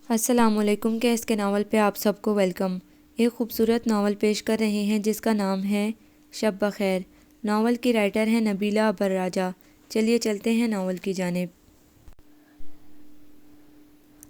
السلام علیکم کے اس کے ناول پہ آپ سب کو ویلکم۔ ایک خوبصورت ناول پیش کر رہے ہیں جس کا نام ہے شب بخیر۔ ناول کی رائٹر ہیں نبیلہ ابرراجہ۔ چلیے چلتے ہیں ناول کی جانب۔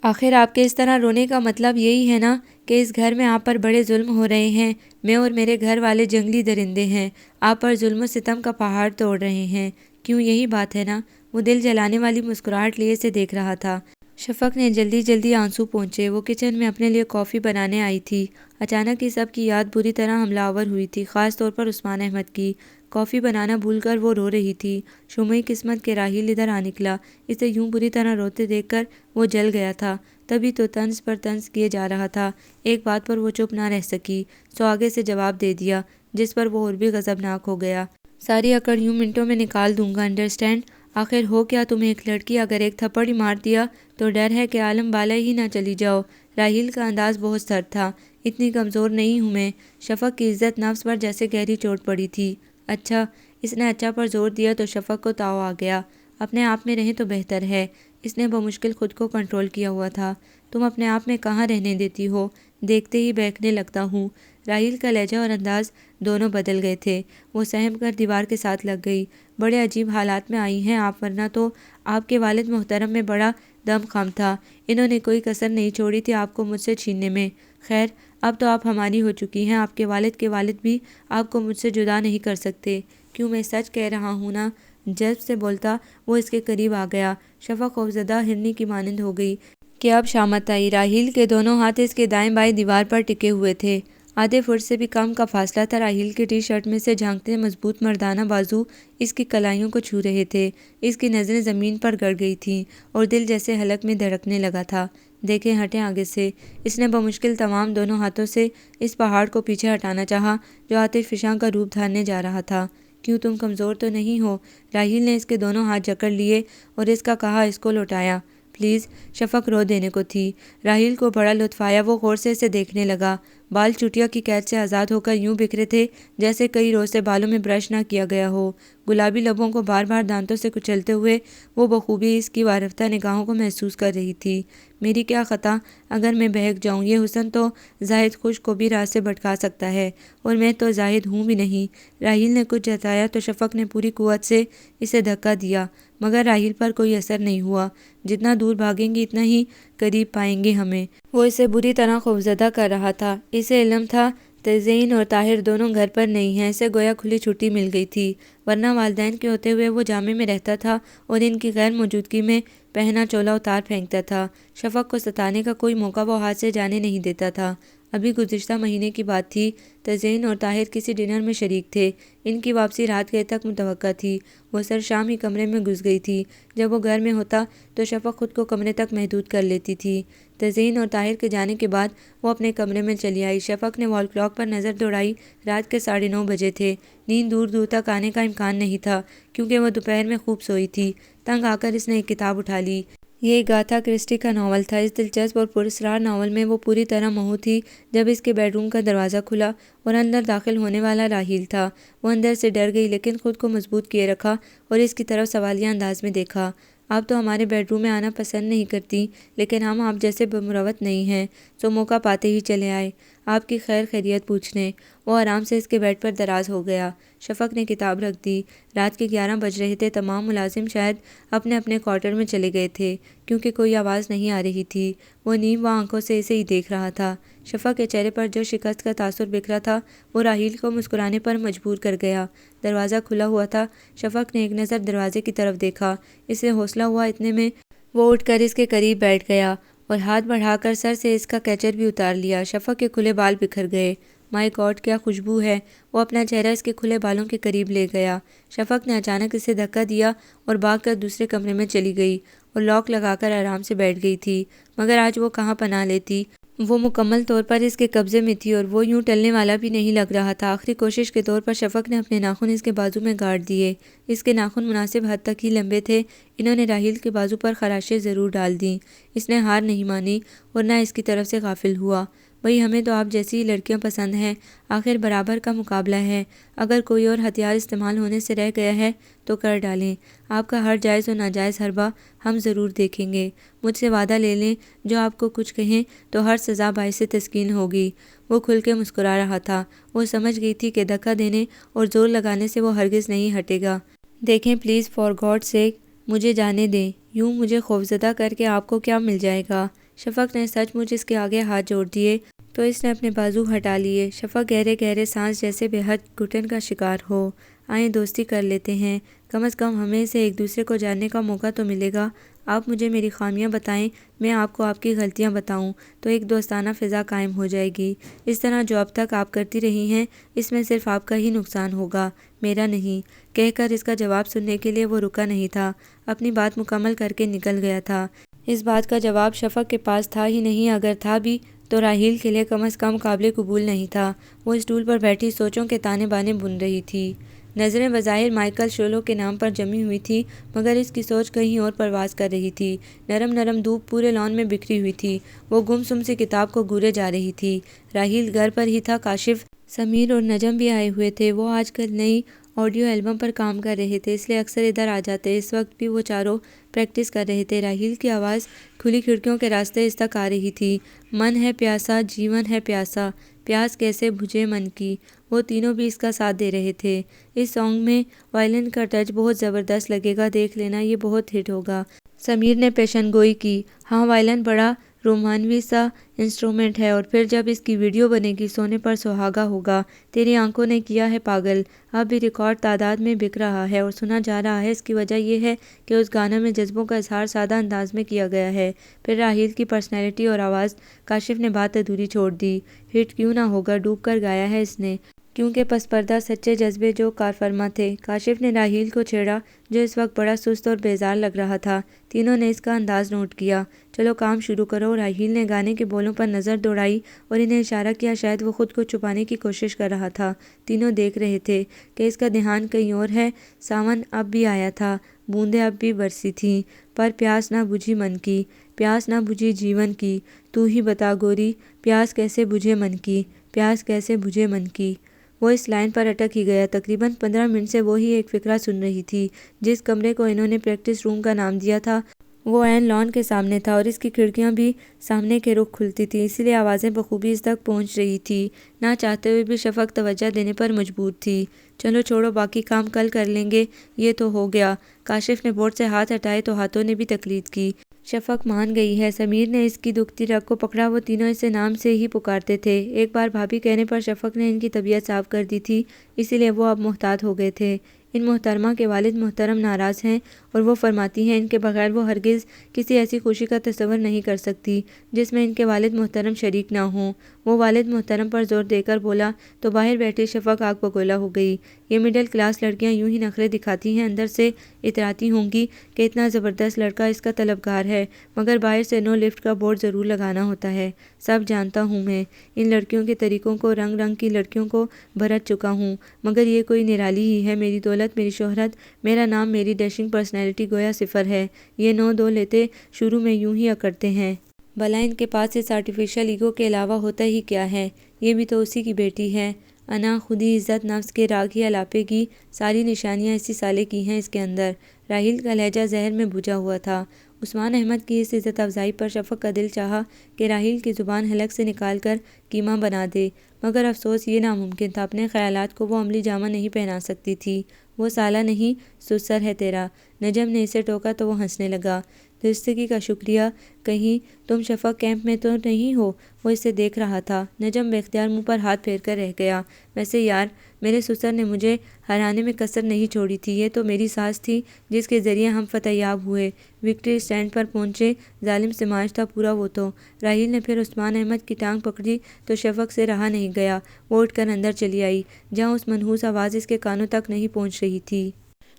آخر آپ کے اس طرح رونے کا مطلب یہی ہے نا کہ اس گھر میں آپ پر بڑے ظلم ہو رہے ہیں۔ میں اور میرے گھر والے جنگلی درندے ہیں، آپ پر ظلم و ستم کا پہاڑ توڑ رہے ہیں۔ کیوں، یہی بات ہے نا؟ وہ دل جلانے والی مسکراہٹ لیے سے دیکھ رہا تھا۔ شفق نے جلدی جلدی آنسو پونچھے۔ وہ کچن میں اپنے لیے کافی بنانے آئی تھی۔ اچانک ہی سب کی یاد بری طرح حملہ آور ہوئی تھی، خاص طور پر عثمان احمد کی۔ کافی بنانا بھول کر وہ رو رہی تھی۔ شومیِ قسمت کہ راحیل ادھر آ نکلا۔ اسے یوں بری طرح روتے دیکھ کر وہ جل گیا تھا۔ تبھی تو طنز پر طنز کیے جا رہا تھا۔ ایک بات پر وہ چپ نہ رہ سکی، سو آگے سے جواب دے دیا، جس پر وہ اور بھی غضبناک ہو گیا۔ ساری اکڑ یوں منٹوں میں نکال دوں گا، انڈرسٹینڈ؟ آخر ہو کیا تم ایک لڑکی، اگر ایک تھپڑ ہی مار دیا تو ڈر ہے کہ عالم بالا ہی نہ چلی جاؤ۔ راحیل کا انداز بہت سرد تھا۔ اتنی کمزور نہیں ہوں میں۔ شفق کی عزت نفس پر جیسے گہری چوٹ پڑی تھی۔ اچھا، اس نے اچھا پر زور دیا تو شفق کو تاؤ آ گیا۔ اپنے آپ میں رہیں تو بہتر ہے۔ اس نے بمشکل خود کو کنٹرول کیا ہوا تھا۔ تم اپنے آپ میں کہاں رہنے دیتی ہو؟ دیکھتے ہی بہکنے لگتا ہوں۔ راحیل کا لہجہ اور انداز دونوں بدل گئے تھے۔ وہ سہم کر دیوار کے ساتھ لگ گئی۔ بڑے عجیب حالات میں آئی ہیں آپ، ورنہ تو آپ کے والد محترم میں بڑا دم خم تھا۔ انہوں نے کوئی کسر نہیں چھوڑی تھی آپ کو مجھ سے چھیننے میں۔ خیر، اب تو آپ ہماری ہو چکی ہیں۔ آپ کے والد بھی آپ کو مجھ سے جدا نہیں کر سکتے۔ کیوں، میں سچ کہہ رہا ہوں نا؟ جذب سے بولتا وہ اس کے قریب آ گیا۔ شفق خوفزدہ ہرنی کی مانند ہو گئی کہ اب شامت آئی۔ راحیل کے دونوں ہاتھ اس کے دائیں بائیں دیوار پر ٹکے ہوئے تھے۔ آدھے فٹ سے بھی کم کا فاصلہ تھا۔ راحیل کی ٹی شرٹ میں سے جھانکتے مضبوط مردانہ بازو اس کی کلائیوں کو چھو رہے تھے۔ اس کی نظریں زمین پر گڑ گئی تھیں اور دل جیسے حلق میں دھڑکنے لگا تھا۔ دیکھیں، ہٹیں آگے سے۔ اس نے بمشکل تمام دونوں ہاتھوں سے اس پہاڑ کو پیچھے ہٹانا چاہا جو آتش فشاں کا روپ دھارنے جا رہا تھا۔ کیوں، تم کمزور تو نہیں ہو؟ راحیل نے اس کے دونوں ہاتھ جکڑ لیے اور اس کا کہا اس کو لوٹایا۔ پلیز۔ شفق رو دینے کو تھی۔ راحیل کو بڑا لطف آیا۔ وہ غور سے اسے دیکھنے لگا۔ بال چوٹیا کی قید سے آزاد ہو کر یوں بکھرے تھے جیسے کئی روز سے بالوں میں برش نہ کیا گیا ہو۔ گلابی لبوں کو بار بار دانتوں سے کچلتے ہوئے وہ بخوبی اس کی وارفتہ نگاہوں کو محسوس کر رہی تھی۔ میری کیا خطا اگر میں بہک جاؤں؟ یہ حسن تو زاہد خوش کو بھی راہ سے بھٹکا سکتا ہے، اور میں تو زاہد ہوں بھی نہیں۔ راحیل نے کچھ جتایا تو شفق نے پوری قوت سے اسے دھکا دیا، مگر راحیل پر کوئی اثر نہیں ہوا۔ جتنا دور بھاگیں گی اتنا ہی قریب پائیں گے ہمیں۔ وہ اسے بری طرح خوفزدہ کر رہا تھا۔ اسے علم تھا تزئین اور طاہر دونوں گھر پر نہیں ہیں۔ اسے گویا کھلی چھٹی مل گئی تھی، ورنہ والدین کے ہوتے ہوئے وہ جامے میں رہتا تھا اور ان کی غیر موجودگی میں پہنا چولا اتار پھینکتا تھا۔ شفق کو ستانے کا کوئی موقع وہ ہاتھ سے جانے نہیں دیتا تھا۔ ابھی گزشتہ مہینے کی بات تھی۔ تزئین اور طاہر کسی ڈنر میں شریک تھے۔ ان کی واپسی رات گئے تک متوقع تھی۔ وہ سر شام ہی کمرے میں گھس گئی تھی۔ جب وہ گھر میں ہوتا تو شفق خود کو کمرے تک محدود کر لیتی تھی۔ تزئین اور طاہر کے جانے کے بعد وہ اپنے کمرے میں چلی آئی۔ شفق نے وال کلاک پر نظر دوڑائی۔ رات کے 9:30 بجے تھے۔ نیند دور دور تک آنے کا امکان نہیں تھا کیونکہ وہ دوپہر میں خوب سوئی تھی۔ تنگ آ کر اس نے ایک کتاب اٹھا لی۔ یہ گاتھا کرسٹی کا ناول تھا۔ اس دلچسپ اور پراسرار ناول میں وہ پوری طرح محو تھی جب اس کے بیڈ روم کا دروازہ کھلا اور اندر داخل ہونے والا راحیل تھا۔ وہ اندر سے ڈر گئی لیکن خود کو مضبوط کیے رکھا اور اس کی طرف سوالیہ انداز میں دیکھا۔ آپ تو ہمارے بیڈ روم میں آنا پسند نہیں کرتی، لیکن ہم آپ جیسے بمروت نہیں ہیں، سو موقع پاتے ہی چلے آئے آپ کی خیر خیریت پوچھنے۔ وہ آرام سے اس کے بیڈ پر دراز ہو گیا۔ شفق نے کتاب رکھ دی۔ رات کے 11 بج رہے تھے۔ تمام ملازم شاید اپنے اپنے کوارٹر میں چلے گئے تھے کیونکہ کوئی آواز نہیں آ رہی تھی۔ وہ نیم آنکھوں سے اسے ہی دیکھ رہا تھا۔ شفق کے چہرے پر جو شکست کا تاثر بکھرا تھا وہ راحیل کو مسکرانے پر مجبور کر گیا۔ دروازہ کھلا ہوا تھا۔ شفق نے ایک نظر دروازے کی طرف دیکھا۔ اسے حوصلہ ہوا، اتنے میں وہ اٹھ کر اس کے قریب بیٹھ گیا اور ہاتھ بڑھا کر سر سے اس کا کیچر بھی اتار لیا۔ شفق کے کھلے بال بکھر گئے۔ مائی گاڈ، کیا خوشبو ہے! وہ اپنا چہرہ اس کے کھلے بالوں کے قریب لے گیا۔ شفق نے اچانک اسے دھکا دیا اور بھاگ کر دوسرے کمرے میں چلی گئی اور لاک لگا کر آرام سے بیٹھ گئی تھی۔ مگر آج وہ کہاں پناہ لیتی؟ وہ مکمل طور پر اس کے قبضے میں تھی اور وہ یوں ٹلنے والا بھی نہیں لگ رہا تھا۔ آخری کوشش کے طور پر شفق نے اپنے ناخن اس کے بازو میں گاڑ دیے۔ اس کے ناخن مناسب حد تک ہی لمبے تھے۔ انہوں نے راحیل کے بازو پر خراشیں ضرور ڈال دیں۔ اس نے ہار نہیں مانی اور نہ اس کی طرف سے غافل ہوا، وہی ہمیں تو آپ جیسی لڑکیاں پسند ہیں، آخر برابر کا مقابلہ ہے، اگر کوئی اور ہتھیار استعمال ہونے سے رہ گیا ہے تو کر ڈالیں، آپ کا ہر جائز و ناجائز حربہ ہم ضرور دیکھیں گے، مجھ سے وعدہ لے لیں جو آپ کو کچھ کہیں تو ہر سزا باعث تسکین ہوگی۔ وہ کھل کے مسکرا رہا تھا، وہ سمجھ گئی تھی کہ دھکا دینے اور زور لگانے سے وہ ہرگز نہیں ہٹے گا۔ دیکھیں پلیز، فار گاڈ سیک مجھے جانے دیں، یوں مجھے خوفزدہ کر کے آپ کو کیا مل جائے گا؟ شفق نے سچ مچ اس کے آگے ہاتھ جوڑ دیے تو اس نے اپنے بازو ہٹا لیے۔ شفق گہرے گہرے سانس جیسے بے حد گھٹن کا شکار ہو۔ آئیں دوستی کر لیتے ہیں، کم از کم ہمیں سے ایک دوسرے کو جاننے کا موقع تو ملے گا۔ آپ مجھے میری خامیاں بتائیں، میں آپ کو آپ کی غلطیاں بتاؤں تو ایک دوستانہ فضا قائم ہو جائے گی۔ اس طرح جو اب تک آپ کرتی رہی ہیں اس میں صرف آپ کا ہی نقصان ہوگا، میرا نہیں۔ کہہ کر اس کا جواب سننے کے لیے وہ رکا نہیں تھا، اپنی بات مکمل کر کے نکل گیا تھا۔ اس بات کا جواب شفق کے پاس تھا ہی نہیں، اگر تھا بھی تو راحیل کے لیے کم از کم قابل قبول نہیں تھا۔ وہ اسٹول پر بیٹھی سوچوں کے تانے بانے بن رہی تھی۔ نظریں بظاہر مائیکل شولو کے نام پر جمی ہوئی تھی، مگر اس کی سوچ کہیں اور پرواز کر رہی تھی۔ نرم نرم دھوپ پورے لان میں بکھری ہوئی تھی، وہ گم سم سی کتاب کو گھورے جا رہی تھی۔ راحیل گھر پر ہی تھا، کاشف، سمیر اور نجم بھی آئے ہوئے تھے۔ وہ آج کل نئی آڈیو البم پر کام کر رہے تھے، اس لیے اکثر ادھر آ جاتے۔ اس وقت بھی وہ چاروں پریکٹس کر رہے تھے۔ راحیل کی آواز کھلی کھڑکیوں کے راستے اس تک آ رہی تھی، من ہے پیاسا جیون ہے پیاسا، پیاس کیسے بجھے من کی۔ وہ تینوں بھی اس کا ساتھ دے رہے تھے۔ اس سانگ میں وائلن کا ٹچ بہت زبردست لگے گا، دیکھ لینا، یہ بہت ہٹ ہوگا۔ سمیر نے پیشن گوئی کی، ہاں وائلن بڑا رومانوی سا انسٹرومنٹ ہے، اور پھر جب اس کی ویڈیو بنے گی سونے پر سہاگا ہوگا۔ تیری آنکھوں نے کیا ہے پاگل اب بھی ریکارڈ تعداد میں بک رہا ہے اور سنا جا رہا ہے۔ اس کی وجہ یہ ہے کہ اس گانے میں جذبوں کا اظہار سادہ انداز میں کیا گیا ہے۔ پھر راحیل کی پرسنالٹی اور آواز۔ کاشف نے بات ادھوری چھوڑ دی، ہٹ کیوں نہ ہوگا، ڈوب کر گایا ہے اس نے، کیونکہ پس پردہ سچے جذبے جو کارفرما تھے۔ کاشف نے راحیل کو چھیڑا جو اس وقت بڑا سست اور بیزار لگ رہا تھا۔ تینوں نے اس کا انداز نوٹ کیا۔ چلو کام شروع کرو۔ راحیل نے گانے کے بولوں پر نظر دوڑائی اور انہیں اشارہ کیا، شاید وہ خود کو چھپانے کی کوشش کر رہا تھا۔ تینوں دیکھ رہے تھے کہ اس کا دھیان کہیں اور ہے۔ ساون اب بھی آیا تھا، بوندیں اب بھی برسی تھیں، پر پیاس نہ بجھی من کی، پیاس نہ بجھی جیون کی، تو ہی بتا گوری، پیاس کیسے بجھے من کی، پیاس کیسے بجھے من کی۔ وہ اس لائن پر اٹک ہی گیا۔ تقریباً 15 منٹ سے وہی ایک فقرہ سن رہی تھی۔ جس کمرے کو انہوں نے پریکٹس روم کا نام دیا تھا وہ عین لان کے سامنے تھا، اور اس کی کھڑکیاں بھی سامنے کے رخ کھلتی تھیں، اسی لیے آوازیں بخوبی اس تک پہنچ رہی تھی۔ نہ چاہتے ہوئے بھی شفق توجہ دینے پر مجبور تھی۔ چلو چھوڑو، باقی کام کل کر لیں گے، یہ تو ہو گیا۔ کاشف نے بورڈ سے ہاتھ ہٹائے تو ہاتھوں نے بھی تقلید کی۔ شفق مان گئی ہے۔ سمیر نے اس کی دکھتی رگ کو پکڑا، وہ تینوں اسے نام سے ہی پکارتے تھے۔ ایک بار بھابھی کہنے پر شفق نے ان کی طبیعت صاف کر دی تھی، اسی لیے وہ اب محتاط ہو گئے تھے۔ ان محترمہ کے والد محترم ناراض ہیں اور وہ فرماتی ہیں ان کے بغیر وہ ہرگز کسی ایسی خوشی کا تصور نہیں کر سکتی جس میں ان کے والد محترم شریک نہ ہوں۔ وہ والد محترم پر زور دے کر بولا تو باہر بیٹھی شفق آگ بگولا ہو گئی۔ یہ مڈل کلاس لڑکیاں یوں ہی نخرے دکھاتی ہیں، اندر سے اتراتی ہوں گی کہ اتنا زبردست لڑکا اس کا طلبگار ہے، مگر باہر سے نو لفٹ کا بورڈ ضرور لگانا ہوتا ہے۔ سب جانتا ہوں میں ان لڑکیوں کے طریقوں کو، رنگ رنگ کی لڑکیوں کو بھرت چکا ہوں، مگر یہ کوئی نرالی ہی ہے۔ میری دولت، میری شہرت، میرا نام، میری ڈیشنگ پرسنالٹی گویا صفر ہے۔ یہ 9-2 لیتے شروع میں یوں ہی اکڑتے ہیں۔ بھلا ان کے پاس اس آرٹیفیشل ایگو کے علاوہ ہوتا ہی کیا ہے؟ یہ بھی تو اسی کی بیٹی ہے۔ انا، خودی، عزت نفس کے راگ ہی الاپے کی ساری نشانیاں اسی سالے کی ہیں اس کے اندر۔ راحیل کا لہجہ زہر میں بھجا ہوا تھا۔ عثمان احمد کی اس عزت افزائی پر شفق کا دل چاہا کہ راحیل کی زبان حلق سے نکال کر کیما بنا دے، مگر افسوس یہ ناممکن تھا۔ اپنے خیالات کو وہ عملی جامہ نہیں پہنا سکتی تھی۔ وہ سالہ نہیں، سسر ہے تیرا۔ نجم نے اسے ٹوکا تو وہ ہنسنے لگا۔ درستگی کا شکریہ، کہیں تم شفق کیمپ میں تو نہیں ہو؟ وہ اسے دیکھ رہا تھا۔ نجم بے اختیار منہ پر ہاتھ پھیر کر رہ گیا۔ ویسے یار، میرے سسر نے مجھے ہرانے میں کسر نہیں چھوڑی تھی، یہ تو میری ساز تھی جس کے ذریعے ہم فتح یاب ہوئے، وکٹری اسٹینڈ پر پہنچے۔ ظالم سماج تھا پورا وہ تو۔ راحیل نے پھر عثمان احمد کی ٹانگ پکڑی تو شفق سے رہا نہیں گیا۔ وہ اٹھ کر اندر چلی آئی، جہاں اس منحوس آواز اس کے کانوں تک نہیں پہنچ رہی تھی۔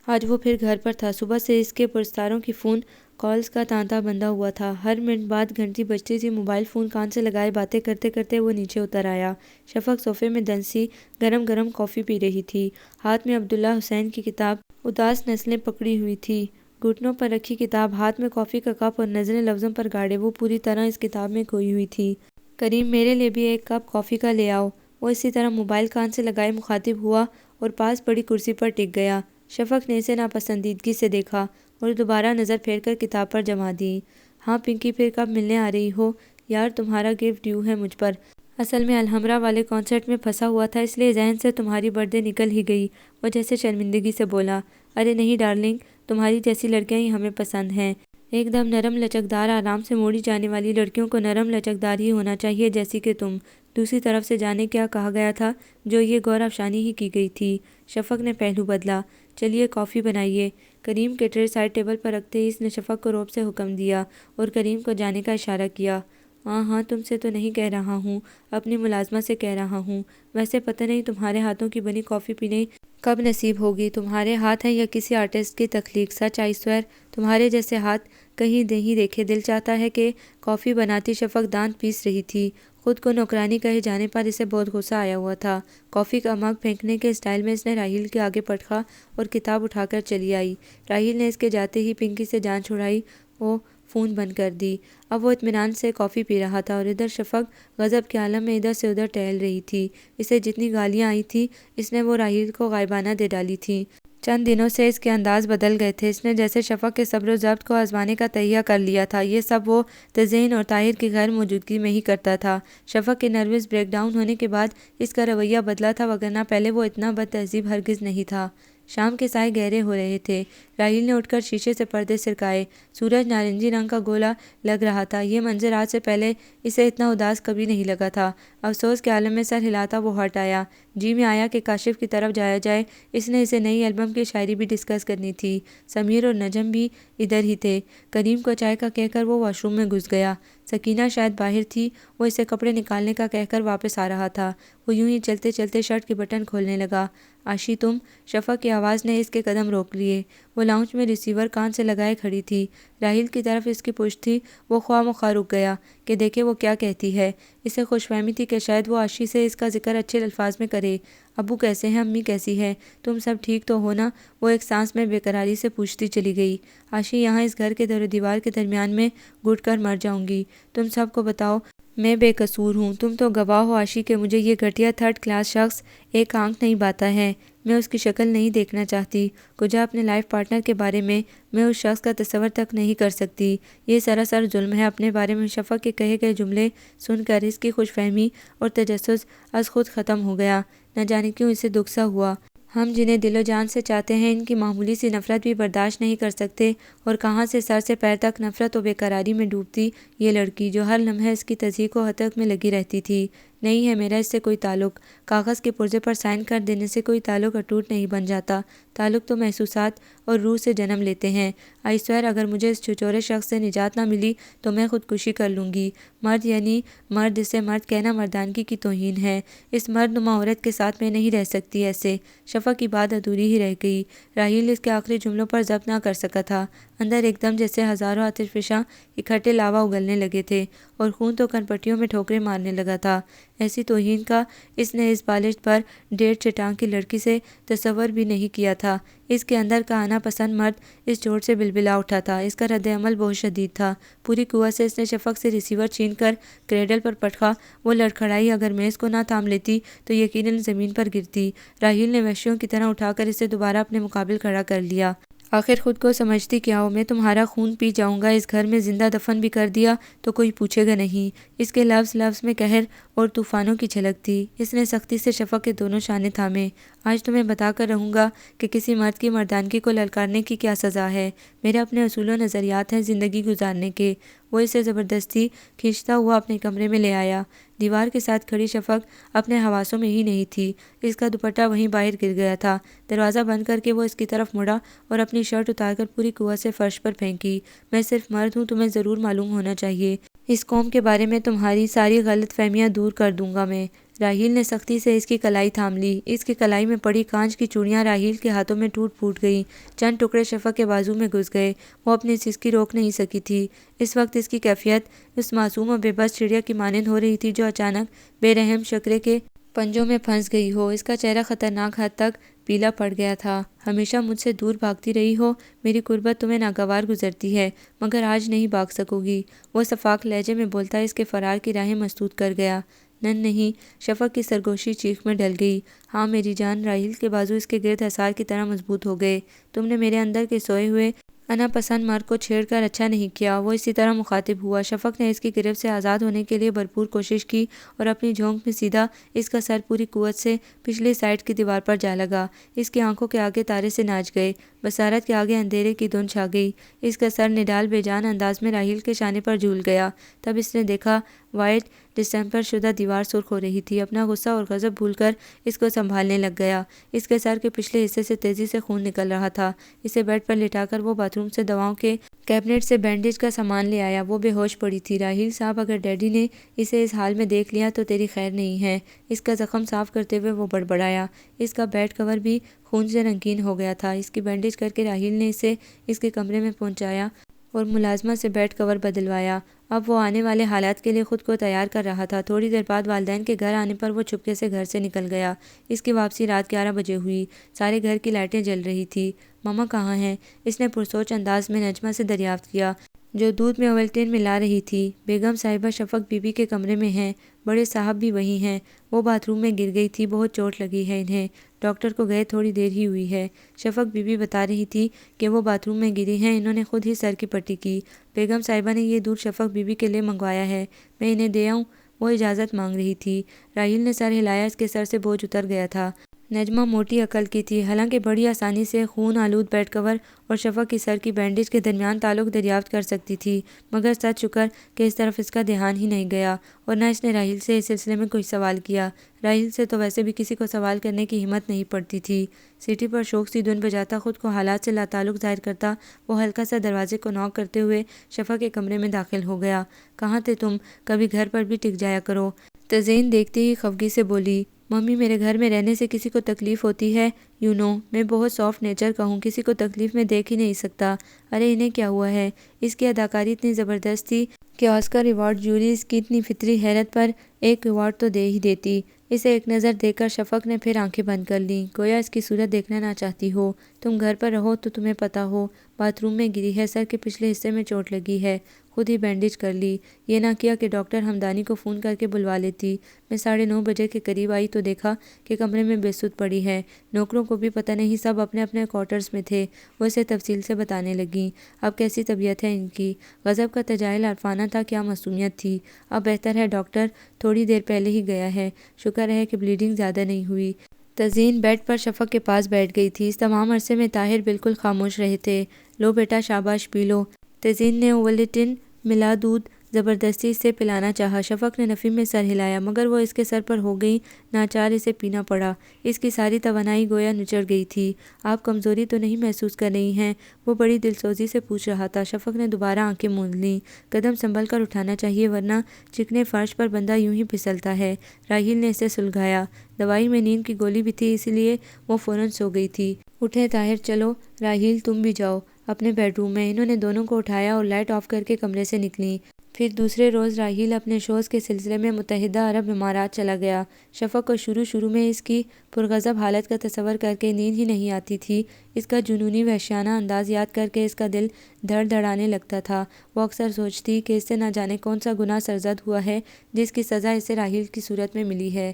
آج وہ پھر گھر پر تھا۔ صبح سے اس کے پرستاروں کی فون کالز کا تانتا بندھا ہوا تھا۔ ہر منٹ بعد گھنٹی بجتی تھی۔ موبائل فون کان سے لگائے باتیں کرتے کرتے وہ نیچے اتر آیا۔ شفق صوفے میں دنسی گرم گرم کافی پی رہی تھی، ہاتھ میں عبداللہ حسین کی کتاب اداس نسلیں پکڑی ہوئی تھی، گھٹنوں پر رکھی کتاب، ہاتھ میں کافی کا کپ اور نظریں لفظوں پر گاڑے۔ وہ پوری طرح اس کتاب میں کھوئی ہوئی تھی۔ کریم میرے لیے بھی ایک کپ کافی کا لے آؤ۔ وہ اسی طرح موبائل کان سے لگائے مخاطب ہوا اور پاس پڑی کرسی پر ٹک گیا۔ شفق نے اسے ناپسندیدگی سے دیکھا اور دوبارہ نظر پھیر کر کتاب پر جما دی۔ ہاں پنکی، پھر کب ملنے آ رہی ہو؟ یار تمہارا گفٹ ڈیو ہے مجھ پر۔ اصل میں الحمرا والے کنسرٹ میں پھنسا ہوا تھا، اس لیے ذہن سے تمہاری برتھ ڈے نکل ہی گئی۔ وہ جیسے شرمندگی سے بولا۔ ارے نہیں ڈارلنگ، تمہاری جیسی لڑکیاں ہی ہمیں پسند ہیں۔ ایک دم نرم لچکدار، آرام سے موڑی جانے والی لڑکیوں کو نرم لچکدار ہی ہونا چاہیے، جیسی کہ تم۔ دوسری طرف سے جانے کیا کہا گیا تھا جو یہ غور افشانی ہی کی گئی تھی۔ شفق نے پہلو بدلا۔ چلیے کافی بنائیے۔ کریم کے ٹرے سائڈ ٹیبل پر رکھتے ہی اس نے شفق کو رعب سے حکم دیا اور کریم کو جانے کا اشارہ کیا۔ ہاں تم سے تو نہیں کہہ رہا ہوں، اپنی ملازمہ سے کہہ رہا ہوں۔ ویسے پتہ نہیں تمہارے ہاتھوں کی بنی کافی پینے کب نصیب ہوگی۔ تمہارے ہاتھ ہیں یا کسی آرٹسٹ کی تخلیق؟ سچ آئی سویر تمہارے جیسے ہاتھ کہیں نہیں دیکھے۔ دل چاہتا ہے کہ کافی بناتی۔ شفق دانت پیس رہی تھی۔ خود کو نوکرانی کہے جانے پر اسے بہت غصہ آیا ہوا تھا۔ کافی کا مگ پھینکنے کے اسٹائل میں اس نے راحیل کے آگے پٹکا اور کتاب اٹھا کر چلی آئی۔ راحیل نے اس کے جاتے ہی پنکی سے جان چھڑائی اور فون بند کر دی۔ اب وہ اطمینان سے کافی پی رہا تھا اور ادھر شفق غضب کے عالم میں ادھر سے ادھر ٹہل رہی تھی۔ اسے جتنی گالیاں آئی تھی اس نے وہ راحیل کو غائبانہ دے ڈالی تھیں۔ چند دنوں سے اس کے انداز بدل گئے تھے۔ اس نے جیسے شفق کے صبر و ضبط کو آزمانے کا تہیہ کر لیا تھا۔ یہ سب وہ تزئین اور طاہر کی غیر موجودگی میں ہی کرتا تھا۔ شفق کے نروس بریک ڈاؤن ہونے کے بعد اس کا رویہ بدلا تھا، وگرنہ پہلے وہ اتنا بد تہذیب ہرگز نہیں تھا۔ شام کے سائے گہرے ہو رہے تھے۔ راحیل نے اٹھ کر شیشے سے پردے سرکائے۔ سورج نارنجی رنگ کا گولا لگ رہا تھا۔ یہ منظر آج سے پہلے اسے اتنا اداس کبھی نہیں لگا تھا۔ افسوس کے عالم میں سر ہلاتا وہ ہٹ آیا۔ جی میں آیا کہ کاشف کی طرف جایا جائے۔ اس نے اسے نئی البم کی شاعری بھی ڈسکس کرنی تھی۔ سمیر اور نجم بھی ادھر ہی تھے۔ کریم کو چائے کا کہہ کر وہ واش روم میں گھس گیا۔ سکینہ شاید باہر تھی، وہ اسے کپڑے نکالنے کا کہہ کر واپس آ رہا تھا۔ وہ یوں ہی چلتے چلتے شرٹ کے بٹن کھولنے لگا۔ آشی تم؟ شفق کی آواز نے اس کے قدم روک لیے۔ وہ لاؤنج میں ریسیور کان سے لگائے کھڑی تھی۔ راحیل کی طرف اس کی پشت تھی۔ وہ خواہ مخواہ رک گیا کہ دیکھے وہ کیا کہتی ہے۔ اسے خوش فہمی تھی کہ شاید وہ آشی سے اس کا ذکر اچھے الفاظ میں کرے۔ ابو کیسے ہیں؟ امی کیسی ہے؟ تم سب ٹھیک تو ہو نا؟ وہ ایک سانس میں بے قراری سے پوچھتی چلی گئی۔ آشی یہاں اس گھر کے در و دیوار کے درمیان میں گھٹ کر مر جاؤں گی۔ تم سب کو بتاؤ میں بے قصور ہوں۔ تم تو گواہ ہو آشی کہ مجھے یہ گھٹیا تھرڈ کلاس شخص ایک آنکھ نہیں باتا ہے۔ میں اس کی شکل نہیں دیکھنا چاہتی۔ کجا اپنے لائف پارٹنر کے بارے میں اس شخص کا تصور تک نہیں کر سکتی۔ یہ سراسر ظلم ہے اپنے بارے میں۔ شفق کے کہے گئے جملے سن کر اس کی خوش فہمی اور تجسس از خود ختم ہو گیا۔ نہ جانے کیوں اسے دکھ سا ہوا۔ ہم جنہیں دل و جان سے چاہتے ہیں ان کی معمولی سی نفرت بھی برداشت نہیں کر سکتے، اور کہاں سے سر سے پیر تک نفرت و بے قراری میں ڈوبتی یہ لڑکی جو ہر لمحے اس کی تضحیک و ہتک میں لگی رہتی تھی۔ نہیں ہے میرا اس سے کوئی تعلق۔ کاغذ کے پرزے پر سائن کر دینے سے کوئی تعلق اٹوٹ نہیں بن جاتا۔ تعلق تو محسوسات اور روح سے جنم لیتے ہیں۔ آئی سویر اگر مجھے اس چھچورے شخص سے نجات نہ ملی تو میں خودکشی کر لوں گی۔ مرد یعنی مرد، اسے مرد کہنا مردانگی کی توہین ہے۔ اس مرد نما عورت کے ساتھ میں نہیں رہ سکتی ایسے۔ شفق کی بات ادھوری ہی رہ گئی۔ راحیل اس کے آخری جملوں پر ضبط نہ کر سکا تھا۔ اندر ایک دم جیسے ہزاروں آتش فشاں اکٹھے لاوا اگلنے لگے تھے اور خون تو کنپٹیوں میں ٹھوکریں مارنے لگا تھا۔ ایسی توہین کا اس نے اس بالشت پر 1.5 چٹان کی لڑکی سے تصور بھی نہیں کیا تھا۔ اس کے اندر کا آنا پسند مرد اس چوٹ سے بلبلا اٹھا تھا۔ اس کا رد عمل بہت شدید تھا۔ پوری قوت سے اس نے شفق سے ریسیور چھین کر کریڈل پر پٹکا۔ وہ لڑکھڑائی۔ اگر میں اس کو نہ تھام لیتی تو یقیناً زمین پر گرتی۔ راحیل نے وحشیوں کی طرح اٹھا کر اسے دوبارہ اپنے مقابل کھڑا کر لیا۔ آخر خود کو سمجھتی کیا ہو؟ میں تمہارا خون پی جاؤں گا۔ اس گھر میں زندہ دفن بھی کر دیا تو کوئی پوچھے گا نہیں۔ اس کے لفظ لفظ میں قہر اور طوفانوں کی جھلک تھی۔ اس نے سختی سے شفق کے دونوں شانے تھامے۔ آج تمہیں بتا کر رہوں گا کہ کسی مرد کی مردانگی کو للکارنے کی کیا سزا ہے۔ میرے اپنے اصول و نظریات ہیں زندگی گزارنے کے۔ وہ اسے زبردستی کھینچتا ہوا اپنے کمرے میں لے آیا۔ دیوار کے ساتھ کھڑی شفق اپنے حواسوں میں ہی نہیں تھی۔ اس کا دوپٹہ وہیں باہر گر گیا تھا۔ دروازہ بند کر کے وہ اس کی طرف مڑا اور اپنی شرٹ اتار کر پوری قوت سے فرش پر پھینکی۔ میں صرف مرد ہوں، تمہیں ضرور معلوم ہونا چاہیے۔ اس قوم کے بارے میں تمہاری ساری غلط فہمیاں دور کر دوں گا میں۔ راحیل نے سختی سے اس کی کلائی تھام لی۔ اس کی کلائی میں پڑی کانچ کی چوڑیاں راحیل کے ہاتھوں میں ٹوٹ پھوٹ گئیں۔ چند ٹکڑے شفق کے بازو میں گھس گئے۔ وہ اپنی سسکی روک نہیں سکی تھی۔ اس وقت اس کی کیفیت اس معصوم اور بے بس چڑیا کی مانند ہو رہی تھی جو اچانک بے رحم شکرے کے پنجوں میں پھنس گئی ہو۔ اس کا چہرہ خطرناک حد تک پیلا پڑ گیا تھا۔ ہمیشہ مجھ سے دور بھاگتی رہی ہو، میری قربت تمہیں ناگوار گزرتی ہے، مگر آج نہیں بھاگ سکو گی، وہ شفاق لہجے میں بولتا اس کے فرار کی راہیں مسدود کر گیا۔ نہیں، شفق کی سرگوشی چیخ میں ڈل گئی۔ ہاں میری جان، راحیل کے بازو اس کے گرد حصار کی طرح مضبوط ہو گئے۔ تم نے میرے اندر کے سوئے ہوئے انا پسند مرد کو چھیڑ کر اچھا نہیں کیا، وہ اسی طرح مخاطب ہوا۔ شفق نے اس کی گرفت سے آزاد ہونے کے لیے بھرپور کوشش کی اور اپنی جھونک میں سیدھا اس کا سر پوری قوت سے پچھلی سائیڈ کی دیوار پر جا لگا۔ اس کی آنکھوں کے آگے تارے سے ناچ گئے، بصارت کے آگے اندھیرے کی دھند چھا گئی۔ اس کا سر نڈال بے جان انداز میں راحیل کے شانے پر جھول گیا۔ تب اس نے دیکھا وائٹ ڈسٹمپر شدہ دیوار سرخ ہو رہی تھی۔ اپنا غصہ اور غضب بھول کر اس کو سنبھالنے لگ گیا۔ اس کے سر کے پچھلے حصے سے تیزی سے خون نکل رہا تھا۔ اسے بیڈ پر لٹا کر وہ باتھ روم سے دواؤں کے کیبنٹ سے بینڈیج کا سامان لے آیا۔ وہ بے ہوش پڑی تھی۔ راحیل صاحب، اگر ڈیڈی نے اسے اس حال میں دیکھ لیا تو تیری خیر نہیں ہے۔ اس کا زخم صاف کرتے ہوئے وہ بڑبڑایا۔ اس کا بیڈ کور بھی خون سے رنگین ہو گیا تھا۔ اس کی بینڈیج کر کے راحیل نے اسے اس کے کمرے میں پہنچایا اور ملازمہ سے بیڈ کور بدلوایا۔ اب وہ آنے والے حالات کے لیے خود کو تیار کر رہا تھا۔ تھوڑی دیر بعد والدین کے گھر آنے پر وہ چپکے سے گھر سے نکل گیا۔ اس کی واپسی رات 11 بجے ہوئی۔ سارے گھر کی لائٹیں جل رہی تھی۔ ماما کہاں ہیں؟ اس نے پرسوچ انداز میں نجمہ سے دریافت کیا، جو دودھ میں اوولٹین ملا رہی تھی۔ بیگم صاحبہ شفق بی بی کے کمرے میں ہیں، بڑے صاحب بھی وہی ہیں۔ وہ باتھ روم میں گر گئی تھی، بہت چوٹ لگی ہے انہیں، ڈاکٹر کو گئے تھوڑی دیر ہی ہوئی ہے۔ شفق بی بی بتا رہی تھی کہ وہ باتھ روم میں گری ہیں، انہوں نے خود ہی سر کی پٹی کی۔ بیگم صاحبہ نے یہ دودھ شفق بی بی کے لیے منگوایا ہے، میں انہیں دے آؤں؟ وہ اجازت مانگ رہی تھی۔ راحیل نے سر ہلایا، اس کے سر سے بوجھ اتر گیا تھا۔ نجمہ موٹی عقل کی تھی، حالانکہ بڑی آسانی سے خون آلود بیڈ کور اور شفق کی سر کی بینڈیج کے درمیان تعلق دریافت کر سکتی تھی، مگر سچ شکر کہ اس طرف اس کا دھیان ہی نہیں گیا اور نہ اس نے راحیل سے اس سلسلے میں کوئی سوال کیا۔ راحیل سے تو ویسے بھی کسی کو سوال کرنے کی ہمت نہیں پڑتی تھی۔ سیٹی پر شوق سی دھن بجاتا، خود کو حالات سے لاتعلق ظاہر کرتا، وہ ہلکا سا دروازے کو نوک کرتے ہوئے شفق کے کمرے میں داخل ہو گیا۔ کہاں تھے تم؟ کبھی گھر پر بھی ٹک جایا کرو۔ تزئین دیکھتے ہی خفگی سے بولی، ممی میرے گھر میں رہنے سے کسی کو تکلیف ہوتی ہے؟ میں بہت سافٹ نیچر کا ہوں، کسی کو تکلیف میں دیکھ ہی نہیں سکتا۔ ارے انہیں کیا ہوا ہے؟ اس کی اداکاری اتنی زبردست تھی کہ آسکر ایوارڈ جوری اس کی اتنی فطری حیرت پر ایک ایوارڈ تو دے ہی دیتی۔ اسے ایک نظر دیکھ کر شفق نے پھر آنکھیں بند کر لیں، گویا اس کی صورت دیکھنا نہ چاہتی ہو۔ تم گھر پر رہو تو تمہیں پتہ ہو، باتھ روم میں گری ہے، سر کے پچھلے حصے میں چوٹ لگی ہے، خود ہی بینڈیج کر لی۔ یہ نہ کیا کہ ڈاکٹر ہمدانی کو فون کر کے بلوا لیتی۔ میں 9:30 بجے کے قریب آئی تو دیکھا کہ کمرے میں بے سدھ پڑی ہے، نوکروں کو بھی پتہ نہیں، سب اپنے اپنے کوارٹرز میں تھے۔ وہ اسے تفصیل سے بتانے لگیں۔ اب کیسی طبیعت ہے ان کی؟ غضب کا تجاہل عارفانہ تھا، کیا معصومیت تھی؟ اب بہتر ہے ڈاکٹر، تھوڑی دیر پہلے ہی گیا ہے، شکر ہے کہ بلیڈنگ زیادہ نہیں ہوئی۔ تزئین بیڈ پر شفق کے پاس بیٹھ گئی تھی۔ اس تمام عرصے میں طاہر بالکل خاموش رہے تھے۔ لو بیٹا شاباش پی لو۔ تزئین نے اوولٹن ملا دودھ زبردستی اسے پلانا چاہا۔ شفق نے نفی میں سر ہلایا، مگر وہ اس کے سر پر ہو گئی، ناچار اسے پینا پڑا۔ اس کی ساری توانائی گویا نچڑ گئی تھی۔ آپ کمزوری تو نہیں محسوس کر رہی ہیں؟ وہ بڑی دلسوزی سے پوچھ رہا تھا۔ شفق نے دوبارہ آنکھیں موند لیں۔ قدم سنبھل کر اٹھانا چاہیے، ورنہ چکنے فرش پر بندہ یوں ہی پھسلتا ہے۔ راحیل نے اسے سلگھایا۔ دوائی میں نیند کی گولی بھی تھی، اس لیے وہ فوراً سو گئی تھی۔ اٹھیں طاہر، چلو۔ راحیل تم بھی جاؤ اپنے بیڈ روم میں۔ انہوں نے دونوں کو اٹھایا اور لائٹ آف کر کے کمرے سے نکلیں۔ پھر دوسرے روز راحیل اپنے شوز کے سلسلے میں متحدہ عرب امارات چلا گیا۔ شفق کو شروع میں اس کی پرغضب حالت کا تصور کر کے نیند ہی نہیں آتی تھی۔ اس کا جنونی وحشیانہ انداز یاد کر کے اس کا دل دھڑ دھڑانے لگتا تھا۔ وہ اکثر سوچتی کہ اس سے نہ جانے کون سا گناہ سرزد ہوا ہے جس کی سزا اسے راحیل کی صورت میں ملی ہے۔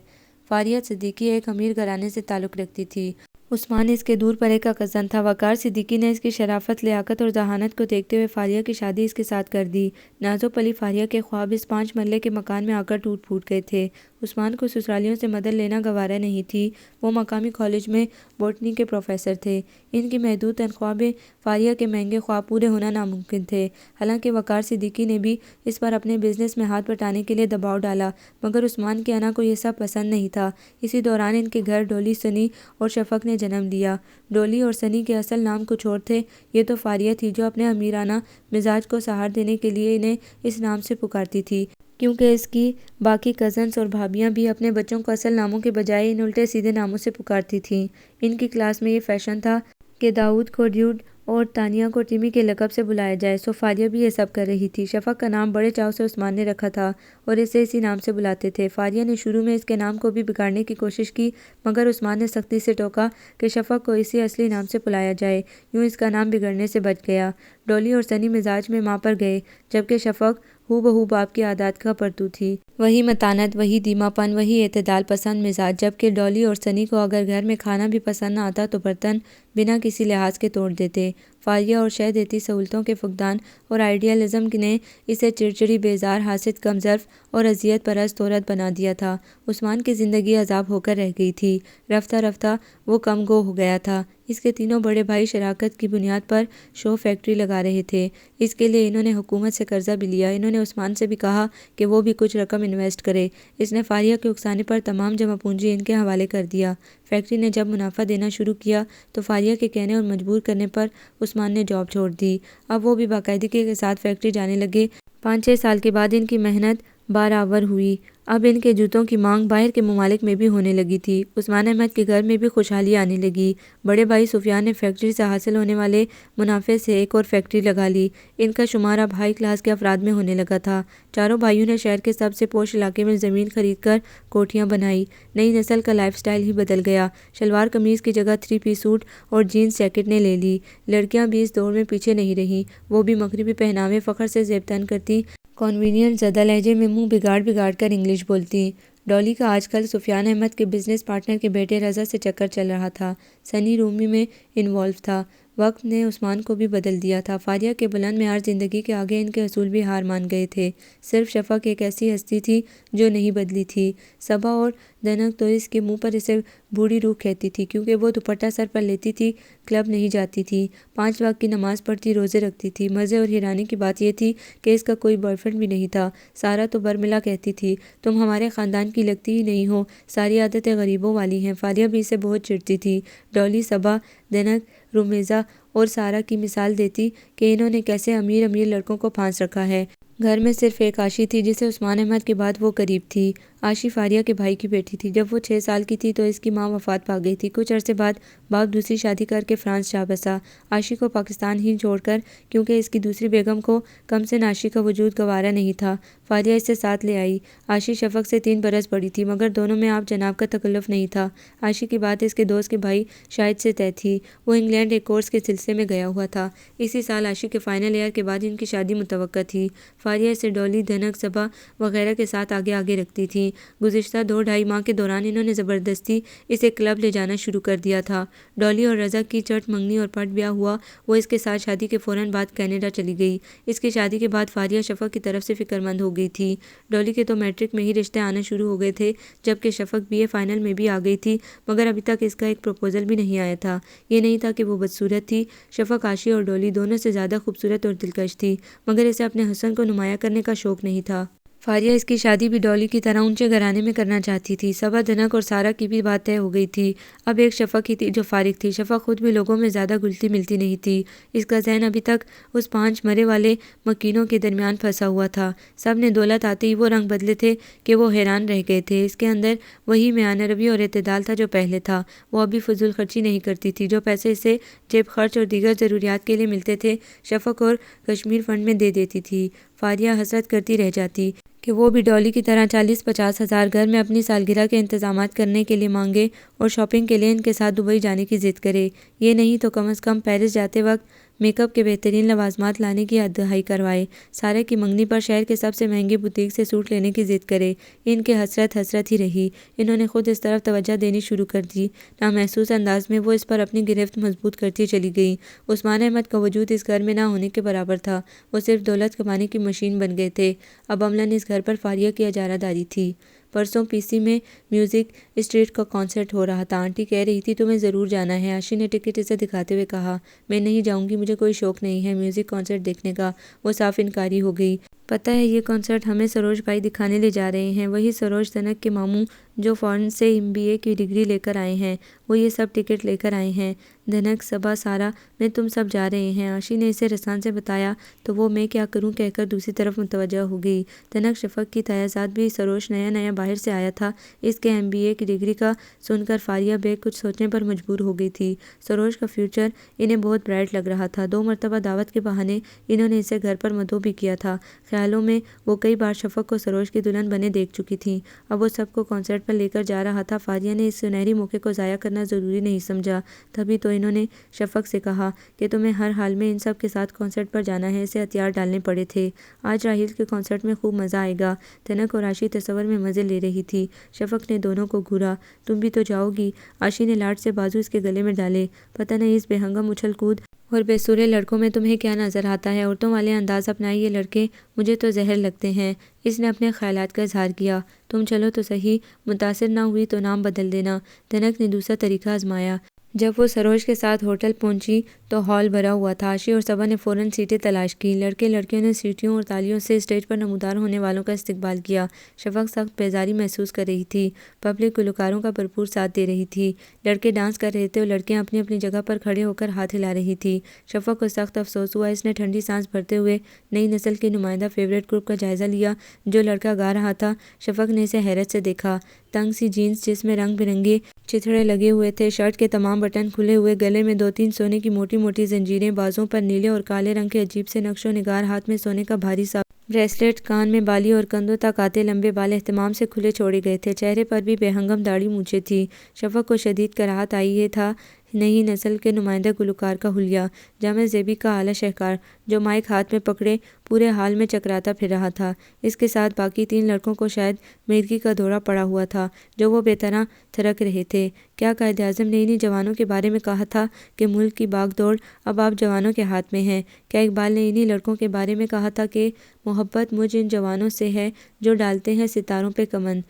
فاریہ صدیقی ایک امیر گھرانے سے تعلق رکھتی تھی۔ عثمان اس کے دور پرے کا کزن تھا۔ وقار صدیقی نے اس کی شرافت، لیاقت اور ذہانت کو دیکھتے ہوئے فاریہ کی شادی اس کے ساتھ کر دی۔ نازو پلی فاریہ کے خواب اس 5 مرلے کے مکان میں آ کر ٹوٹ پھوٹ گئے تھے۔ عثمان کو سسرالیوں سے مدد لینا گوارا نہیں تھی۔ وہ مقامی کالج میں بوٹنی کے پروفیسر تھے۔ ان کی محدود تنخواہ میں فاریہ کے مہنگے خواب پورے ہونا ناممکن تھے۔ حالانکہ وقار صدیقی نے بھی اس پر اپنے بزنس میں ہاتھ بٹانے کے لیے دباؤ ڈالا، مگر عثمان کی انا کو یہ سب پسند نہیں تھا۔ اسی دوران ان کے گھر ڈولی، سنی اور شفق نے جنم لیا۔ ڈولی اور سنی کے اصل نام کچھ اور تھے۔ یہ تو فاریہ تھی جو اپنے امیرانہ مزاج کو سہار دینے کے لیے انہیں اس نام سے پکارتی تھی، کیونکہ اس کی باقی کزنز اور بھابیاں بھی اپنے بچوں کو اصل ناموں کے بجائے ان الٹے سیدھے ناموں سے پکارتی تھیں۔ ان کی کلاس میں یہ فیشن تھا کہ داؤد کو ڈیوڈ اور تانیہ کو ٹیمی کے لقب سے بلایا جائے، سو فاریہ بھی یہ سب کر رہی تھی۔ شفق کا نام بڑے چاؤ سے عثمان نے رکھا تھا اور اسے اسی نام سے بلاتے تھے۔ فاریہ نے شروع میں اس کے نام کو بھی بگاڑنے کی کوشش کی، مگر عثمان نے سختی سے ٹوکا کہ شفق کو اسی اصلی نام سے بلایا جائے، یوں اس کا نام بگڑنے سے بچ گیا۔ ڈولی اور سنی مزاج میں ماں پر گئے، جبکہ شفق ہو بہو باپ کی عادات کا پرتو تھی۔ وہی متانت، وہی دھیما پن، وہی اعتدال پسند مزاج۔ جبکہ ڈولی اور سنی کو اگر گھر میں کھانا بھی پسند نہ آتا تو برتن بنا کسی لحاظ کے توڑ دیتے۔ فاریہ اور شہ دیتی سہولتوں کے فقدان اور آئیڈیالزم نے اسے چڑچڑی، بیزار، حاسد، کمظرف اور اذیت پرست عورت بنا دیا تھا۔ عثمان کی زندگی عذاب ہو کر رہ گئی تھی۔ رفتہ رفتہ وہ کم گو ہو گیا تھا۔ اس کے تینوں بڑے بھائی شراکت کی بنیاد پر شو فیکٹری لگا رہے تھے۔ اس کے لیے انہوں نے حکومت سے قرضہ بھی لیا۔ انہوں نے عثمان سے بھی کہا کہ وہ بھی کچھ رقم انویسٹ کرے۔ اس نے فاریہ کے اکسانے پر تمام جمع پونجی ان کے حوالے کر دیا۔ فیکٹری نے جب منافع دینا شروع کیا تو فاریہ کے کہنے اور مجبور کرنے پر عثمان نے جاب چھوڑ دی۔ اب وہ بھی باقاعدگی کے ساتھ فیکٹری جانے لگے۔ 5-6 سال کے بعد ان کی محنت بارآور ہوئی۔ اب ان کے جوتوں کی مانگ باہر کے ممالک میں بھی ہونے لگی تھی۔ عثمان احمد کے گھر میں بھی خوشحالی آنے لگی۔ بڑے بھائی سفیان نے فیکٹری سے حاصل ہونے والے منافع سے ایک اور فیکٹری لگا لی۔ ان کا شمار اب ہائی کلاس کے افراد میں ہونے لگا تھا۔ چاروں بھائیوں نے شہر کے سب سے پوش علاقے میں زمین خرید کر کوٹھیاں بنائی۔ نئی نسل کا لائف سٹائل ہی بدل گیا۔ شلوار قمیض کی جگہ 3 پیس سوٹ اور جینز جیکٹ نے لے لی۔ لڑکیاں بھی اس دوڑ میں پیچھے نہیں رہیں۔ وہ بھی مغربی پہناوے فخر سے زیب تن کرتی، کنوینئنٹ زدہ لہجے میں منہ بگاڑ بگاڑ کر انگلش بولتی۔ ڈولی کا آج کل سفیان احمد کے بزنس پارٹنر کے بیٹے رضا سے چکر چل رہا تھا۔ سنی رومی میں انوالو تھا۔ وقت نے عثمان کو بھی بدل دیا تھا۔ فاریہ کے بلند معیار زندگی کے آگے ان کے اصول بھی ہار مان گئے تھے۔ صرف شفق ایک ایسی ہستی تھی جو نہیں بدلی تھی۔ صبا اور دھنک تو اس کے منہ پر اسے بوڑھی روح کہتی تھی، کیونکہ وہ دوپٹہ سر پر لیتی تھی، کلب نہیں جاتی تھی، 5 وقت کی نماز پڑھتی، روزے رکھتی تھی۔ مزے اور حیرانی کی بات یہ تھی کہ اس کا کوئی بوائے فرینڈ بھی نہیں تھا۔ سارا تو برملا کہتی تھی، تم ہمارے خاندان کی لگتی ہی نہیں ہو، ساری عادتیں غریبوں والی ہیں۔ فاریہ بھی اسے بہت چڑھتی تھی۔ ڈولی، صبا، دھنک، رومیزہ اور سارا کی مثال دیتی کہ انہوں نے کیسے امیر امیر لڑکوں کو پھانس رکھا ہے۔ گھر میں صرف ایک عاشی تھی جسے عثمان احمد کے بعد وہ قریب تھی۔ عاشی فاریہ کے بھائی کی بیٹی تھی۔ جب وہ 6 سال کی تھی تو اس کی ماں وفات پا گئی تھی۔ کچھ عرصے بعد باپ دوسری شادی کر کے فرانس جا بسا۔ عاشی کو پاکستان ہی چھوڑ کر، کیونکہ اس کی دوسری بیگم کو کم سن عاشی کا وجود گوارا نہیں تھا۔ فاریہ اسے ساتھ لے آئی۔ عاشی شفق سے 3 برس بڑی تھی، مگر دونوں میں آپ جناب کا تکلف نہیں تھا۔ عاشی کی بات اس کے دوست کے بھائی شاہد سے طے تھی۔ وہ انگلینڈ ایک کورس کے سلسلے میں گیا ہوا تھا۔ اسی سال عاشی کے فائنل ایئر کے بعد ان کی شادی متوقع تھی۔ فاریہ اسے ڈولی، دھنک، صبا وغیرہ کے ساتھ آگے آگے رکھتی تھی۔ گزشتہ 2-2.5 ماہ کے دوران انہوں نے زبردستی اسے کلب لے جانا شروع کر دیا تھا۔ ڈولی اور رضا کی چٹ منگنی اور پٹ بیاہ ہوا۔ وہ اس کے ساتھ شادی کے فوراً بعد کینیڈا چلی گئی۔ اس کی شادی کے بعد فاریہ شفق کی طرف سے فکر مند ہو گئی تھی۔ ڈولی کے تو میٹرک میں ہی رشتے آنا شروع ہو گئے تھے، جبکہ شفق BA فائنل میں بھی آ گئی تھی، مگر ابھی تک اس کا ایک پروپوزل بھی نہیں آیا تھا۔ یہ نہیں تھا کہ وہ بدصورت تھی۔ شفق عاشی اور ڈولی دونوں سے زیادہ خوبصورت اور دلکش تھی، مگر اسے اپنے حسن کو نمایاں کرنے کا شوق نہیں تھا۔ فاریہ اس کی شادی بھی ڈولی کی طرح اونچے گھرانے میں کرنا چاہتی تھی۔ صبا، دھنک اور سارا کی بھی بات طے ہو گئی تھی۔ اب ایک شفق ہی تھی جو فارغ تھی۔ شفق خود بھی لوگوں میں زیادہ گھلتی ملتی نہیں تھی۔ اس کا ذہن ابھی تک اس 5 مرے والے مکینوں کے درمیان پھنسا ہوا تھا۔ سب نے دولت آتے ہی وہ رنگ بدلے تھے کہ وہ حیران رہ گئے تھے۔ اس کے اندر وہی میانہ روی اور اعتدال تھا جو پہلے تھا۔ وہ ابھی فضول خرچی نہیں کرتی تھی۔ جو پیسے اسے جیب خرچ اور دیگر ضروریات کے لیے ملتے تھے، شفق اور کشمیر فنڈ میں دے دیتی تھی۔ فاریہ حسرت کرتی رہ جاتی کہ وہ بھی ڈولی کی طرح 40-50 ہزار گھر میں اپنی سالگرہ کے انتظامات کرنے کے لیے مانگے اور شاپنگ کے لیے ان کے ساتھ دبئی جانے کی ضد کرے۔ یہ نہیں تو کم از کم پیرس جاتے وقت میک اپ کے بہترین لوازمات لانے کی یاد دہانی کروائے۔ سارے کی منگنی پر شہر کے سب سے مہنگی بوتیک سے سوٹ لینے کی ضد کرے۔ ان کے حسرت ہی رہی۔ انہوں نے خود اس طرف توجہ دینی شروع کر دی۔ نامحسوس انداز میں وہ اس پر اپنی گرفت مضبوط کرتی چلی گئی۔ عثمان احمد کا وجود اس گھر میں نہ ہونے کے برابر تھا۔ وہ صرف دولت کمانے کی مشین بن گئے تھے۔ اب عملاً اس گھر پر فاریہ کی اجارہ داری تھی۔ پرسوں PC میں میوزک اسٹریٹ کا کنسرٹ ہو رہا تھا۔ آنٹی کہہ رہی تھی تمہیں ضرور جانا ہے۔ عاشی نے ٹکٹ اسے دکھاتے ہوئے کہا، میں نہیں جاؤں گی، مجھے کوئی شوق نہیں ہے میوزک کنسرٹ دیکھنے کا۔ وہ صاف انکاری ہو گئی۔ پتہ ہے یہ کنسرٹ ہمیں سروج بھائی دکھانے لے جا رہے ہیں، وہی سروج دھنک کے ماموں جو فورن سے MBA کی ڈگری لے کر آئے ہیں، وہ یہ سب ٹکٹ لے کر آئے ہیں۔ دھنک، صبا، سارا، میں تم سب جا رہے ہیں۔ آشی نے اسے رسان سے بتایا تو وہ میں کیا کروں کہہ کر دوسری طرف متوجہ ہو گئی۔ دھنک شفق کی تیازات بھی سروج نیا باہر سے آیا تھا، اس کے MBA کی ڈگری کا سن کر فاریہ بیگ کچھ سوچنے پر مجبور ہو گئی تھی۔ سروج کا فیوچر انہیں بہت برائٹ لگ رہا تھا۔ 2 مرتبہ دعوت کے بہانے انہوں نے اسے گھر پر مدعو بھی کیا تھا۔ خیالوں میں وہ کئی بار شفق کو سروج کی دلہن بنے دیکھ چکی تھیں۔ اب وہ سب کو کنسرٹ پر لے کر جا رہا تھا۔ فاریہ نے اس سنہری موقع کو ضائع کرنا ضروری نہیں سمجھا، تبھی تو انہوں نے شفق سے کہا کہ تمہیں ہر حال میں ان سب کے ساتھ کنسرٹ پر جانا ہے، اسے ہتھیار ڈالنے پڑے تھے۔ آج راحیل کے کنسرٹ میں خوب مزہ آئے گا۔ دھنک اور آشی تصور میں مزے لے رہی تھی۔ شفق نے دونوں کو گھورا، تم بھی تو جاؤ گی؟ آشی نے لاڈ سے بازو اس کے گلے میں ڈالے۔ پتہ نہیں اس بے ہنگم اچھل کود اور بے سورے لڑکوں میں تمہیں کیا نظر آتا ہے؟ عورتوں والے انداز اپنائے یہ لڑکے مجھے تو زہر لگتے ہیں۔ اس نے اپنے خیالات کا اظہار کیا۔ تم چلو تو صحیح، متاثر نہ ہوئی تو نام بدل دینا۔ دھنک نے دوسرا طریقہ آزمایا۔ جب وہ سروج کے ساتھ ہوٹل پہنچی تو ہال بھرا ہوا تھا۔ آشی اور صبا نے فوراً سیٹیں تلاش کی۔ لڑکے لڑکیوں نے سیٹیوں اور تالیوں سے اسٹیج پر نمودار ہونے والوں کا استقبال کیا۔ شفق سخت بیزاری محسوس کر رہی تھی۔ پبلک گلوکاروں کا بھرپور ساتھ دے رہی تھی۔ لڑکے ڈانس کر رہے تھے اور لڑکیاں اپنی اپنی جگہ پر کھڑے ہو کر ہاتھ ہلا رہی تھی۔ شفق کو سخت افسوس ہوا۔ اس نے ٹھنڈی سانس بھرتے ہوئے نئی نسل کے نمائندہ فیورٹ گروپ کا جائزہ لیا جو لڑکا گا رہا تھا۔ شفق نے اسے حیرت سے دیکھا۔ تنگ سی جینس جس میں رنگ برنگے چتھڑے لگے ہوئے تھے، شرٹ کے تمام بٹن کھلے ہوئے، گلے میں 2-3 سونے کی موٹی موٹی زنجیریں، بازوں پر نیلے اور کالے رنگ کے عجیب سے نقش و نگار، ہاتھ میں سونے کا بھاری سا بریسلیٹ، کان میں بالی اور کندھوں تک آتے لمبے بال اہتمام سے کھلے چھوڑے گئے تھے۔ چہرے پر بھی بے ہنگم داڑھی مونچھیں تھی۔ شفق کو شدید کراہت آئی۔ یہ تھا نئی نسل کے نمائندہ گلوکار کا حلیہ، جامع زیبی کا اعلیٰ شہکار، جو مائک ہاتھ میں پکڑے پورے ہال میں چکراتا پھر رہا تھا۔ اس کے ساتھ باقی 3 لڑکوں کو شاید میرگی کا دورہ پڑا ہوا تھا، جو وہ بے طرح تھرک رہے تھے۔ کیا قائد اعظم نے انہی جوانوں کے بارے میں کہا تھا کہ ملک کی باغ دوڑ اب آپ جوانوں کے ہاتھ میں ہے؟ کیا اقبال نے انہی لڑکوں کے بارے میں کہا تھا کہ محبت مجھ ان جوانوں سے ہے جو ڈالتے ہیں ستاروں پہ کمند؟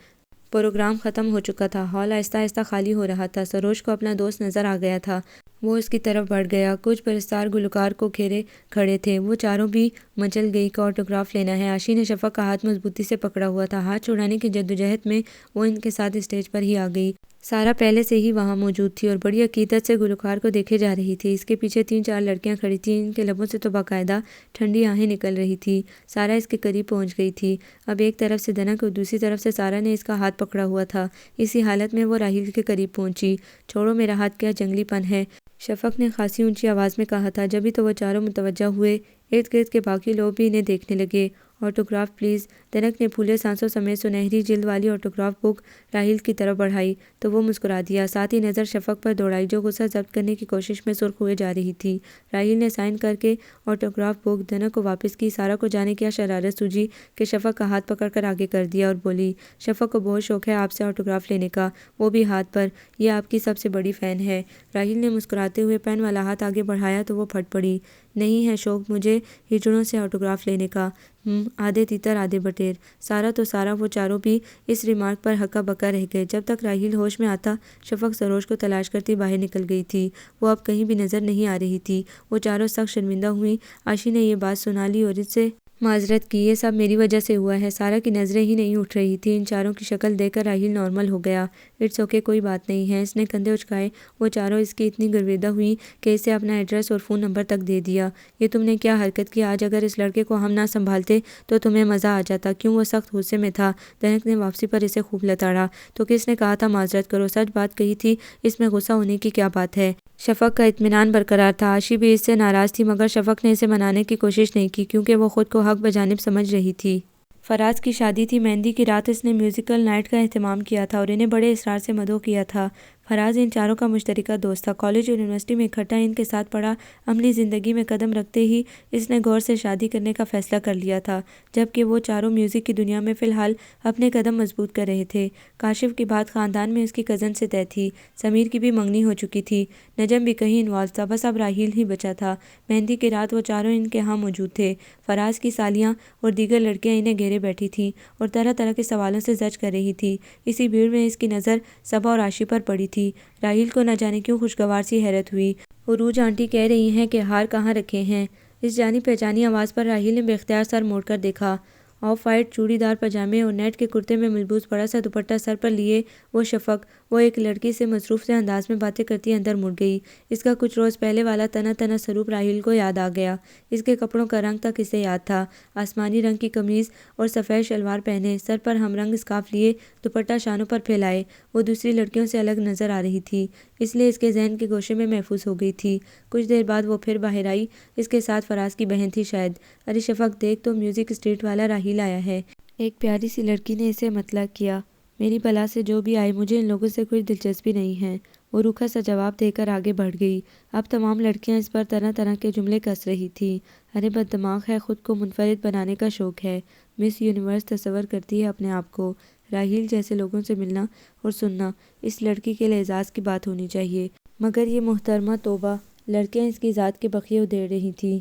پروگرام ختم ہو چکا تھا۔ ہال آہستہ آہستہ خالی ہو رہا تھا۔ سروج کو اپنا دوست نظر آ گیا تھا۔ وہ اس کی طرف بڑھ گیا۔ کچھ پرستار گلوکار کو گھیرے کھڑے تھے۔ وہ چاروں بھی مچل گئی کہ آٹوگراف لینا ہے۔ آشی نے شفق کا ہاتھ مضبوطی سے پکڑا ہوا تھا۔ ہاتھ چھڑانے کی جدوجہد میں وہ ان کے ساتھ اسٹیج پر ہی آ گئی۔ سارا پہلے سے ہی وہاں موجود تھی اور بڑی عقیدت سے گلوکار کو دیکھے جا رہی تھی۔ اس کے پیچھے 3-4 لڑکیاں کھڑی تھیں، ان کے لبوں سے تو باقاعدہ ٹھنڈی آہیں نکل رہی تھی۔ سارا اس کے قریب پہنچ گئی تھی۔ اب ایک طرف سے دھنک اور دوسری طرف سے سارا نے اس کا ہاتھ پکڑا ہوا تھا۔ اسی حالت میں وہ راحیل کے قریب پہنچی۔ چھوڑو میرا ہاتھ، کیا جنگلی پن ہے؟ شفق نے خاصی اونچی آواز میں کہا تھا۔ جبھی تو وہ چاروں متوجہ ہوئے۔ ارد گرد کے باقی لوگ بھی انہیں دیکھنے لگے۔ Autograph please. دھنک نے پھولے سانسوں سمیت سنہری جلد والی آٹوگراف بک راحیل کی طرف بڑھائی تو وہ مسکرا دیا، ساتھ ہی نظر شفق پر دوڑائی جو غصہ ضبط کرنے کی کوشش میں سرخ ہوئے جا رہی تھی۔ راحیل نے سائن کر کے آٹوگراف بک دھنک کو واپس کی۔ سارا کو جانے کیا شرارت سوجی کہ شفق کا ہاتھ پکڑ کر آگے کر دیا اور بولی، شفق کو بہت شوق ہے آپ سے آٹوگراف لینے کا، وہ بھی ہاتھ پر۔ یہ آپ کی سب سے بڑی فین ہے۔ راحیل نے مسکراتے ہوئے پین والا ہاتھ آگے بڑھایا تو وہ پھٹ پڑی۔ نہیں ہے شوق مجھے ہجڑوں سے آٹوگراف لینے کا۔ آدھے تیتر آدھے بٹیر۔ سارا تو سارا، وہ چاروں بھی اس ریمارک پر ہکا بکا رہ گئے۔ جب تک راحیل ہوش میں آتا شفق سروج کو تلاش کرتی باہر نکل گئی تھی۔ وہ اب کہیں بھی نظر نہیں آ رہی تھی۔ وہ چاروں سخت شرمندہ ہوئیں۔ آشی نے یہ بات سنا لی اور اس سے معذرت کی، یہ سب میری وجہ سے ہوا ہے۔ سارا کی نظریں ہی نہیں اٹھ رہی تھیں۔ ان چاروں کی شکل دیکھ کر راحیل نارمل ہو گیا۔ اٹس اوکے، کوئی بات نہیں ہے۔ اس نے کندھے اچکائے۔ وہ چاروں اس کی اتنی گرویدہ ہوئیں کہ اسے اپنا ایڈریس اور فون نمبر تک دے دیا۔ یہ تم نے کیا حرکت کی؟ آج اگر اس لڑکے کو ہم نہ سنبھالتے تو تمہیں مزہ آ جاتا۔ کیوں؟ وہ سخت غصے میں تھا۔ دھنک نے واپسی پر اسے خوب لتاڑا۔ تو کس نے کہا تھا معذرت کرو؟ سچ بات کہی تھی، اس میں غصہ ہونے کی کیا بات ہے؟ شفق کا اطمینان برقرار تھا۔ آشی بھی اس سے ناراض تھی مگر شفق نے اسے منانے کی کوشش نہیں کی کیونکہ وہ خود کو حق بجانب سمجھ رہی تھی۔ فراز کی شادی تھی۔ مہندی کی رات اس نے میوزیکل نائٹ کا اہتمام کیا تھا اور انہیں بڑے اصرار سے مدعو کیا تھا۔ فراز ان چاروں کا مشترکہ دوست تھا۔ کالج اور یونیورسٹی میں اکٹھا ان کے ساتھ پڑھا۔ عملی زندگی میں قدم رکھتے ہی اس نے غور سے شادی کرنے کا فیصلہ کر لیا تھا، جبکہ وہ چاروں میوزک کی دنیا میں فی الحال اپنے قدم مضبوط کر رہے تھے۔ کاشف کی بات خاندان میں اس کی کزن سے طے تھی۔ سمیر کی بھی منگنی ہو چکی تھی۔ نجم بھی کہیں انوالو تھا، بس اب راحیل ہی بچا تھا۔ مہندی کی رات وہ چاروں ان کے ہاں موجود تھے۔ فراز کی سالیاں اور دیگر لڑکیاں انہیں گھیرے بیٹھی تھیں اور طرح طرح کے سوالوں سے زج کر رہی تھی۔ اسی بھیڑ میں اس کی نظر صبا اور آشی پر پڑی تھی۔ راحیل کو نہ جانے کیوں خوشگوار سی حیرت ہوئی۔ عروج آنٹی کہہ رہی ہیں کہ ہار کہاں رکھے ہیں؟ اس جانی پہچانی آواز پر راحیل نے بے اختیار سر موڑ کر دیکھا۔ آف وائٹ چوڑی دار پاجامے اور نیٹ کے کرتے میں ملبوس بڑا سا دوپٹہ سر پر لیے وہ شفق، وہ ایک لڑکی سے مصروف سے انداز میں باتیں کرتی اندر مڑ گئی۔ اس کا کچھ روز پہلے والا تنا تنا سروپ راحیل کو یاد آ گیا۔ اس کے کپڑوں کا رنگ تک اسے یاد تھا، آسمانی رنگ کی قمیض اور سفید شلوار پہنے، سر پر ہم رنگ اسکارف لیے، دوپٹہ شانوں پر پھیلائے، وہ دوسری لڑکیوں سے الگ نظر آ رہی تھی، اس لیے اس کے ذہن کے گوشے میں محفوظ ہو گئی تھی۔ کچھ دیر بعد وہ پھر باہر آئی، اس کے ساتھ فراز کی بہن تھی شاید۔ ارے شفق دیکھ تو میوزک اسٹریٹ والا راحیل آیا ہے۔ ایک پیاری سی لڑکی نے اسے مطلع کیا۔ میری بلا سے جو بھی آئے، مجھے ان لوگوں سے کوئی دلچسپی نہیں ہے، وہ روکھا سا جواب دے کر آگے بڑھ گئی۔ اب تمام لڑکیاں اس پر طرح طرح کے جملے کس رہی تھیں۔ ارے بد دماغ ہے، خود کو منفرد بنانے کا شوق ہے، مس یونیورس تصور کرتی ہے اپنے آپ کو۔ راحیل جیسے لوگوں سے ملنا اور سننا اس لڑکی کے لیے اعزاز کی بات ہونی چاہیے، مگر یہ محترمہ توبہ، لڑکیاں اس کی ذات کے بخیے ادھیڑ رہی تھیں۔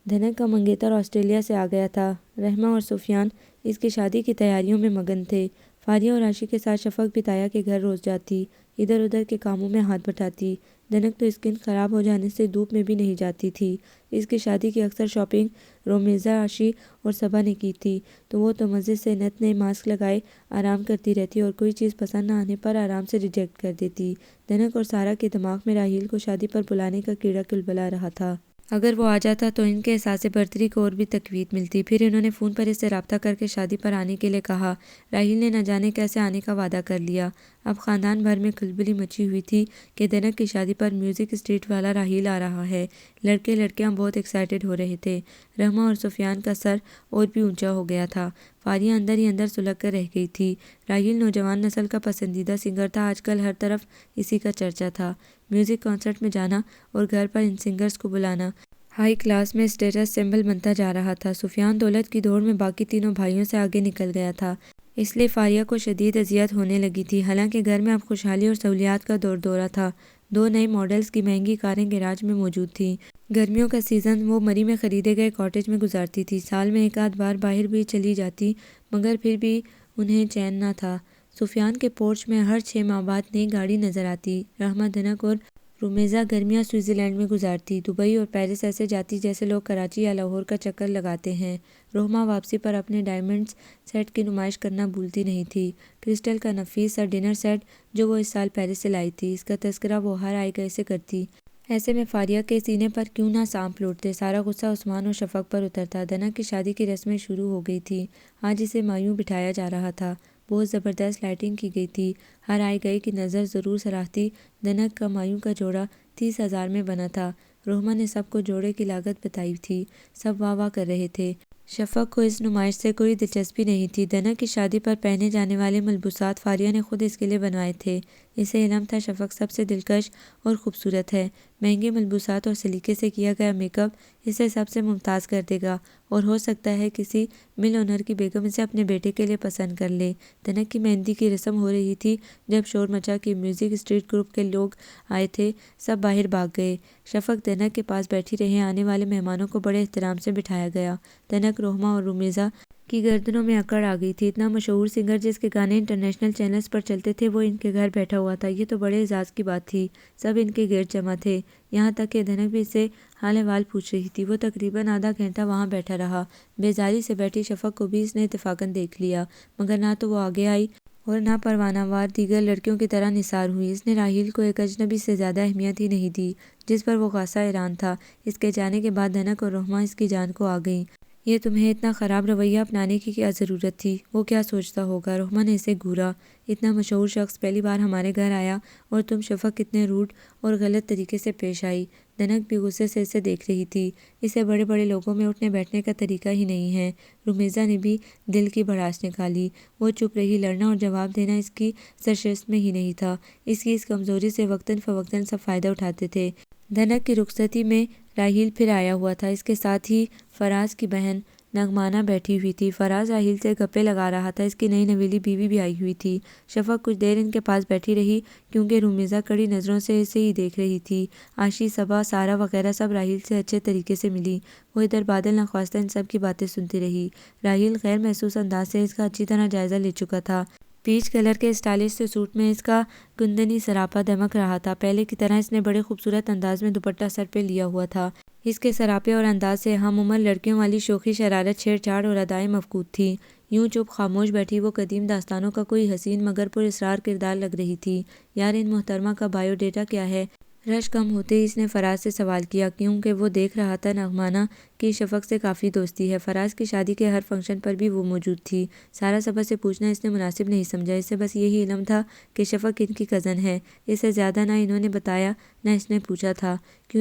دھنک کا منگیتر آسٹریلیا سے آ گیا تھا۔ رحمہ اور سفیان اس کی شادی کی تیاریوں میں مگن تھے۔ فاریہ اور عاشق کے ساتھ شفق بھی تایا کے گھر روز جاتی، ادھر ادھر کے کاموں میں ہاتھ بٹاتی۔ دھنک تو اسکن خراب ہو جانے سے دھوپ میں بھی نہیں جاتی تھی۔ اس کی شادی کی اکثر شاپنگ رومیزا، عاشی اور صبا نے کی تھی، تو وہ تو مزے سے نت نئے ماسک لگائے آرام کرتی رہتی اور کوئی چیز پسند نہ آنے پر آرام سے ریجیکٹ کر دیتی۔ دھنک اور سارا کے دماغ میں راحیل کو شادی پر بلانے کا کیڑا کلبلا رہا تھا۔ اگر وہ آ جاتا تو ان کے احساس برتری کو اور بھی تقویت ملتی۔ پھر انہوں نے فون پر اس سے رابطہ کر کے شادی پر آنے کے لیے کہا۔ راحیل نے نہ جانے کیسے آنے کا وعدہ کر لیا۔ اب خاندان بھر میں کھلبلی مچی ہوئی تھی کہ دھنک کی شادی پر میوزک اسٹریٹ والا راحیل آ رہا ہے۔ لڑکے لڑکیاں بہت ایکسائٹڈ ہو رہے تھے۔ رحمہ اور سفیان کا سر اور بھی اونچا ہو گیا تھا۔ فاریہ اندر ہی اندر سلگ کر رہ گئی تھی۔ راحیل نوجوان نسل کا پسندیدہ سنگر تھا، آج کل ہر طرف اسی کا چرچا تھا۔ میوزک کنسرٹ میں جانا اور گھر پر ان سنگرز کو بلانا ہائی کلاس میں اسٹیٹس سمبل بنتا جا رہا تھا۔ سفیان دولت کی دوڑ میں باقی تینوں بھائیوں سے آگے نکل گیا تھا، اس لیے فاریہ کو شدید اذیت ہونے لگی تھی۔ حالانکہ گھر میں اب خوشحالی اور سہولیات کا دور دورہ تھا۔ 2 نئے ماڈلز کی مہنگی کاریں گیراج میں موجود تھیں۔ گرمیوں کا سیزن وہ مری میں خریدے گئے کاٹیج میں گزارتی تھی۔ سال میں ایک آدھ بار باہر بھی چلی جاتی، مگر پھر بھی انہیں چین نہ تھا۔ سفیان کے پورچ میں ہر 6 ماہ بعد نئی گاڑی نظر آتی۔ رحمہ، دھنک اور رومیزا گرمیاں سوئٹزرلینڈ میں گزارتی، دبئی اور پیرس ایسے جاتی جیسے لوگ کراچی یا لاہور کا چکر لگاتے ہیں۔ روہما واپسی پر اپنے ڈائمنڈز سیٹ کی نمائش کرنا بھولتی نہیں تھی۔ کرسٹل کا نفیس سا ڈنر سیٹ جو وہ اس سال پیرس سے لائی تھی، اس کا تذکرہ وہ ہر آئے گئے سے کرتی۔ ایسے میں فاریہ کے سینے پر کیوں نہ سانپ لوٹتے۔ سارا غصہ عثمان اور شفق پر اترتا۔ دھنک کی شادی کی رسمیں شروع ہو گئی تھیں۔ آج اسے مایوں بٹھایا جا رہا تھا۔ بہت زبردست لائٹنگ کی گئی تھی، ہر آئے گئے کی نظر ضرور سراہتی۔ دھنک کا مایوں کا جوڑا 30,000 میں بنا تھا۔ روہما نے سب کو جوڑے کی لاگت بتائی تھی، سب واہ واہ کر رہے تھے۔ شفق کو اس نمائش سے کوئی دلچسپی نہیں تھی۔ دھنک کی شادی پر پہنے جانے والے ملبوسات فاریہ نے خود اس کے لیے بنوائے تھے۔ اسے علم تھا شفق سب سے دلکش اور خوبصورت ہے۔ مہنگے ملبوسات اور سلیقے سے کیا گیا میک اپ اسے سب سے ممتاز کر دے گا، اور ہو سکتا ہے کسی مل اونر کی بیگم اسے اپنے بیٹے کے لیے پسند کر لے۔ دھنک کی مہندی کی رسم ہو رہی تھی جب شور مچا کہ میوزک اسٹریٹ گروپ کے لوگ آئے تھے، سب باہر بھاگ گئے۔ شفق دھنک کے پاس بیٹھی رہے۔ آنے والے مہمانوں کو بڑے احترام سے بٹھایا گیا۔ دھنک، روہما اور رومیزا کی گردنوں میں اکڑ آ گئی تھی۔ اتنا مشہور سنگر جس کے گانے انٹرنیشنل چینلز پر چلتے تھے، وہ ان کے گھر بیٹھا ہوا تھا، یہ تو بڑے اعزاز کی بات تھی۔ سب ان کے گرد جمع تھے، یہاں تک کہ دھنک بھی اس سے حال احوال پوچھ رہی تھی۔ وہ تقریباً آدھا گھنٹہ وہاں بیٹھا رہا۔ بیزاری سے بیٹھی شفق کو بھی اس نے اتفاقاً دیکھ لیا، مگر نہ تو وہ آگے آئی اور نہ پروانہ وار دیگر لڑکیوں کی طرح نثار ہوئی۔ اس نے راحیل کو ایک اجنبی سے زیادہ اہمیت ہی نہیں دی، جس پر وہ خاصا حیران تھا۔ اس کے جانے کے بعد دھنک اور روہما اس کی جان کو آ گئیں۔ یہ تمہیں اتنا خراب رویہ اپنانے کی کیا ضرورت تھی؟ وہ کیا سوچتا ہوگا؟ روہما نے اسے گھورا۔ اتنا مشہور شخص پہلی بار ہمارے گھر آیا اور تم شفق کتنے روڈ اور غلط طریقے سے پیش آئی۔ دھنک بھی غصے سے اسے دیکھ رہی تھی۔ اسے بڑے بڑے لوگوں میں اٹھنے بیٹھنے کا طریقہ ہی نہیں ہے۔ رومیزا نے بھی دل کی بھڑاس نکالی۔ وہ چپ رہی، لڑنا اور جواب دینا اس کی سرشت میں ہی نہیں تھا۔ اس کی اس کمزوری سے وقتاً فوقتاً سب فائدہ اٹھاتے تھے۔ دھنک کی رخصتی میں راحیل پھر آیا ہوا تھا، اس کے ساتھ ہی فراز کی بہن نغمانہ بیٹھی ہوئی تھی۔ فراز راحیل سے گپے لگا رہا تھا، اس کی نئی نویلی بیوی بھی آئی ہوئی تھی۔ شفق کچھ دیر ان کے پاس بیٹھی رہی، کیونکہ رومیزا کڑی نظروں سے اسے ہی دیکھ رہی تھی۔ عاشی، صبا، سارا وغیرہ سب راحیل سے اچھے طریقے سے ملی۔ وہ ادھر بادل نخواستہ ان سب کی باتیں سنتی رہی۔ راحیل غیر محسوس انداز سے اس کا اچھی طرح جائزہ لے چکا تھا۔ پیچ کلر کے اسٹائلش سے سوٹ میں اس کا کندنی سراپا دمک رہا تھا۔ پہلے کی طرح اس نے بڑے خوبصورت انداز میں دوپٹہ سر پہ لیا ہوا تھا۔ اس کے سراپے اور انداز سے ہم عمر لڑکیوں والی شوخی، شرارت، چھیڑ چھاڑ اور ادائیں مفقود تھیں۔ یوں چپ خاموش بیٹھی وہ قدیم داستانوں کا کوئی حسین مگر پر اسرار کردار لگ رہی تھی۔ یار ان محترمہ کا بائیو ڈیٹا کیا ہے؟ رش کم ہوتے ہی اس نے فراز سے سوال کیا، کیونکہ وہ دیکھ رہا تھا نغمانہ کی شفق سے کافی دوستی ہے۔ فراز کی شادی کے ہر فنکشن پر بھی وہ موجود تھی۔ سارا سبر سے پوچھنا اس نے مناسب نہیں سمجھا، اسے بس یہی علم تھا کہ شفق ان کی کزن ہے۔ اس سے زیادہ نہ انہوں نے بتایا نہ اس نے پوچھا تھا۔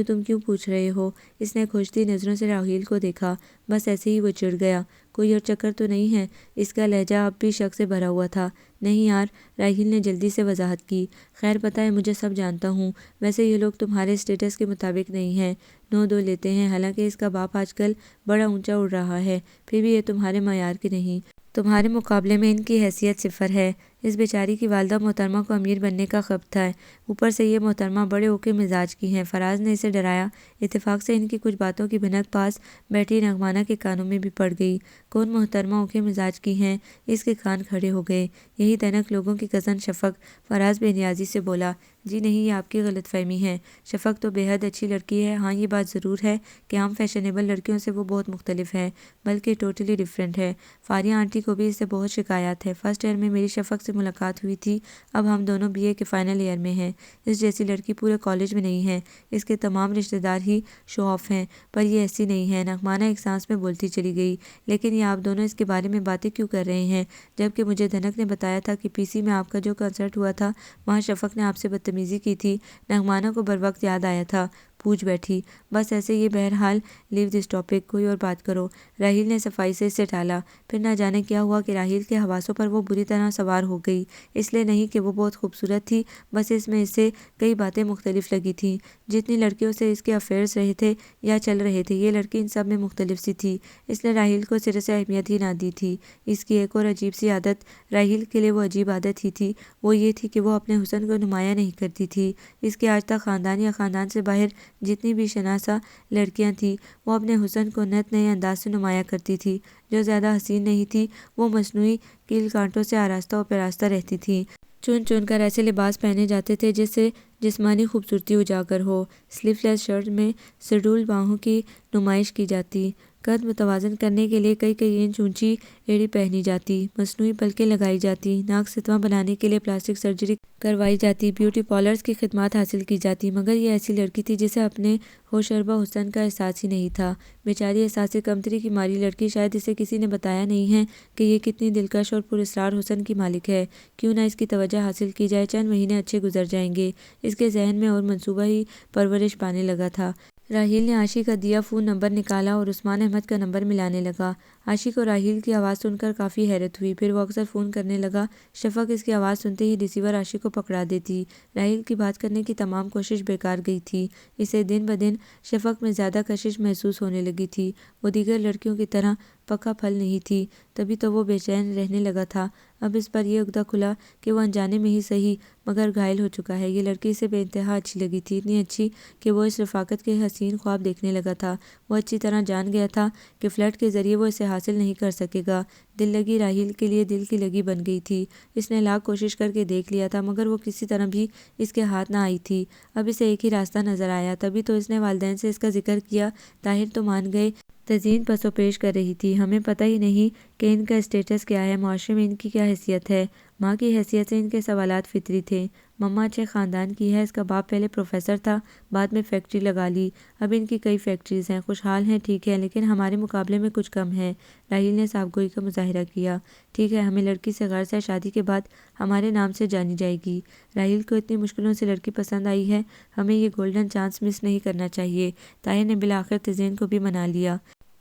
تم کیوں پوچھ رہے ہو؟ اس نے کھوجتی نظروں سے راحیل کو دیکھا۔ بس ایسے ہی وہ چڑ گیا۔ کوئی اور چکر تو نہیں ہے؟ اس کا لہجہ اب بھی شک سے بھرا ہوا تھا۔ نہیں یار، راحیل نے جلدی سے وضاحت کی۔ خیر پتہ ہے، مجھے سب جانتا ہوں۔ ویسے یہ لوگ تمہارے اسٹیٹس کے مطابق نہیں ہیں، 9-2 لیتے ہیں، حالانکہ اس کا باپ آج کل بڑا اونچا اڑ رہا ہے، پھر بھی یہ تمہارے معیار کے نہیں۔ تمہارے مقابلے میں ان کی حیثیت صفر ہے۔ اس بیچاری کی والدہ محترمہ کو امیر بننے کا خبط تھا، اوپر سے یہ محترمہ بڑے اوکے مزاج کی ہیں۔ فراز نے اسے ڈرایا۔ اتفاق سے ان کی کچھ باتوں کی بھنک پاس بیٹھی نغمانہ کے کانوں میں بھی پڑ گئی۔ کون محترمہ اوکے مزاج کی ہیں؟ اس کے کان کھڑے ہو گئے۔ یہی دنک لوگوں کی کزن شفق۔ فراز بے نیازی سے بولا، جی نہیں، یہ آپ کی غلط فہمی ہے۔ شفق تو بے حد اچھی لڑکی ہے۔ ہاں یہ بات ضرور ہے کہ عام فیشنیبل لڑکیوں سے وہ بہت مختلف ہے، بلکہ ٹوٹلی ڈیفرنٹ ہے۔ فاریہ آنٹی کو بھی اس سے بہت شکایات ہے۔ فرسٹ ایئر میں میری شفق سے ملاقات ہوئی تھی، اب ہم دونوں BA کے فائنل ایئر میں ہیں۔ اس جیسی لڑکی پورے کالج میں نہیں ہے۔ اس کے تمام رشتہ دار ہی شو آف ہیں، پر یہ ایسی نہیں ہے۔ نغمانہ ایک سانس میں بولتی چلی گئی، لیکن یہ آپ دونوں اس کے بارے میں باتیں کیوں کر رہے ہیں، جبکہ مجھے دھنک نے بتایا تھا کہ PC میں آپ کا جو کنسرٹ ہوا تھا وہاں شفق نے آپ سے بدتمیزی کی تھی۔ نغمانہ کو بروقت یاد آیا تھا، پوچھ بیٹھی، بس ایسے یہ بہرحال لیو دس ٹاپک، کوئی اور بات کرو۔ راحیل نے صفائی سے اسے ٹالا۔ پھر نہ جانے کیا ہوا کہ راحیل کے حواسوں پر وہ بری طرح سوار ہو گئی، اس لیے نہیں کہ وہ بہت خوبصورت تھی، بس اس میں اسے کئی باتیں مختلف لگی تھیں۔ جتنی لڑکیوں سے اس کے افیئرز رہے تھے یا چل رہے تھے، یہ لڑکی ان سب میں مختلف سی تھی۔ اس نے راحیل کو سرے سے اہمیت ہی نہ دی تھی۔ اس کی ایک اور عجیب سی عادت، راحیل کے لیے وہ عجیب عادت ہی تھی، وہ یہ تھی کہ وہ اپنے حسن کو نمایاں نہیں کرتی تھی۔ اس کے آج تک خاندان یا خاندان سے باہر جتنی بھی شناسا لڑکیاں تھیں، وہ اپنے حسن کو نت نئے انداز سے نمایاں کرتی تھی۔ جو زیادہ حسین نہیں تھی، وہ مصنوعی کیل کانٹوں سے آراستہ و پیراستہ رہتی تھیں۔ چن چن کر ایسے لباس پہنے جاتے تھے جس سے جسمانی خوبصورتی اجاگر ہو۔ سلیو لیس شرٹ میں سڈول باہوں کی نمائش کی جاتی، قد متوازن کرنے کے لیے کئی انچ اونچی ایڑی پہنی جاتی، مصنوعی پلکیں لگائی جاتی، ناک ستواں بنانے کے لیے پلاسٹک سرجری کروائی جاتی، بیوٹی پارلرز کی خدمات حاصل کی جاتی، مگر یہ ایسی لڑکی تھی جسے اپنے ہوشربا حسن کا احساس ہی نہیں تھا۔ بیچاری احساس کمتری کی ماری لڑکی، شاید اسے کسی نے بتایا نہیں ہے کہ یہ کتنی دلکش اور پراسرار حسن کی مالک ہے۔ کیوں نہ اس کی توجہ حاصل کی جائے، چند مہینے اچھے گزر جائیں گے۔ اس کے ذہن میں اور منصوبہ ہی پرورش پانے لگا تھا۔ راحیل نے عاشق کا دیا فون نمبر نکالا اور عثمان احمد کا نمبر ملانے لگا۔ عاشق کو راحیل کی آواز سن کر کافی حیرت ہوئی، پھر وہ اکثر فون کرنے لگا۔ شفق اس کی آواز سنتے ہی ریسیور عاشق کو پکڑا دیتی۔ راحیل کی بات کرنے کی تمام کوشش بیکار گئی تھی۔ اسے دن بدن شفق میں زیادہ کشش محسوس ہونے لگی تھی۔ وہ دیگر لڑکیوں کی طرح پکا پھل نہیں تھی، تبھی تو وہ بے چین رہنے لگا تھا۔ اب اس پر یہ عقدہ کھلا کہ وہ انجانے میں ہی صحیح مگر گھائل ہو چکا ہے۔ یہ لڑکی اسے بے انتہا اچھی لگی تھی، اتنی اچھی کہ وہ اس رفاقت کے حسین خواب دیکھنے لگا تھا۔ وہ اچھی طرح جان گیا تھا کہ فلرٹ کے ذریعے وہ اسے حاصل نہیں کر سکے گا۔ دل لگی راحیل کے لیے دل کی لگی بن گئی تھی۔ اس نے لاکھ کوشش کر کے دیکھ لیا تھا، مگر وہ کسی طرح بھی اس کے ہاتھ نہ آئی تھی۔ اب اسے ایک ہی راستہ نظر آیا، تبھی تو اس نے والدین سے اس کا ذکر کیا۔ طاہر تو مان گئے۔ تزئین پس و پیش کر رہی تھی، ہمیں پتہ ہی نہیں کہ ان کا اسٹیٹس کیا ہے، معاشرے میں ان کی کیا حیثیت ہے۔ ماں کی حیثیت سے ان کے سوالات فطری تھے۔ مما اچھے خاندان کی ہے، اس کا باپ پہلے پروفیسر تھا، بعد میں فیکٹری لگا لی، اب ان کی کئی فیکٹریز ہیں، خوشحال ہیں، ٹھیک ہے، لیکن ہمارے مقابلے میں کچھ کم ہے۔ راحیل نے صاف گوئی کا مظاہرہ کیا۔ ٹھیک ہے، ہمیں لڑکی سے غرض ہے، شادی کے بعد ہمارے نام سے جانی جائے گی۔ راحیل کو اتنی مشکلوں سے لڑکی پسند آئی ہے، ہمیں یہ گولڈن چانس مس نہیں کرنا چاہیے۔ طاہر نے بالآخر تزئین کو بھی منا لیا۔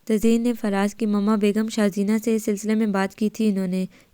تزئین نے فراز کی مما بیگم شازینہ سے اس سلسلے میں بات کی تھی،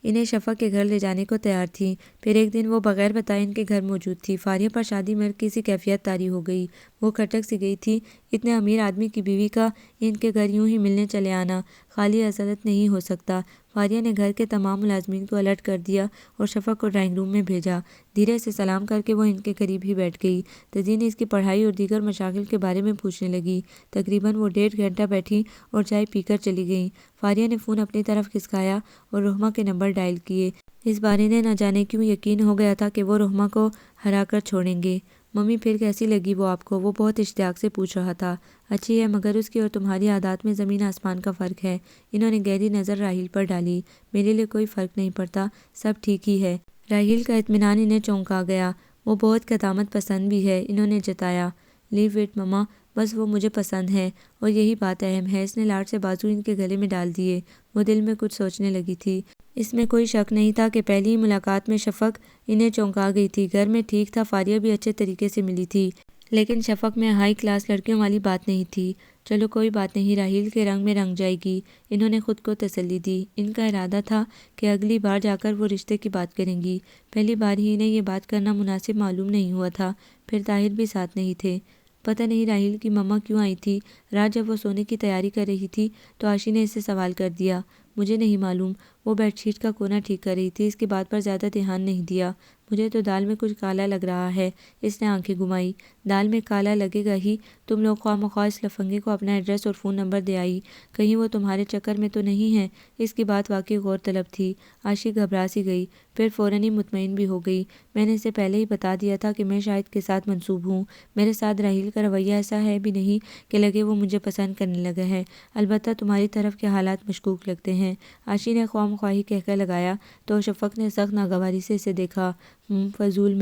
انہیں شفق کے گھر لے جانے کو تیار تھیں۔ پھر ایک دن وہ بغیر بتائے ان کے گھر موجود تھی۔ فاریہ پر شادی میں کی سی کیفیت طاری ہو گئی، وہ کھٹک سی گئی تھی۔ اتنے امیر آدمی کی بیوی کا ان کے گھر یوں ہی ملنے چلے آنا خالی عزلت نہیں ہو سکتا۔ فاریہ نے گھر کے تمام ملازمین کو الرٹ کر دیا اور شفق کو ڈرائنگ روم میں بھیجا۔ دھیرے سے سلام کر کے وہ ان کے قریب ہی بیٹھ گئی۔ تزئین اس کی پڑھائی اور دیگر مشاغل کے بارے میں پوچھنے لگی۔ تقریباً وہ 1.5 گھنٹہ بیٹھی اور چائے پی کر چلی گئیں۔ فاریہ نے فون اپنی طرف کھسکایا اور رحمہ کے نمبر ڈائل کیے۔ اس بار انہیں نہ جانے کیوں یقین ہو گیا تھا کہ وہ رحمہ کو ہرا کر چھوڑیں گے۔ ممی پھر کیسی لگی وہ آپ کو؟ وہ بہت اشتیاق سے پوچھ رہا تھا۔ اچھی ہے، مگر اس کی اور تمہاری عادات میں زمین آسمان کا فرق ہے۔ انہوں نے گہری نظر راحیل پر ڈالی۔ میرے لیے کوئی فرق نہیں پڑتا، سب ٹھیک ہی ہے۔ راحیل کا اطمینان انہیں چونکا گیا۔ وہ بہت قدامت پسند بھی ہے، انہوں نے جتایا۔ لیو اٹ مما، بس وہ مجھے پسند ہے اور یہی بات اہم ہے۔ اس نے لاڈ سے بازو ان کے گلے میں ڈال دیے۔ وہ دل میں کچھ سوچنے لگی تھی۔ اس میں کوئی شک نہیں تھا کہ پہلی ہی ملاقات میں شفق انہیں چونکا گئی تھی۔ گھر میں ٹھیک تھا، فاریہ بھی اچھے طریقے سے ملی تھی، لیکن شفق میں ہائی کلاس لڑکیوں والی بات نہیں تھی۔ چلو کوئی بات نہیں، راحیل کے رنگ میں رنگ جائے گی، انہوں نے خود کو تسلی دی۔ ان کا ارادہ تھا کہ اگلی بار جا کر وہ رشتے کی بات کریں گی۔ پہلی بار ہی انہیں یہ بات کرنا مناسب معلوم نہیں ہوا تھا، پھر طاہر بھی ساتھ نہیں تھے۔ پتہ نہیں راحیل کی مما کیوں آئی تھی۔ رات جب وہ سونے کی تیاری کر رہی تھی تو عاشی نے اسے سوال کر دیا۔ مجھے نہیں معلوم، وہ بیڈ شیٹ کا کونا ٹھیک کر رہی تھی، اس کی بات پر زیادہ دھیان نہیں دیا۔ مجھے تو دال میں کچھ کالا لگ رہا ہے، اس نے آنکھیں گھمائی۔ دال میں کالا لگے گا ہی، تم لوگ خواہ مخواہ اس لفنگے کو اپنا ایڈریس اور فون نمبر دے آئی، کہیں وہ تمہارے چکر میں تو نہیں ہے؟ اس کی بات واقعی غور طلب تھی۔ عاشی گھبرا سی گئی، پھر فوراً ہی مطمئن بھی ہو گئی۔ میں نے اسے پہلے ہی بتا دیا تھا کہ میں شاہد کے ساتھ منسوب ہوں۔ میرے ساتھ راحیل کا رویہ ایسا ہے بھی نہیں کہ لگے وہ مجھے پسند کرنے لگا ہے، البتہ تمہاری طرف کے حالات مشکوک لگتے ہیں۔ عاشی نے خواہ مخواہی کہہ لگایا تو شفق نے سخت ناگواری سے اسے دیکھا۔ فضول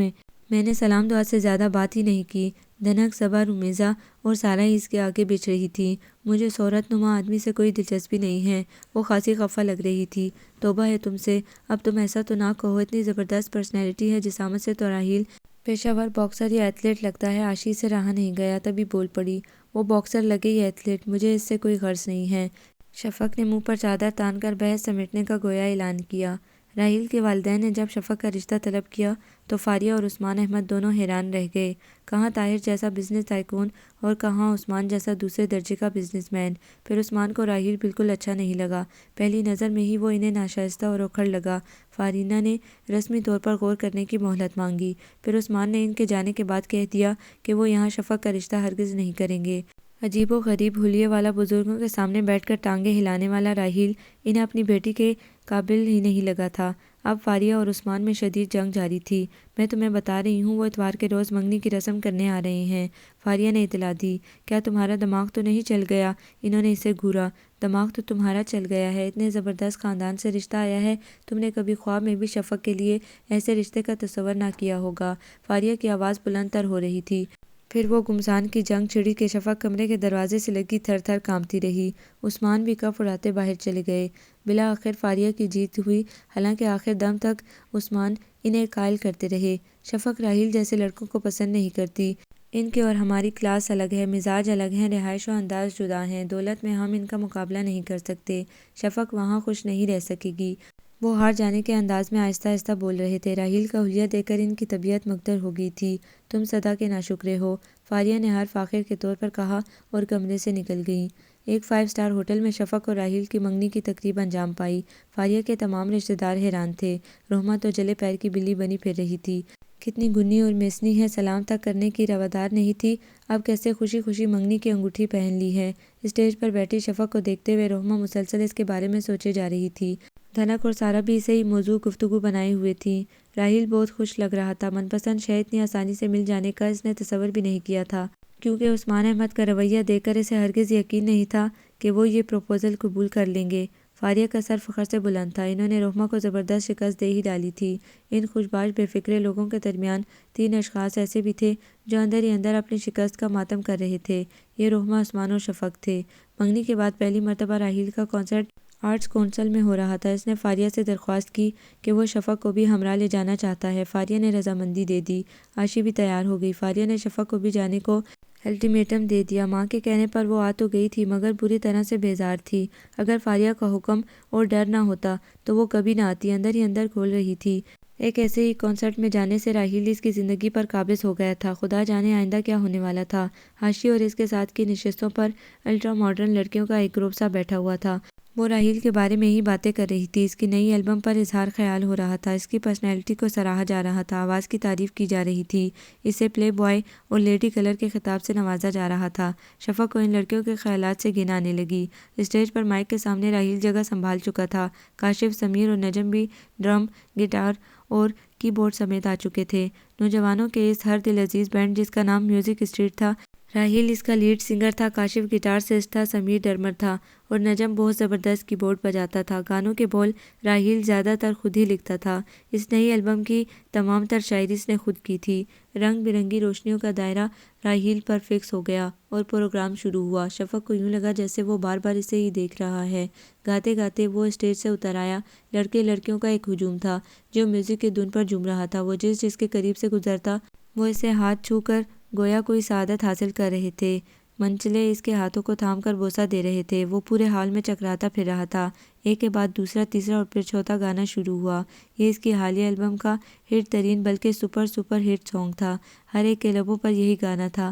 میں نے سلام دعا سے زیادہ بات ہی نہیں کی۔ دھنک صبا رومیزہ اور سارہ ہی اس کے آگے بچ رہی تھی۔ مجھے صورت نما آدمی سے کوئی دلچسپی نہیں ہے۔ وہ خاصی خفا لگ رہی تھی۔ توبہ ہے تم سے، اب تم ایسا تو نہ کہو، اتنی زبردست پرسنالٹی ہے جسامت سے تو راحیل پیشہ ور باکسر یا ایتھلیٹ لگتا ہے۔ عاشی سے رہا نہیں گیا، تبھی بول پڑی، وہ باکسر لگے یا ایتھلیٹ، مجھے اس سے کوئی غرض نہیں ہے۔ شفق نے منہ پر چادر تان کر بحث سمیٹنے کا گویا اعلان کیا۔ راحیل کے والدین نے جب شفق کا رشتہ طلب کیا تو فاریہ اور عثمان احمد دونوں حیران رہ گئے۔ کہاں طاہر جیسا بزنس ٹائکون اور کہاں عثمان جیسا دوسرے درجے کا بزنس مین۔ پھر عثمان کو راحیل بالکل اچھا نہیں لگا، پہلی نظر میں ہی وہ انہیں ناشائستہ اور اکھڑ لگا۔ فارینہ نے رسمی طور پر غور کرنے کی مہلت مانگی، پھر عثمان نے ان کے جانے کے بعد کہہ دیا کہ وہ یہاں شفق کا رشتہ ہرگز نہیں کریں گے۔ عجیب و غریب حلیے والا، بزرگوں کے سامنے بیٹھ کر ٹانگیں ہلانے والا راحیل انہیں اپنی بیٹی کے قابل ہی نہیں لگا تھا۔ اب فاریہ اور عثمان میں شدید جنگ جاری تھی۔ میں تمہیں بتا رہی ہوں، وہ اتوار کے روز منگنی کی رسم کرنے آ رہے ہیں، فاریہ نے اطلاع دی۔ کیا تمہارا دماغ تو نہیں چل گیا؟ انہوں نے اسے گھورا۔ دماغ تو تمہارا چل گیا ہے، اتنے زبردست خاندان سے رشتہ آیا ہے، تم نے کبھی خواب میں بھی شفق کے لیے ایسے رشتے کا تصور نہ کیا ہوگا۔ فاریہ کی آواز بلند تر ہو رہی تھی۔ پھر وہ گمسان کی جنگ چھڑی کہ شفق کمرے کے دروازے سے لگی تھر تھر کانپتی رہی۔ عثمان بھی کف اڑاتے باہر چلے گئے۔ بالآخر فاریہ کی جیت ہوئی، حالانکہ آخر دم تک عثمان انہیں قائل کرتے رہے۔ شفق راحیل جیسے لڑکوں کو پسند نہیں کرتی، ان کی اور ہماری کلاس الگ ہے، مزاج الگ ہیں، رہائش و انداز جدا ہیں، دولت میں ہم ان کا مقابلہ نہیں کر سکتے۔ شفق وہاں خوش نہیں رہ سکے گی۔ وہ ہار جانے کے انداز میں آہستہ آہستہ بول رہے تھے۔ راحیل کا حلیہ دیکھ کر ان کی طبیعت مگدر ہو گئی تھی۔ تم صدا کے ناشکرے ہو، فاریہ نے حرف آخر کے طور پر کہا اور کمرے سے نکل گئیں۔ ایک 5 اسٹار ہوٹل میں شفق اور راحیل کی منگنی کی تقریب انجام پائی۔ فاریہ کے تمام رشتہ دار حیران تھے۔ رحمہ تو جلے پیر کی بلی بنی پھر رہی تھی۔ کتنی گنی اور میسنی ہے، سلام تک کرنے کی روادار نہیں تھی، اب کیسے خوشی خوشی منگنی کی انگوٹھی پہن لی ہے۔ اسٹیج پر بیٹھی شفق کو دیکھتے ہوئے رحمہ مسلسل اس کے بارے میں سوچے جا رہی تھی۔ دھنک اور سارہ بھی اسے ہی موضوع گفتگو بنائے ہوئے تھیں۔ راحیل بہت خوش لگ رہا تھا۔ من پسند شے اتنی آسانی سے مل جانے کا اس نے تصور بھی نہیں کیا تھا، کیونکہ عثمان احمد کا رویہ دیکھ کر اسے ہرگز یقین نہیں تھا کہ وہ یہ پروپوزل قبول کر لیں گے۔ فاریہ کا سر فخر سے بلند تھا، انہوں نے رحمہ کو زبردست شکست دے ہی ڈالی تھی۔ ان خوشباش بے فکرے لوگوں کے درمیان 3 اشخاص ایسے بھی تھے جو اندر ہی اندر اپنی شکست کا ماتم کر رہے تھے۔ یہ رحمہ، عثمان اور شفق تھے۔ منگنی کے بعد پہلی مرتبہ راحیل کا کنسرٹ آرٹس کونسل میں ہو رہا تھا۔ اس نے فاریہ سے درخواست کی کہ وہ شفق کو بھی ہمراہ لے جانا چاہتا ہے۔ فاریہ نے رضامندی دے دی۔ عاشی بھی تیار ہو گئی۔ فاریہ نے شفق کو بھی جانے کو الٹیمیٹم دے دیا۔ ماں کے کہنے پر وہ آ تو گئی تھی، مگر بری طرح سے بیزار تھی۔ اگر فاریہ کا حکم اور ڈر نہ ہوتا تو وہ کبھی نہ آتی، اندر ہی اندر کھول رہی تھی۔ ایک ایسے ہی کنسرٹ میں جانے سے راحیل اس کی زندگی پر قابض ہو گیا تھا۔ خدا جانے آئندہ کیا ہونے والا تھا۔ عاشی اور اس کے ساتھ کی نشستوں پر الٹرا ماڈرن لڑکیوں کا ایک گروپ سا بیٹھا ہوا تھا۔ وہ راحیل کے بارے میں ہی باتیں کر رہی تھی۔ اس کی نئی البم پر اظہار خیال ہو رہا تھا، اس کی پرسنالٹی کو سراہا جا رہا تھا، آواز کی تعریف کی جا رہی تھی، اسے پلے بوائے اور لیڈی کلر کے خطاب سے نوازا جا رہا تھا۔ شفق کو ان لڑکیوں کے خیالات سے گھن آنے لگی۔ اسٹیج پر مائک کے سامنے راحیل جگہ سنبھال چکا تھا۔ کاشف، سمیر اور نجم بھی ڈرم، گٹار اور کی بورڈ سمیت آ چکے تھے۔ نوجوانوں کے اس ہر دل عزیز بینڈ جس کا نام میوزک اسٹریٹ تھا، راحیل اس کا لیڈ سنگر تھا، کاشف گٹار سیسٹ تھا، سمیر ڈرمر تھا اور نجم بہت زبردست کی بورڈ بجاتا تھا۔ گانوں کے بول راحیل زیادہ تر خود ہی لکھتا تھا۔ اس نئی البم کی تمام تر شاعری اس نے خود کی تھی۔ رنگ برنگی روشنیوں کا دائرہ راحیل پر فکس ہو گیا اور پروگرام شروع ہوا۔ شفق کو یوں لگا جیسے وہ بار بار اسے ہی دیکھ رہا ہے۔ گاتے گاتے وہ اسٹیج سے اتر آیا۔ لڑکے لڑکیوں کا ایک ہجوم تھا جو میوزک کی دھن پر جھوم رہا تھا۔ وہ جس کے قریب سے گزرتا وہ اسے ہاتھ چھو کر گویا کوئی سعادت حاصل کر رہے تھے۔ منچلے اس کے ہاتھوں کو تھام کر بوسہ دے رہے تھے۔ وہ پورے ہال میں چکراتا پھر رہا تھا۔ ایک کے بعد دوسرا، تیسرا اور پھر چوتھا گانا شروع ہوا۔ یہ اس کی حالیہ البم کا ہٹ ترین بلکہ سپر ہٹ سانگ تھا۔ ہر ایک کے لبوں پر یہی گانا تھا۔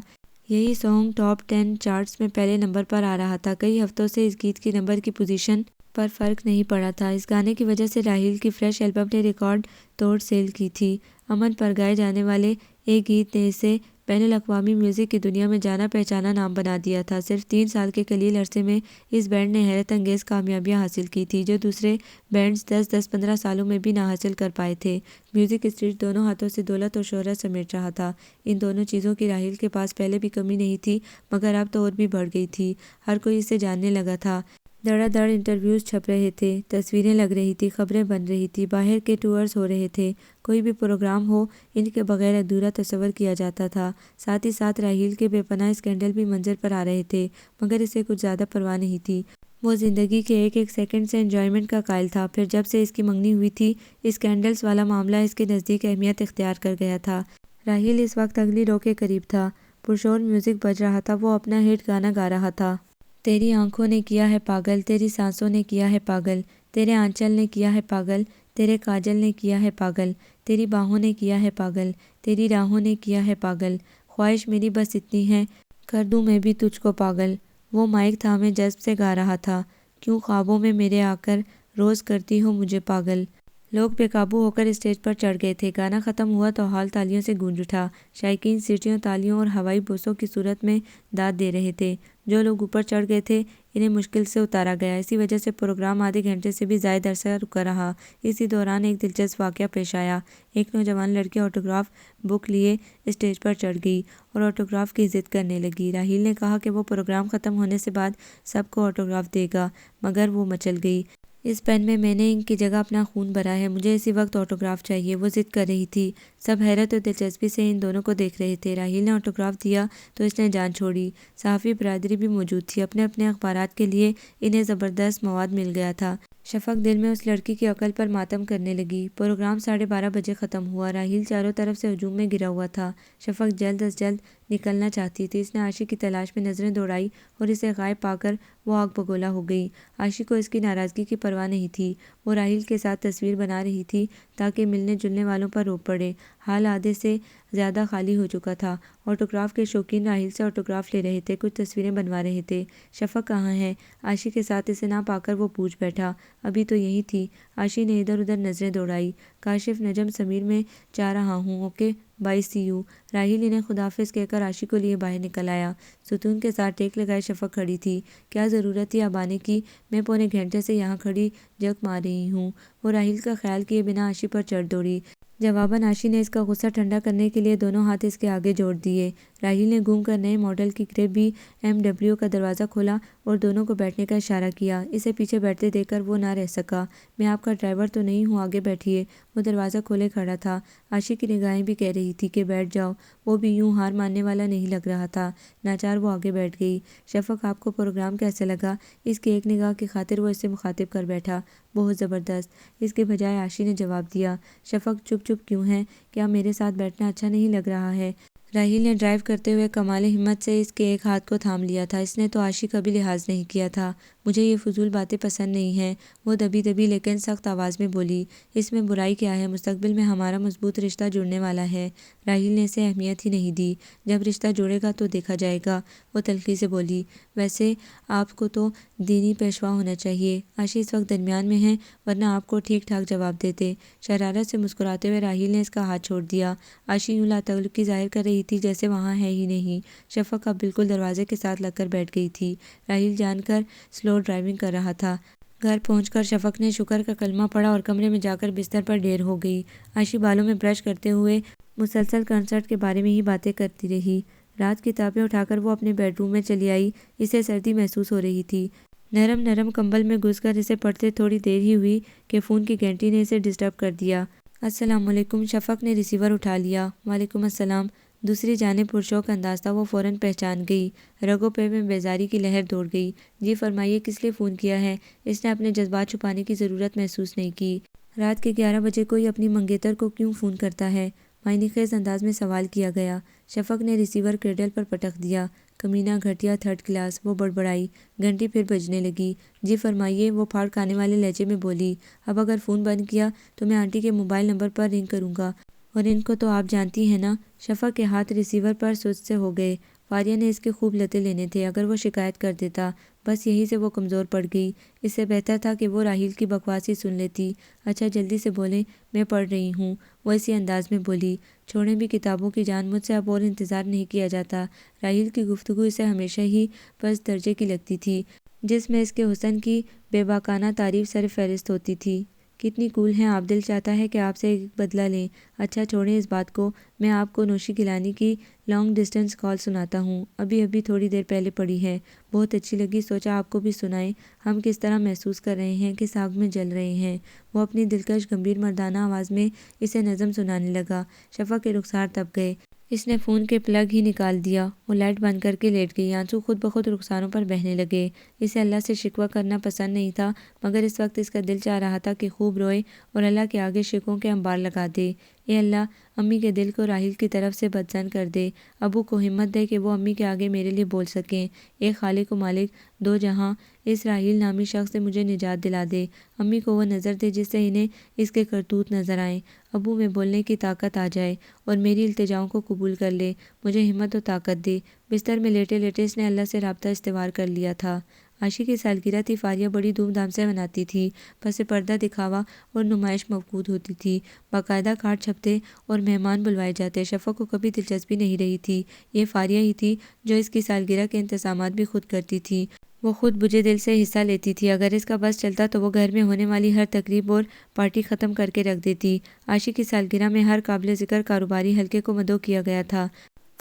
یہی سانگ ٹاپ 10 چارٹس میں پہلے نمبر پر آ رہا تھا۔ کئی ہفتوں سے اس گیت کی نمبر کی پوزیشن پر فرق نہیں پڑا تھا۔ اس گانے کی وجہ سے راحیل کی فریش البم نے ریکارڈ توڑ سیل کی تھی۔ امن پر گائے جانے والے ایک گیت نے اسے بین الاقوامی میوزک کی دنیا میں جانا پہچانا نام بنا دیا تھا۔ صرف 3 سال کے قلیل عرصے میں اس بینڈ نے حیرت انگیز کامیابیاں حاصل کی تھی جو دوسرے بینڈز 10-15 سالوں میں بھی نہ حاصل کر پائے تھے۔ میوزک اسٹریٹ دونوں ہاتھوں سے دولت اور شہرت سمیٹ رہا تھا۔ ان دونوں چیزوں کی راحیل کے پاس پہلے بھی کمی نہیں تھی، مگر اب تو اور بھی بڑھ گئی تھی۔ ہر کوئی اسے جاننے لگا تھا۔ دھڑا دھڑ انٹرویوز چھپ رہے تھے، تصویریں لگ رہی تھی، خبریں بن رہی تھی، باہر کے ٹورز ہو رہے تھے۔ کوئی بھی پروگرام ہو ان کے بغیر ادھورا تصور کیا جاتا تھا۔ ساتھ ہی ساتھ راحیل کے بے پناہ اسکینڈل بھی منظر پر آ رہے تھے، مگر اسے کچھ زیادہ پرواہ نہیں تھی۔ وہ زندگی کے ایک ایک سیکنڈ سے انجوائمنٹ کا قائل تھا۔ پھر جب سے اس کی منگنی ہوئی تھی، اسکینڈلز والا معاملہ اس کے نزدیک اہمیت اختیار کر گیا تھا۔ راحیل اس وقت اگلی رو کے قریب تھا۔ پرشور میوزک بج رہا تھا۔ وہ اپنا ہٹ گانا گا رہا تھا۔ تیری آنکھوں نے کیا ہے پاگل، تیری سانسوں نے کیا ہے پاگل، تیرے آنچل نے کیا ہے پاگل، تیرے کاجل نے کیا ہے پاگل، تیری باہوں نے کیا ہے پاگل، تیری راہوں نے کیا ہے پاگل، خواہش میری بس اتنی ہے کر دوں میں بھی تجھ کو پاگل۔ وہ مائک تھامے جذب سے گا رہا تھا۔ کیوں خوابوں میں میرے آ کر روز کرتی ہو مجھے پاگل۔ لوگ بے قابو ہو کر اسٹیج پر چڑھ گئے تھے۔ گانا ختم ہوا تو ہال تالیوں سے گونج اٹھا۔ شائقین سیٹیوں، تالیوں اور ہوائی بوسوں کی صورت میں داد دے رہے تھے۔ جو لوگ اوپر چڑھ گئے تھے انہیں مشکل سے اتارا گیا۔ اسی وجہ سے پروگرام آدھے گھنٹے سے بھی زائد عرصہ رکا رہا۔ اسی دوران ایک دلچسپ واقعہ پیش آیا۔ ایک نوجوان لڑکی آٹوگراف بک لیے اسٹیج پر چڑھ گئی اور آٹوگراف کی ضد کرنے لگی۔ راحیل نے کہا کہ وہ پروگرام ختم ہونے سے بعد سب کو آٹوگراف دے گا، مگر وہ مچل گئی۔ اس پین میں نے انک کی جگہ اپنا خون بھرا ہے، مجھے اسی وقت آٹوگراف چاہیے۔ وہ ضد کر رہی تھی۔ سب حیرت اور دلچسپی سے ان دونوں کو دیکھ رہے تھے۔ راحیل نے آٹوگراف دیا تو اس نے جان چھوڑی۔ صحافی برادری بھی موجود تھی۔ اپنے اپنے اخبارات کے لیے انہیں زبردست مواد مل گیا تھا۔ شفق دل میں اس لڑکی کی عقل پر ماتم کرنے لگی۔ پروگرام 12:30 بجے ختم ہوا۔ راحیل چاروں طرف سے ہجوم میں گھرا ہوا تھا۔ شفق جلد از جلد نکلنا چاہتی تھی۔ اس نے عاشق کی تلاش میں نظریں دوڑائی اور اسے غائب پا کر وہ آگ بگولا ہو گئی۔ عاشق کو اس کی ناراضگی کی پرواہ نہیں تھی۔ وہ راحیل کے ساتھ تصویر بنا رہی تھی تاکہ ملنے جلنے والوں پر روب پڑے۔ ہال آدھے سے زیادہ خالی ہو چکا تھا۔ آٹوگراف کے شوقین راحیل سے آٹوگراف لے رہے تھے، کچھ تصویریں بنوا رہے تھے۔ شفق کہاں ہے؟ عاشق کے ساتھ اسے نہ پا کر وہ پوچھ بیٹھا۔ ابھی تو یہی تھی۔ عاشق نے ادھر ادھر نظریں دوڑائی۔ کاشف، نجم، سمیر میں جا رہا ہوں، okay bye see you. Raheel انہیں خداحافظ کہہ کر عاشق کو لیے باہر نکل آیا۔ ستون کے ساتھ ٹیک لگائے شفق کھڑی تھی۔ کیا ضرورت تھی اب آنے کی؟ میں پونے گھنٹے سے یہاں کھڑی جگ مار رہی ہوں۔ وہ راحیل کا خیال کیے بنا عاشق پر چڑھ دوڑی۔ جواباً عاشق نے اس کا غصہ ٹھنڈا کرنے کے لیے دونوں ہاتھ اس کے آگے جوڑ دیے۔ راحیل نے گھوم کر نئے ماڈل کی گرے بی ایم ڈبلیو کا دروازہ کھولا اور دونوں کو بیٹھنے کا اشارہ کیا۔ اسے پیچھے بیٹھتے دیکھ کر وہ نہ رہ سکا۔ میں آپ کا ڈرائیور تو نہیں ہوں، آگے بیٹھیے۔ وہ دروازہ کھولے کھڑا تھا۔ عاشق کی نگاہیں بھی کہہ رہی تھی کہ بیٹھ جاؤ۔ وہ بھی یوں ہار ماننے والا نہیں لگ رہا تھا۔ ناچار وہ آگے بیٹھ گئی۔ شفق، آپ کو پروگرام کیسے لگا؟ اس کی ایک نگاہ کی خاطر وہ اس سے مخاطب کر بیٹھا۔ بہت زبردست، اس کے بجائے عاشق نے جواب دیا۔ شفق، چپ چپ کیوں ہیں؟ کیا میرے ساتھ بیٹھنا اچھا نہیں لگ رہا ہے؟ راہیل نے ڈرائیو کرتے ہوئے کمال ہمت سے اس کے ایک ہاتھ کو تھام لیا تھا۔ اس نے تو عاشی کا بھی لحاظ نہیں کیا تھا۔ مجھے یہ فضول باتیں پسند نہیں ہیں، وہ دبی دبی لیکن سخت آواز میں بولی۔ اس میں برائی کیا ہے؟ مستقبل میں ہمارا مضبوط رشتہ جڑنے والا ہے۔ راہیل نے اسے اہمیت ہی نہیں دی۔ جب رشتہ جڑے گا تو دیکھا جائے گا، وہ تلخی سے بولی۔ ویسے آپ کو تو دینی پیشوا ہونا چاہیے۔ عاشی اس وقت درمیان میں ہیں، ورنہ آپ کو ٹھیک ٹھاک جواب دیتے۔ شرارت سے مسکراتے ہوئے راہیل نے اس کا ہاتھ چھوڑ دیا۔ عاشی یوں لاتعلقی ظاہر کر رہی تھی جیسے وہاں ہے ہی نہیں۔ شفق اب بالکل دروازے کے ساتھ لگ کر بیٹھ گئی تھی۔ راہیل جان کر سلو ڈرائیونگ کر رہا تھا۔ گھر پہنچ کر شفق نے شکر کا کلمہ پڑھا اور کمرے میں جا کر بستر پر ڈھیر ہو گئی۔ عاشی بالوں میں برش کرتے ہوئے مسلسل کنسرٹ کے بارے میں ہی باتیں کرتی رہی۔ رات کتابیں اٹھا کر وہ اپنے بیڈ روم میں چلی آئی۔ اسے سردی محسوس ہو رہی تھی۔ نرم نرم کمبل میں گھس کر اسے پڑھتے تھوڑی دیر ہی ہوئی کہ فون کی گھنٹی نے اسے ڈسٹرب کر دیا۔ السلام علیکم۔ شفق نے ریسیور اٹھا لیا۔ وعلیکم السلام۔ دوسری جانب پرشوق انداز تھا، وہ فوراً پہچان گئی۔ رگوں پہ میں بیزاری کی لہر دوڑ گئی۔ جی فرمائیے، کس لیے فون کیا ہے؟ اس نے اپنے جذبات چھپانے کی ضرورت محسوس نہیں کی۔ رات کے 11 بجے کوئی اپنی منگیتر کو کیوں فون کرتا ہے؟ معنی خیز انداز میں سوال کیا گیا۔ شفق نے ریسیور کریڈل پر پٹک دیا۔ کمینہ، گھٹیا، تھرڈ کلاس، وہ بڑبڑائی۔ گھنٹی پھر بجنے لگی۔ جی فرمائیے، وہ پھاڑ کھانے والے لہجے میں بولی۔ اب اگر فون بند کیا تو میں آنٹی کے موبائل نمبر پر رنگ کروں گا، اور ان کو تو آپ جانتی ہیں نا۔ شفق کے ہاتھ ریسیور پر سست سے ہو گئے۔ فاریہ نے اس کے خوب لتے لینے تھے، اگر وہ شکایت کر دیتا۔ بس یہی سے وہ کمزور پڑ گئی۔ اس سے بہتر تھا کہ وہ راہیل کی بکواس ہی سن لیتی۔ اچھا جلدی سے بولیں، میں پڑھ رہی ہوں، وہ اسی انداز میں بولی۔ چھوڑیں بھی کتابوں کی جان، مجھ سے اب اور انتظار نہیں کیا جاتا۔ راہیل کی گفتگو اسے ہمیشہ ہی پست درجے کی لگتی تھی، جس میں اس کے حسن کی بے باکانہ تعریف سر فہرست ہوتی تھی۔ کتنی کول ہیں آپ، دل چاہتا ہے کہ آپ سے ایک بدلہ لیں۔ اچھا چھوڑیں اس بات کو، میں آپ کو نوشی گیلانی کی لانگ ڈسٹنس کال سناتا ہوں، ابھی تھوڑی دیر پہلے پڑھی ہے، بہت اچھی لگی، سوچا آپ کو بھی سنائیں۔ ہم کس طرح محسوس کر رہے ہیں، کس آگ میں جل رہے ہیں۔ وہ اپنی دلکش گمبھیر مردانہ آواز میں اسے نظم سنانے لگا۔ شفق کے رخسار تپ گئے۔ اس نے فون کے پلگ ہی نکال دیا۔ وہ لائٹ بند کر کے لیٹ گئی۔ آنسو خود بخود رخساروں پر بہنے لگے۔ اسے اللہ سے شکوہ کرنا پسند نہیں تھا، مگر اس وقت اس کا دل چاہ رہا تھا کہ خوب روئے اور اللہ کے آگے شکووں کے انبار لگا دے۔ اے اللہ، امی کے دل کو راہیل کی طرف سے بدظن کر دے، ابو کو ہمت دے کہ وہ امی کے آگے میرے لیے بول سکیں۔ اے خالق و مالک دو جہاں، اس راہیل نامی شخص سے مجھے نجات دلا دے۔ امی کو وہ نظر دے جس سے انہیں اس کے کرتوت نظر آئیں، ابو میں بولنے کی طاقت آ جائے اور میری التجاؤں کو قبول کر لے، مجھے ہمت و طاقت دے۔ بستر میں لیٹے لیٹے اس نے اللہ سے رابطہ استوار کر لیا تھا۔ عاشی کی سالگرہ تھی، فاریہ بڑی دھوم دھام سے مناتی تھی۔ پس پردہ دکھاوا اور نمائش موقوت ہوتی تھی، باقاعدہ کارڈ چھپتے اور مہمان بلوائے جاتے۔ شفق کو کبھی دلچسپی نہیں رہی تھی، یہ فاریہ ہی تھی جو اس کی سالگرہ کے انتظامات بھی خود کرتی تھی۔ وہ خود بجے دل سے حصہ لیتی تھی، اگر اس کا بس چلتا تو وہ گھر میں ہونے والی ہر تقریب اور پارٹی ختم کر کے رکھ دیتی۔ عاشی کی سالگرہ میں ہر قابل ذکر کاروباری حلقے کو مدعو کیا گیا تھا۔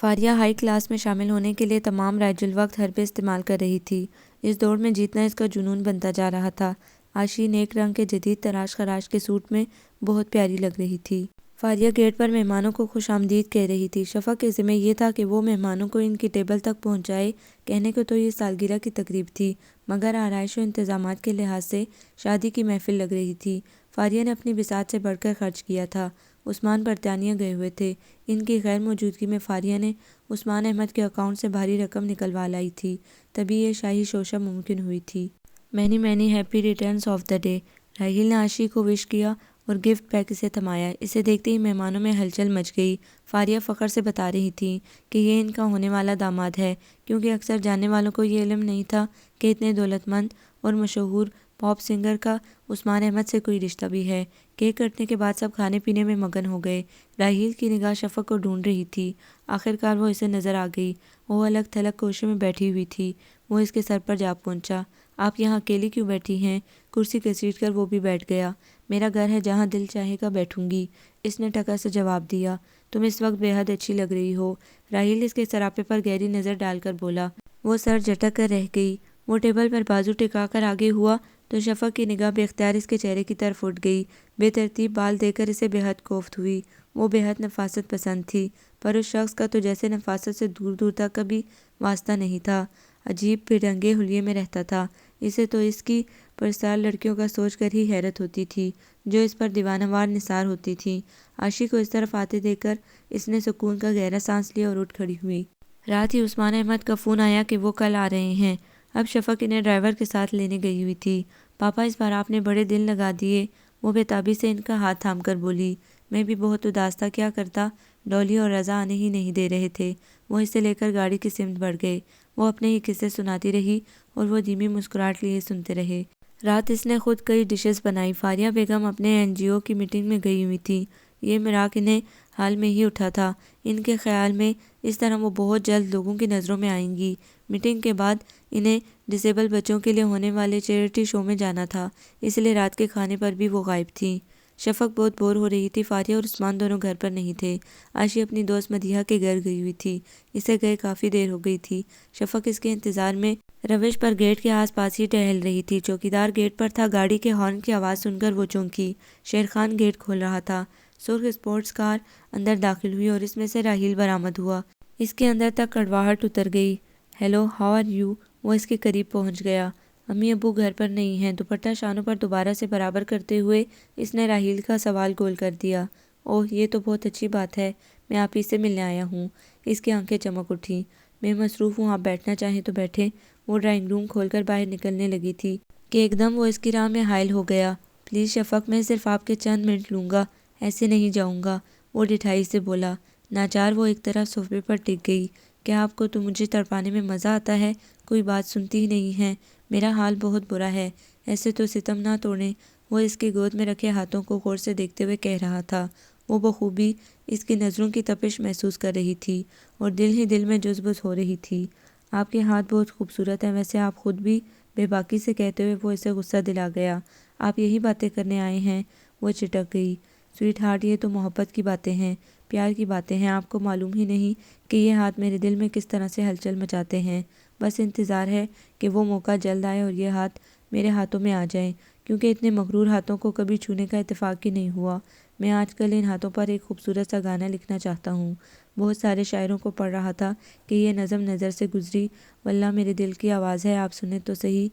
فاریہ ہائی کلاس میں شامل ہونے کے لیے تمام رائج الوقت حربے استعمال کر رہی تھی۔ اس دوڑ میں جیتنا اس کا جنون بنتا جا رہا تھا۔ عاشی نیک رنگ کے جدید تراش خراش کے سوٹ میں بہت پیاری لگ رہی تھی۔ فاریہ گیٹ پر مہمانوں کو خوش آمدید کہہ رہی تھی۔ شفق کے ذمہ یہ تھا کہ وہ مہمانوں کو ان کی ٹیبل تک پہنچائے۔ کہنے کو تو یہ سالگرہ کی تقریب تھی، مگر آرائش و انتظامات کے لحاظ سے شادی کی محفل لگ رہی تھی۔ فاریہ نے اپنی بساط سے بڑھ کر خرچ کیا تھا۔ عثمان برطانیہ گئے ہوئے تھے۔ ان کی غیر موجودگی میں فاریہ نے عثمان احمد کے اکاؤنٹ سے بھاری رقم نکلوا لائی تھی، تبھی یہ شاہی شوشہ ممکن ہوئی تھی۔ Many many happy returns of the day. Raheel نے عاشی کو وش کیا اور گفٹ پیک اسے تھمایا۔ اسے دیکھتے ہی مہمانوں میں ہلچل مچ گئی۔ فاریہ فخر سے بتا رہی تھی کہ یہ ان کا ہونے والا داماد ہے، کیونکہ اکثر جاننے والوں کو یہ علم نہیں تھا کہ اتنے دولت مند اور مشہور پاپ سنگر کا عثمان احمد سے کوئی رشتہ بھی ہے۔ کیک کٹنے کے بعد سب کھانے پینے میں مگن ہو گئے۔ راہیل کی نگاہ شفق کو ڈھونڈ رہی تھی۔ آخرکار وہ اسے نظر آ گئی۔ وہ الگ تھلگ کوشے میں بیٹھی ہوئی تھی۔ وہ اس کے سر پر جا پہنچا۔ آپ یہاں اکیلی کیوں بیٹھی ہیں؟ کرسی گھسیٹ کر وہ بھی بیٹھ گیا۔ میرا گھر ہے، جہاں دل چاہے گا بیٹھوں گی، اس نے ٹکا سے جواب دیا۔ تم اس وقت بے حد اچھی لگ رہی ہو، راہیل اس کے سراپے پر گہری نظر ڈال کر بولا۔ وہ سر جھٹک کر رہ گئی۔ وہ ٹیبل پر بازو ٹکا کر آگے ہوا تو شفق کی نگاہ بے اختیار اس کے چہرے کی طرف اٹھ گئی۔ بے ترتیب بال دیکھ کر اسے بے حد کوفت ہوئی۔ وہ بے حد نفاست پسند تھی، پر اس شخص کا تو جیسے نفاست سے دور دور تک کبھی واسطہ نہیں تھا۔ عجیب بے رنگے حلیے میں رہتا تھا۔ اسے تو اس کی پرستار لڑکیوں کا سوچ کر ہی حیرت ہوتی تھی جو اس پر دیوانہ وار نثار ہوتی تھیں۔ عاشق کو اس طرف آتے دیکھ کر اس نے سکون کا گہرا سانس لیا اور اٹھ کھڑی ہوئی۔ رات ہی عثمان احمد کا فون آیا کہ وہ کل آ رہے ہیں۔ اب شفق انہیں ڈرائیور کے ساتھ لینے گئی ہوئی تھی۔ پاپا اس بار آپ نے بڑے دل لگا دیے، وہ بے تابی سے ان کا ہاتھ تھام کر بولی۔ میں بھی بہت اداس تھا، کیا کرتا، ڈولی اور رضا آنے ہی نہیں دے رہے تھے۔ وہ اسے لے کر گاڑی کی سمت بڑھ گئے۔ وہ اپنے ہی قصے سناتی رہی اور وہ دھیمی مسکراہٹ لیے سنتے رہے۔ رات اس نے خود کئی ڈشز بنائی۔ فاریہ بیگم اپنے NGO کی میٹنگ میں گئی ہوئی تھی۔ یہ مراق انہیں حال میں ہی اٹھا تھا۔ ان کے خیال میں اس طرح وہ بہت جلد لوگوں کی نظروں میں آئیں گی۔ میٹنگ کے بعد انہیں ڈسیبل بچوں کے لیے ہونے والے چیریٹی شو میں جانا تھا، اس لیے رات کے کھانے پر بھی وہ غائب تھیں۔ شفق بہت بور ہو رہی تھی۔ فاریہ اور عثمان دونوں گھر پر نہیں تھے۔ عاشی اپنی دوست مدیحہ کے گھر گئی ہوئی تھی۔ اسے گئے کافی دیر ہو گئی تھی۔ شفق اس کے انتظار میں روش پر گیٹ کے آس پاس ہی ٹہل رہی تھی۔ چوکیدار گیٹ پر تھا۔ گاڑی کے ہارن کی آواز سن کر وہ چونکی۔ شیرخان گیٹ کھول رہا تھا۔ سرخ اسپورٹس کار اندر داخل ہوئی اور اس میں سے راحیل برآمد ہوا۔ اس کے اندر تک کڑواہٹ اتر گئی۔ Hello, how are you? وہ اس کے قریب پہنچ گیا۔ امی ابو گھر پر نہیں ہیں۔ دوپٹہ شانوں پر دوبارہ سے برابر کرتے ہوئے اس نے راحیل کا سوال گول کر دیا۔ اوہ، یہ تو بہت اچھی بات ہے، میں آپ ہی سے ملنے آیا ہوں۔ اس کی آنکھیں چمک اٹھیں۔ میں مصروف ہوں، آپ بیٹھنا چاہیں تو بیٹھیں۔ وہ ڈرائنگ روم کھول کر باہر نکلنے لگی تھی کہ ایک دم وہ اس کی راہ میں حائل ہو گیا۔ پلیز شفق، میں صرف آپ کے چند منٹ لوں گا، ایسے نہیں جاؤں گا، وہ ڈٹھائی سے بولا۔ ناچار وہ ایک طرف صوفے پر ٹک گئی۔ کیا آپ کو تو مجھے تڑپانے میں مزہ آتا ہے؟ کوئی بات سنتی ہی نہیں ہے۔ میرا حال بہت برا ہے، ایسے تو ستم نہ توڑیں۔ وہ اس کی گود میں رکھے ہاتھوں کو غور سے دیکھتے ہوئے کہہ رہا تھا۔ وہ بخوبی اس کی نظروں کی تپش محسوس کر رہی تھی اور دل ہی دل میں جذبس ہو رہی تھی۔ آپ کے ہاتھ بہت خوبصورت ہیں، ویسے آپ خود بھی، بے باکی سے کہتے ہوئے وہ اسے غصہ دلا گیا۔ آپ یہی باتیں کرنے آئے ہیں؟ وہ چٹک گئی۔ سویٹ ہارٹ، یہ تو محبت کی باتیں ہیں، پیار کی باتیں ہیں۔ آپ کو معلوم ہی نہیں کہ یہ ہاتھ میرے دل میں کس طرح سے ہلچل مچاتے ہیں۔ بس انتظار ہے کہ وہ موقع جلد آئے اور یہ ہاتھ میرے ہاتھوں میں آ جائیں، کیونکہ اتنے مغرور ہاتھوں کو کبھی چھونے کا اتفاق ہی نہیں ہوا۔ میں آج کل ان ہاتھوں پر ایک خوبصورت سا گانا لکھنا چاہتا ہوں۔ بہت سارے شاعروں کو پڑھ رہا تھا کہ یہ نظم نظر سے گزری۔ واللہ میرے دل کی آواز ہے، آپ سنیں تو صحیح۔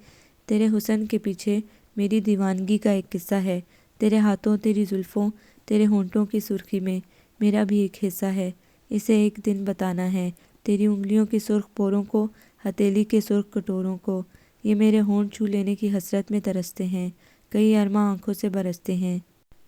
تیرے حسن کے پیچھے میری دیوانگی کا ایک قصہ ہے۔ تیرے ہاتھوں، تیری زلفوں، تیرے ہونٹوں کی سرخی میں میرا بھی ایک حصہ ہے، اسے ایک دن بتانا ہے۔ تیری انگلیوں کی سرخ پوروں کو، ہتھیلی کے سرخ کٹوروں کو، یہ میرے ہونٹ چھو لینے کی حسرت میں ترستے ہیں، کئی ارماں آنکھوں سے برستے ہیں۔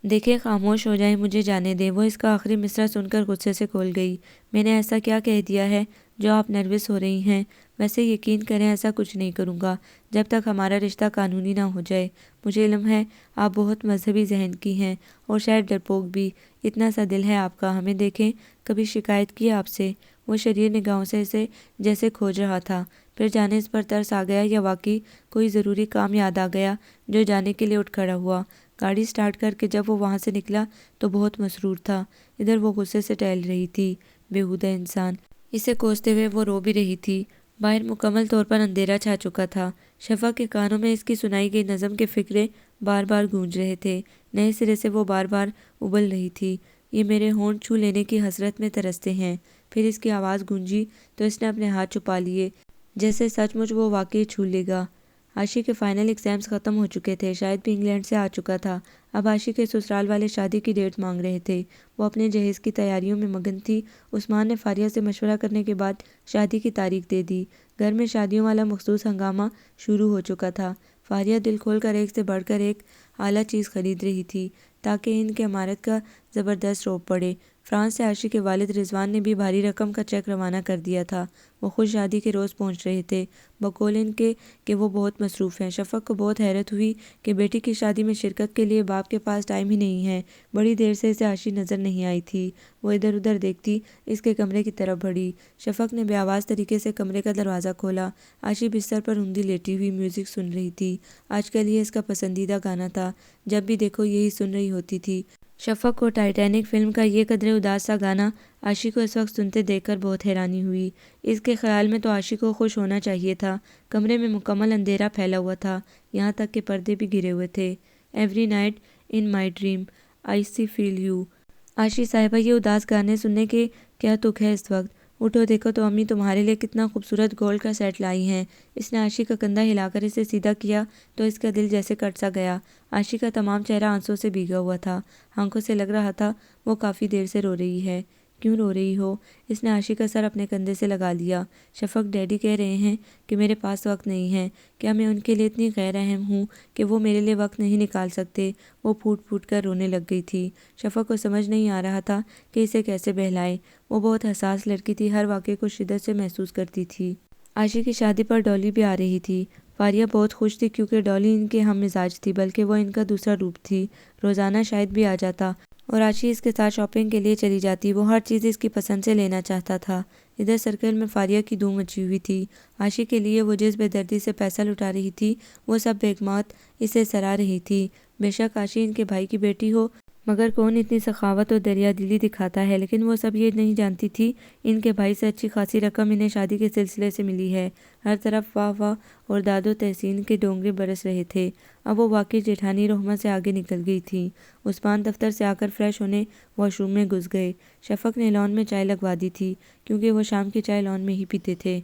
دیکھیں، خاموش ہو جائیں، مجھے جانے دیں۔ وہ اس کا آخری مصرع سن کر غصے سے کھول گئی۔ میں نے ایسا کیا کہہ دیا ہے جو آپ نروس ہو رہی ہیں؟ ویسے یقین کریں ایسا کچھ نہیں کروں گا جب تک ہمارا رشتہ قانونی نہ ہو جائے۔ مجھے علم ہے آپ بہت مذہبی ذہن کی ہیں اور شاید ڈرپوک بھی، اتنا سا دل ہے آپ کا، ہمیں دیکھیں، کبھی شکایت کی آپ سے؟ وہ شریر نگاہوں سے اسے جیسے کھوج رہا تھا، پھر جانے اس پر ترس آ گیا یا واقعی کوئی ضروری کام یاد آ گیا جو جانے کے لیے اٹھ کھڑا ہوا۔ گاڑی سٹارٹ کر کے جب وہ وہاں سے نکلا تو بہت مسرور تھا۔ ادھر وہ غصے سے ٹہل رہی تھی، بیہودہ انسان، اسے کوستے ہوئے وہ رو بھی رہی تھی۔ باہر مکمل طور پر اندھیرا چھا چکا تھا۔ شفق کے کانوں میں اس کی سنائی گئی نظم کے فقرے بار بار گونج رہے تھے، نئے سرے سے وہ بار بار ابل رہی تھی۔ یہ میرے ہونٹ چھو لینے کی حسرت میں ترستے ہیں۔ پھر اس کی آواز گونجی تو اس نے اپنے ہاتھ چھپا لیے، جیسے سچ مچ وہ واقعی چھو لے گا۔ عاشی کے فائنل ایگزامز ختم ہو چکے تھے، شاید بھی انگلینڈ سے آ چکا تھا۔ اب عاشی کے سسرال والے شادی کی ڈیٹ مانگ رہے تھے۔ وہ اپنے جہیز کی تیاریوں میں مگن تھی۔ عثمان نے فاریہ سے مشورہ کرنے کے بعد شادی کی تاریخ دے دی۔ گھر میں شادیوں والا مخصوص ہنگامہ شروع ہو چکا تھا۔ فاریہ دل کھول کر ایک سے بڑھ کر ایک اعلیٰ چیز خرید رہی تھی تاکہ ان کے عمارت کا زبردست رعب پڑے۔ فرانس سے عاشی کے والد رضوان نے بھی بھاری رقم کا چیک روانہ کر دیا تھا۔ وہ خود شادی کے روز پہنچ رہے تھے، بقول ان کے کہ وہ بہت مصروف ہیں۔ شفق کو بہت حیرت ہوئی کہ بیٹی کی شادی میں شرکت کے لیے باپ کے پاس ٹائم ہی نہیں ہے۔ بڑی دیر سے اسے عاشی نظر نہیں آئی تھی۔ وہ ادھر ادھر دیکھتی اس کے کمرے کی طرف بڑھی۔ شفق نے بے آواز طریقے سے کمرے کا دروازہ کھولا۔ عاشی بستر پر اوندھی لیٹی ہوئی میوزک سن رہی تھی۔ آج کل یہ اس کا پسندیدہ گانا تھا، جب بھی دیکھو یہی سن رہی ہوتی تھی۔ شفق کو ٹائٹینک فلم کا یہ قدرے اداس سا گانا عاشی کو اس وقت سنتے دیکھ کر بہت حیرانی ہوئی۔ اس کے خیال میں تو عاشی کو خوش ہونا چاہیے تھا۔ کمرے میں مکمل اندھیرا پھیلا ہوا تھا، یہاں تک کہ پردے بھی گرے ہوئے تھے۔ Every night in my dream I see feel you. Ashi صاحبہ، یہ اداس گانے سننے کے کیا تک ہے اس وقت؟ اٹھو دیکھو تو امی تمہارے لیے کتنا خوبصورت گولڈ کا سیٹ لائی ہیں۔ اس نے عاشق کا کندھا ہلا کر اسے سیدھا کیا تو اس کا دل جیسے کٹ سا گیا۔ عاشق کا تمام چہرہ آنسوں سے بھیگا ہوا تھا، آنکھوں سے لگ رہا تھا وہ کافی دیر سے رو رہی ہے۔ کیوں رو رہی ہو؟ اس نے عاشق کا سر اپنے کندھے سے لگا لیا۔ شفق ڈیڈی کہہ رہے ہیں کہ میرے پاس وقت نہیں ہے۔ کیا میں ان کے لیے اتنی غیر اہم ہوں کہ وہ میرے لیے وقت نہیں نکال سکتے؟ وہ پھوٹ پھوٹ کر رونے لگ گئی تھی۔ شفق کو سمجھ نہیں آ رہا تھا کہ اسے کیسے بہلائے۔ وہ بہت حساس لڑکی تھی، ہر واقعے کو شدت سے محسوس کرتی تھی۔ عاشق کی شادی پر ڈالی بھی آ رہی تھی۔ فاریہ بہت خوش تھی کیونکہ ڈالی ان کے ہم مزاج تھی، بلکہ وہ ان کا دوسرا روپ تھی۔ روزانہ شاہد بھی آ جاتا اور عاشق اس کے ساتھ شاپنگ کے لیے چلی جاتی۔ وہ ہر چیز اس کی پسند سے لینا چاہتا تھا۔ ادھر سرکل میں فاریہ کی دھوم مچی ہوئی تھی۔ عاشق کے لیے وہ جس بے دردی سے پیسہ لٹا رہی تھی وہ سب بیگمات اسے سراہ رہی تھی۔ بے شک عاشق ان کے بھائی کی بیٹی ہو، مگر کون اتنی سخاوت اور دریا دلی دکھاتا ہے؟ لیکن وہ سب یہ نہیں جانتی تھی ان کے بھائی سے اچھی خاصی رقم انہیں شادی کے سلسلے سے ملی ہے۔ ہر طرف واہ واہ اور داد و تحسین کے ڈونگے برس رہے تھے۔ اب وہ واقعی جیٹھانی رحمت سے آگے نکل گئی تھی۔ عثمان دفتر سے آ کر فریش ہونے واش روم میں گھس گئے۔ شفق نے لان میں چائے لگوا دی تھی کیونکہ وہ شام کی چائے لان میں ہی پیتے تھے۔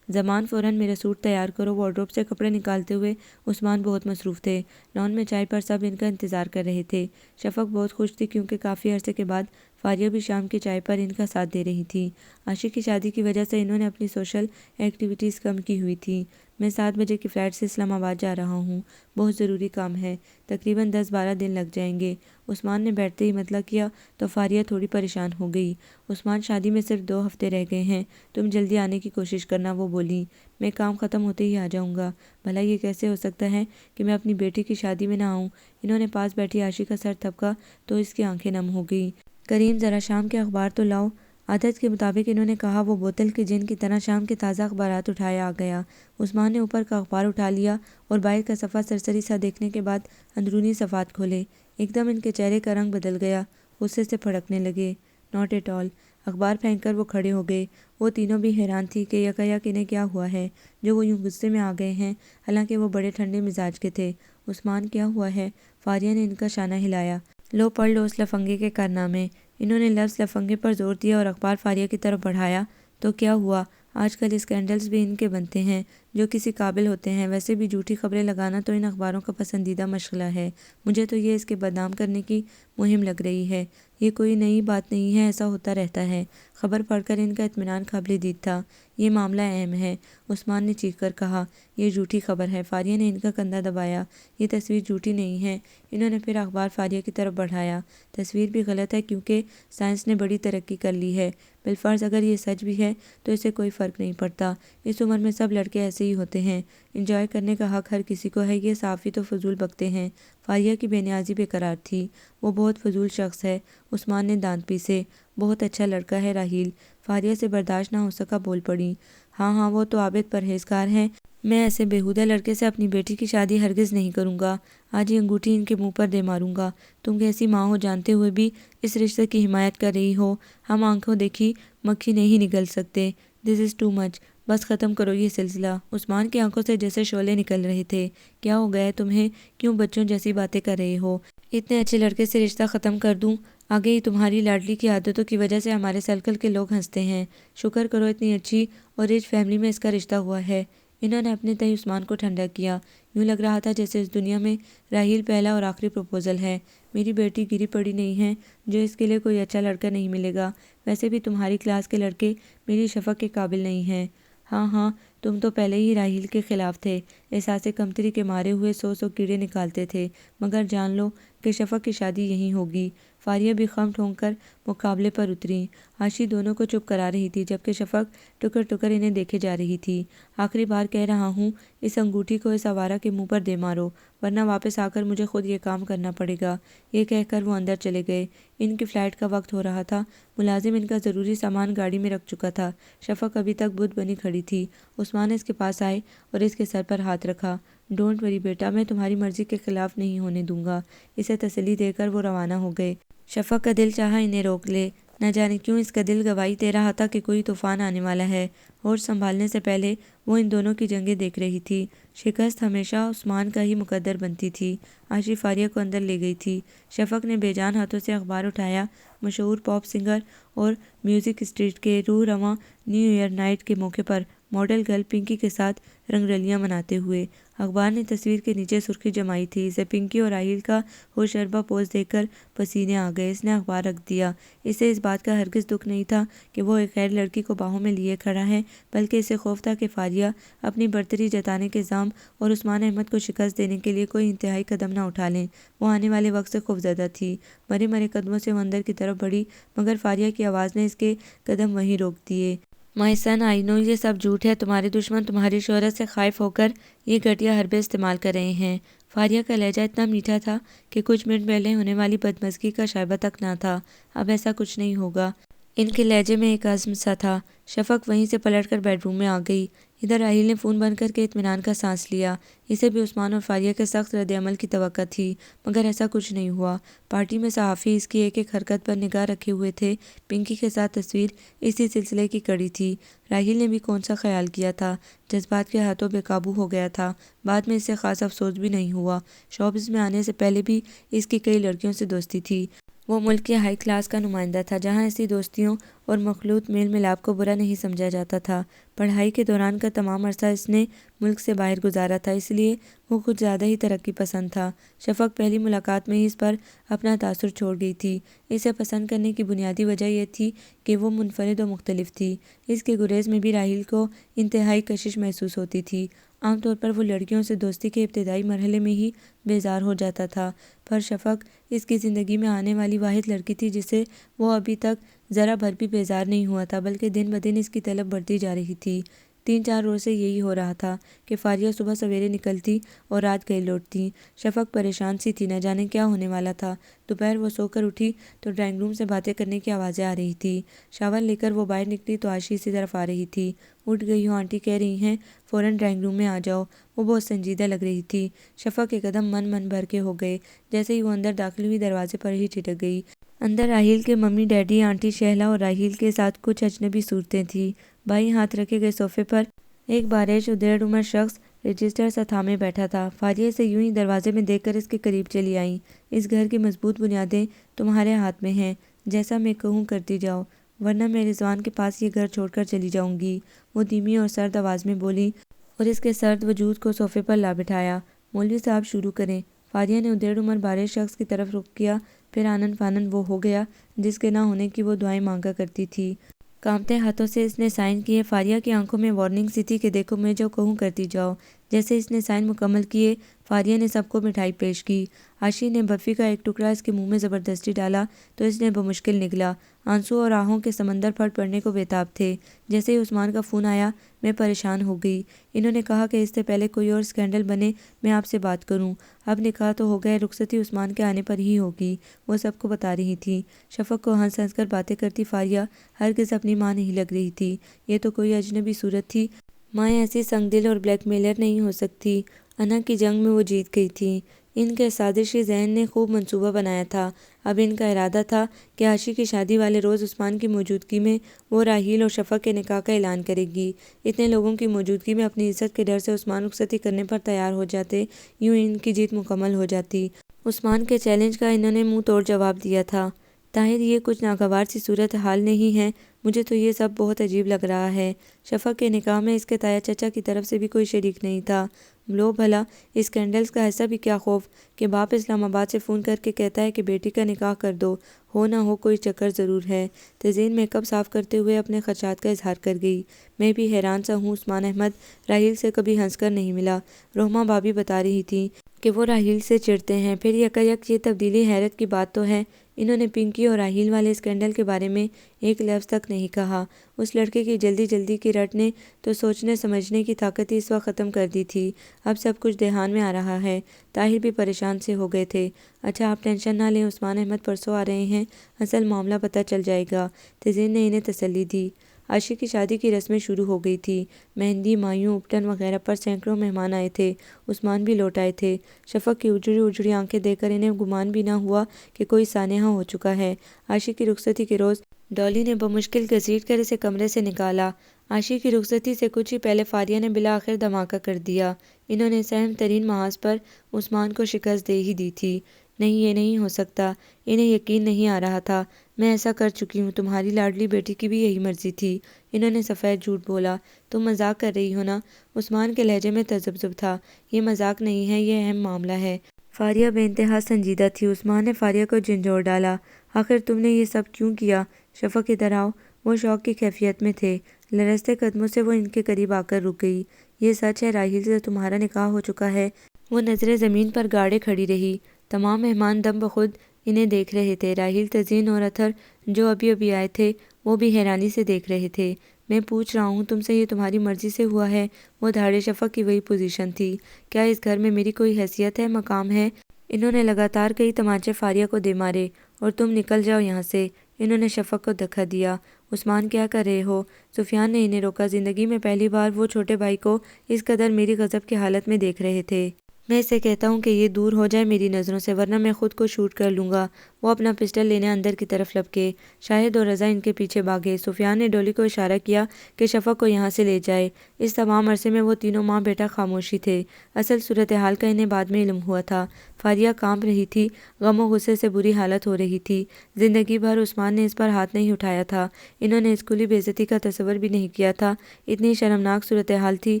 زمان فوراً میرا سوٹ تیار کرو۔ وارڈروب سے کپڑے نکالتے ہوئے عثمان بہت مصروف تھے۔ لان میں چائے پر سب ان کا انتظار کر رہے تھے۔ شفق بہت خوش تھی کیونکہ کافی عرصے کے بعد فاریہ بھی شام کی چائے پر ان کا ساتھ دے رہی تھی۔ عاشق کی شادی کی وجہ سے انہوں نے اپنی سوشل ایکٹیویٹیز کم کی ہوئی تھیں۔ میں 7 بجے کی فلائٹ سے اسلام آباد جا رہا ہوں، بہت ضروری کام ہے، تقریباً 10-12 دن لگ جائیں گے۔ عثمان نے بیٹھتے ہی مطلع کیا تو فاریہ تھوڑی پریشان ہو گئی۔ عثمان شادی میں صرف 2 ہفتے رہ گئے ہیں، تم جلدی آنے کی کوشش کرنا، وہ بولی۔ میں کام ختم ہوتے ہی آ جاؤں گا۔ بھلا یہ کیسے ہو سکتا ہے کہ میں اپنی بیٹی کی شادی میں نہ آؤں؟ انہوں نے پاس بیٹھی عاشق کا سر تھپکا تو اس کی آنکھیں نم ہو گئی۔ کریم ذرا شام کے اخبار تو لاؤ۔ عادت کے مطابق انہوں نے کہا۔ وہ بوتل کے جن کی طرح شام کے تازہ اخبارات اٹھائے آ گیا۔ عثمان نے اوپر کا اخبار اٹھا لیا اور باہر کا صفحہ سرسری سا دیکھنے کے بعد اندرونی صفحات کھولے۔ ایک دم ان کے چہرے کا رنگ بدل گیا، غصے سے پھڑکنے لگے۔ Not at all. اخبار پھینک کر وہ کھڑے ہو گئے۔ وہ تینوں بھی حیران تھی کہ یکایک انہیں کیا ہوا ہے جو وہ یوں غصے میں آ گئے ہیں، حالانکہ وہ بڑے ٹھنڈے مزاج کے تھے۔ عثمان کیا ہوا ہے؟ فاریہ نے ان کا شانہ ہلایا۔ لو پڑھ لو اس لفنگے کے کارنامے۔ انہوں نے لفظ لفنگے پر زور دیا اور اخبار فاریہ کی طرف بڑھایا۔ تو کیا ہوا؟ آج کل اسکینڈلز بھی ان کے بنتے ہیں جو کسی قابل ہوتے ہیں۔ ویسے بھی جھوٹی خبریں لگانا تو ان اخباروں کا پسندیدہ مشغلہ ہے۔ مجھے تو یہ اس کے بدنام کرنے کی مہم لگ رہی ہے۔ یہ کوئی نئی بات نہیں ہے، ایسا ہوتا رہتا ہے۔ خبر پڑھ کر ان کا اطمینان قابل دید تھا۔ یہ معاملہ اہم ہے، عثمان نے چیخ کر کہا۔ یہ جھوٹی خبر ہے۔ فاریہ نے ان کا کندھا دبایا۔ یہ تصویر جھوٹی نہیں ہے۔ انہوں نے پھر اخبار فاریہ کی طرف بڑھایا۔ تصویر بھی غلط ہے کیونکہ سائنس نے بڑی ترقی کر لی ہے۔ بالفرض اگر یہ سچ بھی ہے تو اسے کوئی فرق نہیں پڑتا۔ اس عمر میں سب لڑکے ایسے ہی ہوتے ہیں۔ انجوائے کرنے کا حق ہر کسی کو ہے۔ یہ صحافی تو فضول بکتے ہیں۔ فاریہ کی بے نیازی بے قرار تھی۔ وہ بہت فضول شخص ہے۔ عثمان نے دانت پیسے۔ بہت اچھا لڑکا ہے راحیل۔ فاریہ سے برداشت نہ ہو سکا، بول پڑی۔ ہاں وہ تو عابد پرہیزگار ہے۔ میں ایسے بیہودہ لڑکے سے اپنی بیٹی کی شادی ہرگز نہیں کروں گا۔ آج ہی انگوٹھی ان کے منہ پر دے ماروں گا۔ تم کیسی ماں ہو جانتے ہوئے بھی اس رشتے کی حمایت کر رہی ہو؟ ہم آنکھوں دیکھی مکھی نہیں نگل سکتے۔ دس از ٹو مچ۔ بس ختم کرو یہ سلسلہ۔ عثمان کی آنکھوں سے جیسے شعلے نکل رہے تھے۔ کیا ہو گیا ہے تمہیں؟ کیوں بچوں جیسی باتیں کر رہے ہو؟ اتنے اچھے لڑکے سے رشتہ ختم کر دوں؟ آگے ہی تمہاری لاڈلی کی عادتوں کی وجہ سے ہمارے سرکل کے لوگ ہنستے ہیں۔ شکر کرو اتنی اچھی اور رچ فیملی میں اس کا رشتہ ہوا ہے۔ انہوں نے اپنے تئیں عثمان کو ٹھنڈا کیا۔ یوں لگ رہا تھا جیسے اس دنیا میں راحیل پہلا اور آخری پروپوزل ہے۔ میری بیٹی گری پڑی نہیں ہے جو اس کے لیے کوئی اچھا لڑکا نہیں ملے گا۔ ویسے بھی تمہاری کلاس کے لڑکے میری شفق کے قابل نہیں ہیں۔ ہاں تم تو پہلے ہی راحیل کے خلاف تھے، احساس کمتری کے مارے ہوئے 100 کیڑے نکالتے تھے، مگر جان لو کہ شفق کی شادی یہیں ہوگی۔ فاریہ بھی خم ٹھونک کر مقابلے پر اتری۔ عاشق دونوں کو چپ کرا رہی تھی جبکہ شفق ٹکر ٹکر انہیں دیکھے جا رہی تھی۔ آخری بار کہہ رہا ہوں، اس انگوٹھی کو اس آوارہ کے منہ پر دے مارو، ورنہ واپس آ کر مجھے خود یہ کام کرنا پڑے گا۔ یہ کہہ کر وہ اندر چلے گئے۔ ان کی فلائٹ کا وقت ہو رہا تھا۔ ملازم ان کا ضروری سامان گاڑی میں رکھ چکا تھا۔ شفق ابھی تک بت بنی کھڑی تھی۔ عثمان اس کے پاس آئے اور اس کے سر پر ہاتھ رکھا۔ ڈونٹ وری بیٹا، میں تمہاری مرضی کے خلاف نہیں ہونے دوں گا۔ اسے تسلی دے کر وہ روانہ ہو گئے۔ شفق کا دل چاہا انہیں روک لے، نہ جانے کیوں اس کا دل گواہی دے رہا تھا کہ کوئی طوفان آنے والا ہے۔ ہوش سنبھالنے سے پہلے وہ ان دونوں کی جنگیں دیکھ رہی تھی۔ شکست ہمیشہ عثمان کا ہی مقدر بنتی تھی۔ عاشق فاریہ کو اندر لے گئی تھی۔ شفق نے بے جان ہاتھوں سے اخبار اٹھایا مشہور پاپ سنگر اور میوزک اسٹریٹ کے روح رواں نیو ایئر نائٹ کے موقع پر ماڈل گرل پنکی کے ساتھ رنگ رلیاں مناتے ہوئے۔ اخبار نے تصویر کے نیچے سرخی جمائی تھی، اسے پنکی اور راہیل کا ہوشربا پوز دیکھ کر پسینے آ گئے۔ اس نے اخبار رکھ دیا۔ اسے اس بات کا ہرگز دکھ نہیں تھا کہ وہ ایک غیر لڑکی کو باہوں میں لیے کھڑا ہے، بلکہ اسے خوف تھا کہ فاریہ اپنی برتری جتانے کے الزام اور عثمان احمد کو شکست دینے کے لیے کوئی انتہائی قدم نہ اٹھا لیں۔ وہ آنے والے وقت سے خوفزدہ تھی۔ مرے مرے قدموں سے وہ اندر کی طرف بڑھی، مگر فاریہ کی آواز نے اس کے قدم وہیں روک دیے۔ مائی سن، آئی نو یہ سب جھوٹ ہے۔ تمہارے دشمن تمہاری شہرت سے خائف ہو کر یہ گھٹیا حربے استعمال کر رہے ہیں۔ فاریہ کا لہجہ اتنا میٹھا تھا کہ کچھ منٹ پہلے ہونے والی بدمزگی کا شائبہ تک نہ تھا۔ اب ایسا کچھ نہیں ہوگا۔ ان کے لہجے میں ایک عزم سا تھا۔ شفق وہیں سے پلٹ کر بیڈ روم میں آ گئی۔ ادھر راہیل نے فون بند کر کے اطمینان کا سانس لیا۔ اسے بھی عثمان اور فاریہ کے سخت رد عمل کی توقع تھی، مگر ایسا کچھ نہیں ہوا۔ پارٹی میں صحافی اس کی ایک ایک حرکت پر نگاہ رکھے ہوئے تھے۔ پنکی کے ساتھ تصویر اسی سلسلے کی کڑی تھی۔ راہیل نے بھی کون سا خیال کیا تھا، جذبات کے ہاتھوں بے قابو ہو گیا تھا۔ بعد میں اس سے خاص افسوس بھی نہیں ہوا۔ شوبز میں آنے سے پہلے بھی اس کی کئی لڑکیوں سے دوستی تھی۔ وہ ملک کے ہائی کلاس کا نمائندہ تھا، جہاں ایسی دوستیوں اور مخلوط میل ملاپ کو برا نہیں سمجھا جاتا تھا۔ پڑھائی کے دوران کا تمام عرصہ اس نے ملک سے باہر گزارا تھا، اس لیے وہ کچھ زیادہ ہی ترقی پسند تھا۔ شفق پہلی ملاقات میں ہی اس پر اپنا تاثر چھوڑ گئی تھی۔ اسے پسند کرنے کی بنیادی وجہ یہ تھی کہ وہ منفرد و مختلف تھی۔ اس کے گریز میں بھی راہیل کو انتہائی کشش محسوس ہوتی تھی۔ عام طور پر وہ لڑکیوں سے دوستی کے ابتدائی مرحلے میں ہی بیزار ہو جاتا تھا، پر شفق اس کی زندگی میں آنے والی واحد لڑکی تھی جسے وہ ابھی تک ذرا بھر بھی بیزار نہیں ہوا تھا، بلکہ دن بدن اس کی طلب بڑھتی جا رہی تھی۔ 3-4 روز سے یہی ہو رہا تھا کہ فاریہ صبح سویرے نکلتی اور رات گئے لوٹتی۔ شفق پریشان سی تھی، نہ جانے کیا ہونے والا تھا۔ دوپہر وہ سو کر اٹھی تو ڈرائنگ روم سے باتیں کرنے کی آوازیں آ رہی تھی۔ شاور لے کر وہ باہر نکلی تو عاشی اسی طرف آ رہی تھی۔ اٹھ گئی ہو آنٹی کہہ رہی ہیں فوراً ڈرائنگ روم میں آ جاؤ۔ وہ بہت سنجیدہ لگ رہی تھی۔ شفق کے قدم من بھر کے ہو گئے۔ جیسے ہی وہ اندر داخل ہوئی دروازے پر ہی ٹھٹک گئی۔ اندر راہیل کے ممی ڈیڈی، آنٹی شہلا اور راہیل کے ساتھ کچھ اجنبی صورتیں تھیں۔ بائیں ہاتھ رکھے گئے صوفے پر ایک باریش و دیڑھ عمر شخص رجسٹر سا تھامے بیٹھا تھا۔ فاریہ اسے یوں ہی دروازے میں دیکھ کر اس کے قریب چلی آئیں۔ اس گھر کی مضبوط بنیادیں تمہارے ہاتھ میں ہیں، جیسا میں کہوں کرتی جاؤ، ورنہ میں رضوان کے پاس یہ گھر چھوڑ کر چلی جاؤں گی، وہ دھیمی اور سرد آواز میں بولی اور اس کے سرد وجود کو صوفے پر لا بٹھایا۔ مولوی صاحب شروع کریں۔ فاریہ نے ادھیڑ عمر باریش شخص کی طرف رخ کیا، پھر آنن فانن وہ ہو گیا جس کے نہ ہونے کی وہ دعائیں مانگا کرتی تھی۔ کانپتے ہاتھوں سے اس نے سائن کیے۔ فاریہ کی آنکھوں میں وارننگ سی تھی کہ دیکھو میں جو کہوں کرتی جاؤ۔ جیسے اس نے سائن مکمل کیے، فاریہ نے سب کو مٹھائی پیش کی۔ عاشی نے برفی کا ایک ٹکڑا اس کے منہ میں زبردستی ڈالا تو اس نے بمشکل نگلا۔ آنسو اور آہوں کے سمندر پھٹ پڑنے کو بے تاب تھے۔ جیسے ہی عثمان کا فون آیا میں پریشان ہو گئی۔ انہوں نے کہا کہ اس سے پہلے کوئی اور سکینڈل بنے میں آپ سے بات کروں۔ اب نکاح تو ہو گئے، رخصتی عثمان کے آنے پر ہی ہوگی، وہ سب کو بتا رہی تھی۔ شفق کو ہنس ہنس کر باتیں کرتی فاریہ ہرگز اپنی ماں نہیں لگ رہی تھی۔ یہ تو کوئی اجنبی صورت تھی۔ مائیں ایسی سنگ دل اور بلیک میلر نہیں ہو سکتی۔ انا کی جنگ میں وہ جیت گئی تھی۔ ان کے سازشی ذہن نے خوب منصوبہ بنایا تھا۔ اب ان کا ارادہ تھا کہ عاشی کی شادی والے روز عثمان کی موجودگی میں وہ راہیل اور شفق کے نکاح کا اعلان کرے گی۔ اتنے لوگوں کی موجودگی میں اپنی عزت کے ڈر سے عثمان رخصتی کرنے پر تیار ہو جاتے، یوں ان کی جیت مکمل ہو جاتی۔ عثمان کے چیلنج کا انہوں نے منہ توڑ جواب دیا تھا۔ طاہر یہ کچھ ناگوار سی صورت حال نہیں ہے، مجھے تو یہ سب بہت عجیب لگ رہا ہے۔ شفق کے نکاح میں اس کے تایا چچا کی طرف سے بھی کوئی شریک نہیں تھا۔ لو بھلا اس کینڈلز کا ایسا بھی کیا خوف کہ باپ اسلام آباد سے فون کر کے کہتا ہے کہ بیٹی کا نکاح کر دو، ہو نہ ہو کوئی چکر ضرور ہے۔ تزین میک اپ صاف کرتے ہوئے اپنے خدشات کا اظہار کر گئی۔ میں بھی حیران سا ہوں، عثمان احمد راہیل سے کبھی ہنس کر نہیں ملا۔ رحمہ بھابھی بتا رہی تھی کہ وہ راہیل سے چڑھتے ہیں، پھر یکایک یہ تبدیلی حیرت کی بات تو ہے۔ انہوں نے پنکی اور راہیل والے اسکینڈل کے بارے میں ایک لفظ تک نہیں کہا۔ اس لڑکے کی جلدی کی رٹ نے تو سوچنے سمجھنے کی طاقت ہی اس وقت ختم کر دی تھی۔ اب سب کچھ دھیان میں آ رہا ہے۔ طاہر بھی پریشان سے ہو گئے تھے۔ اچھا آپ ٹینشن نہ لیں، عثمان احمد پرسوں آ رہے ہیں، اصل معاملہ پتہ چل جائے گا۔ تزین نے انہیں تسلی دی۔ عاشی کی شادی کی رسمیں شروع ہو گئی تھی۔ مہندی، مایوں، اپٹن وغیرہ پر سینکڑوں مہمان آئے تھے۔ عثمان بھی لوٹ آئے تھے۔ شفق کی اجڑی آنکھیں دیکھ کر انہیں گمان بھی نہ ہوا کہ کوئی سانحہ ہو چکا ہے۔ عاشی کی رخصتی کے روز ڈالی نے بمشکل گھسیٹ کر اسے کمرے سے نکالا۔ عاشی کی رخصتی سے کچھ ہی پہلے فاریہ نے بالآخر دھماکہ کر دیا۔ انہوں نے سہم ترین محاذ پر عثمان کو شکست دے ہی دی تھی۔ نہیں یہ نہیں ہو سکتا، انہیں یقین نہیں آ رہا تھا۔ میں ایسا کر چکی ہوں، تمہاری لاڈلی بیٹی کی بھی یہی مرضی تھی۔ انہوں نے سفید جھوٹ بولا۔ تم مذاق کر رہی ہو نا؟ عثمان کے لہجے میں تذبذب تھا۔ یہ مذاق نہیں ہے، یہ اہم معاملہ ہے۔ فاریہ بے انتہا سنجیدہ تھی۔ عثمان نے فاریہ کو جھنجھوڑ ڈالا۔ آخر تم نے یہ سب کیوں کیا؟ شفق ادھر آؤ۔ وہ شوق کی کیفیت میں تھے۔ لرزتے قدموں سے وہ ان کے قریب آ کر رک گئی۔ یہ سچ ہے راحیل سے تمہارا نکاح ہو چکا ہے؟ وہ نظریں زمین پر گاڑے کھڑی رہی۔ تمام مہمان دم بخود انہیں دیکھ رہے تھے۔ راحیل، تزین اور اطہر جو ابھی ابھی آئے تھے وہ بھی حیرانی سے دیکھ رہے تھے۔ میں پوچھ رہا ہوں تم سے، یہ تمہاری مرضی سے ہوا ہے؟ وہ دھاڑے شفق کی وہی پوزیشن تھی۔ کیا اس گھر میں میری کوئی حیثیت ہے، مقام ہے؟ انہوں نے لگاتار کئی تمانچے فاریہ کو دے مارے۔ اور تم نکل جاؤ یہاں سے۔ انہوں نے شفق کو دھکا دیا۔ عثمان، کیا کر رہے ہو؟ سفیان نے انہیں روکا۔ زندگی میں پہلی بار وہ چھوٹے بھائی کو اس قدر میری غضب کی حالت میں دیکھ رہے تھے۔ میں اسے کہتا ہوں کہ یہ دور ہو جائے میری نظروں سے، ورنہ میں خود کو شوٹ کر لوں گا۔ وہ اپنا پسٹل لینے اندر کی طرف لپکے۔ شاہد اور رضا ان کے پیچھے بھاگے۔ سفیان نے ڈولی کو اشارہ کیا کہ شفق کو یہاں سے لے جائے۔ اس تمام عرصے میں وہ تینوں ماں بیٹا خاموشی تھے۔ اصل صورتحال کا انہیں بعد میں علم ہوا تھا۔ فاریہ کانپ رہی تھی، غم و غصے سے بری حالت ہو رہی تھی۔ زندگی بھر عثمان نے اس پر ہاتھ نہیں اٹھایا تھا۔ انہوں نے اسکولی بے عزتی کا تصور بھی نہیں کیا تھا۔ اتنی شرمناک صورتحال تھی،